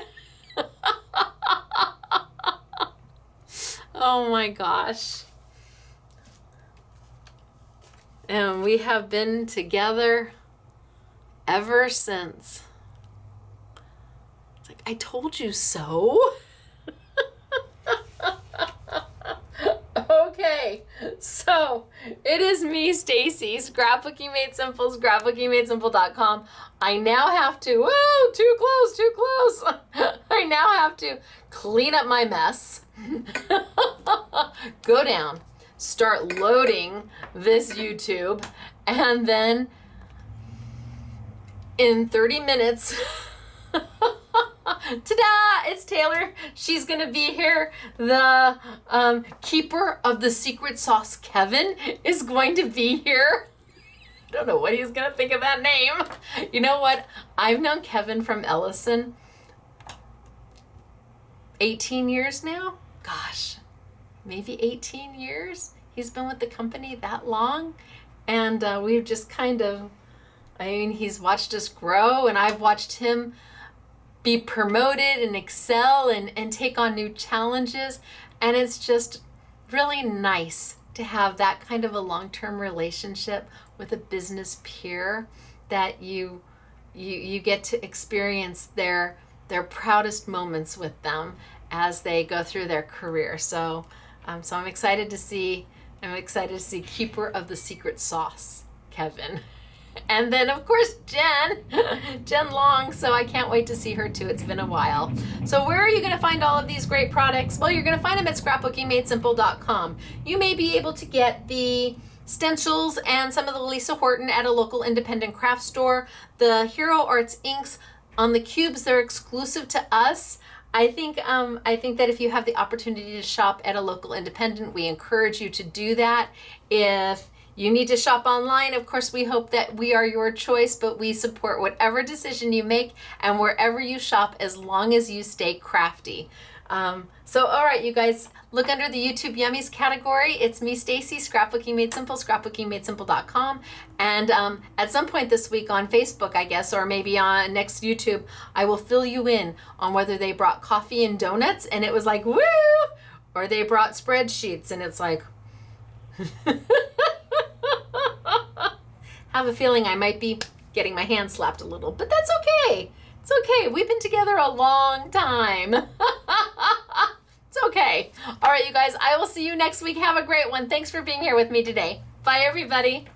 Oh my gosh. And we have been together ever since. It's like, I told you so. Okay, so it is me, Stacy, Scrapbooking Made Simple, scrapbookingmadesimple.com. I now have to, whoa, too close. I now have to clean up my mess, go down, start loading this YouTube, and then in 30 minutes, ta-da! It's Taylor. She's gonna be here. The keeper of the secret sauce, Kevin, is going to be here. I don't know what he's gonna think of that name. You know what? I've known Kevin from Ellison 18 years now. Gosh, maybe 18 years. He's been with the company that long, and we've just kind of, I mean, he's watched us grow, and I've watched him be promoted and excel and take on new challenges. And it's just really nice to have that kind of a long-term relationship with a business peer, that you get to experience their proudest moments with them as they go through their career. So I'm excited to see Keeper of the Secret Sauce, Kevin. And then, of course, Jen Long, so I can't wait to see her too. It's been a while. So where are you going to find all of these great products? Well, you're going to find them at scrapbookingmadesimple.com. You may be able to get the Stencils and some of the Lisa Horton at a local independent craft store. The Hero Arts inks on the cubes, they're exclusive to us. I think that if you have the opportunity to shop at a local independent, we encourage you to do that. If you need to shop online, of course, we hope that we are your choice, but we support whatever decision you make and wherever you shop, as long as you stay crafty. So, all right, you guys, look under the YouTube Yummies category. It's me, Stacy, Scrapbooking Made Simple, scrapbookingmadesimple.com. And at some point this week on Facebook, I guess, or maybe on next YouTube, I will fill you in on whether they brought coffee and donuts, and it was like, woo! Or they brought spreadsheets, and it's like... have a feeling I might be getting my hand slapped a little, but that's okay. It's okay. We've been together a long time. Okay. All right, you guys, I will see you next week. Have a great one. Thanks for being here with me today. Bye, everybody.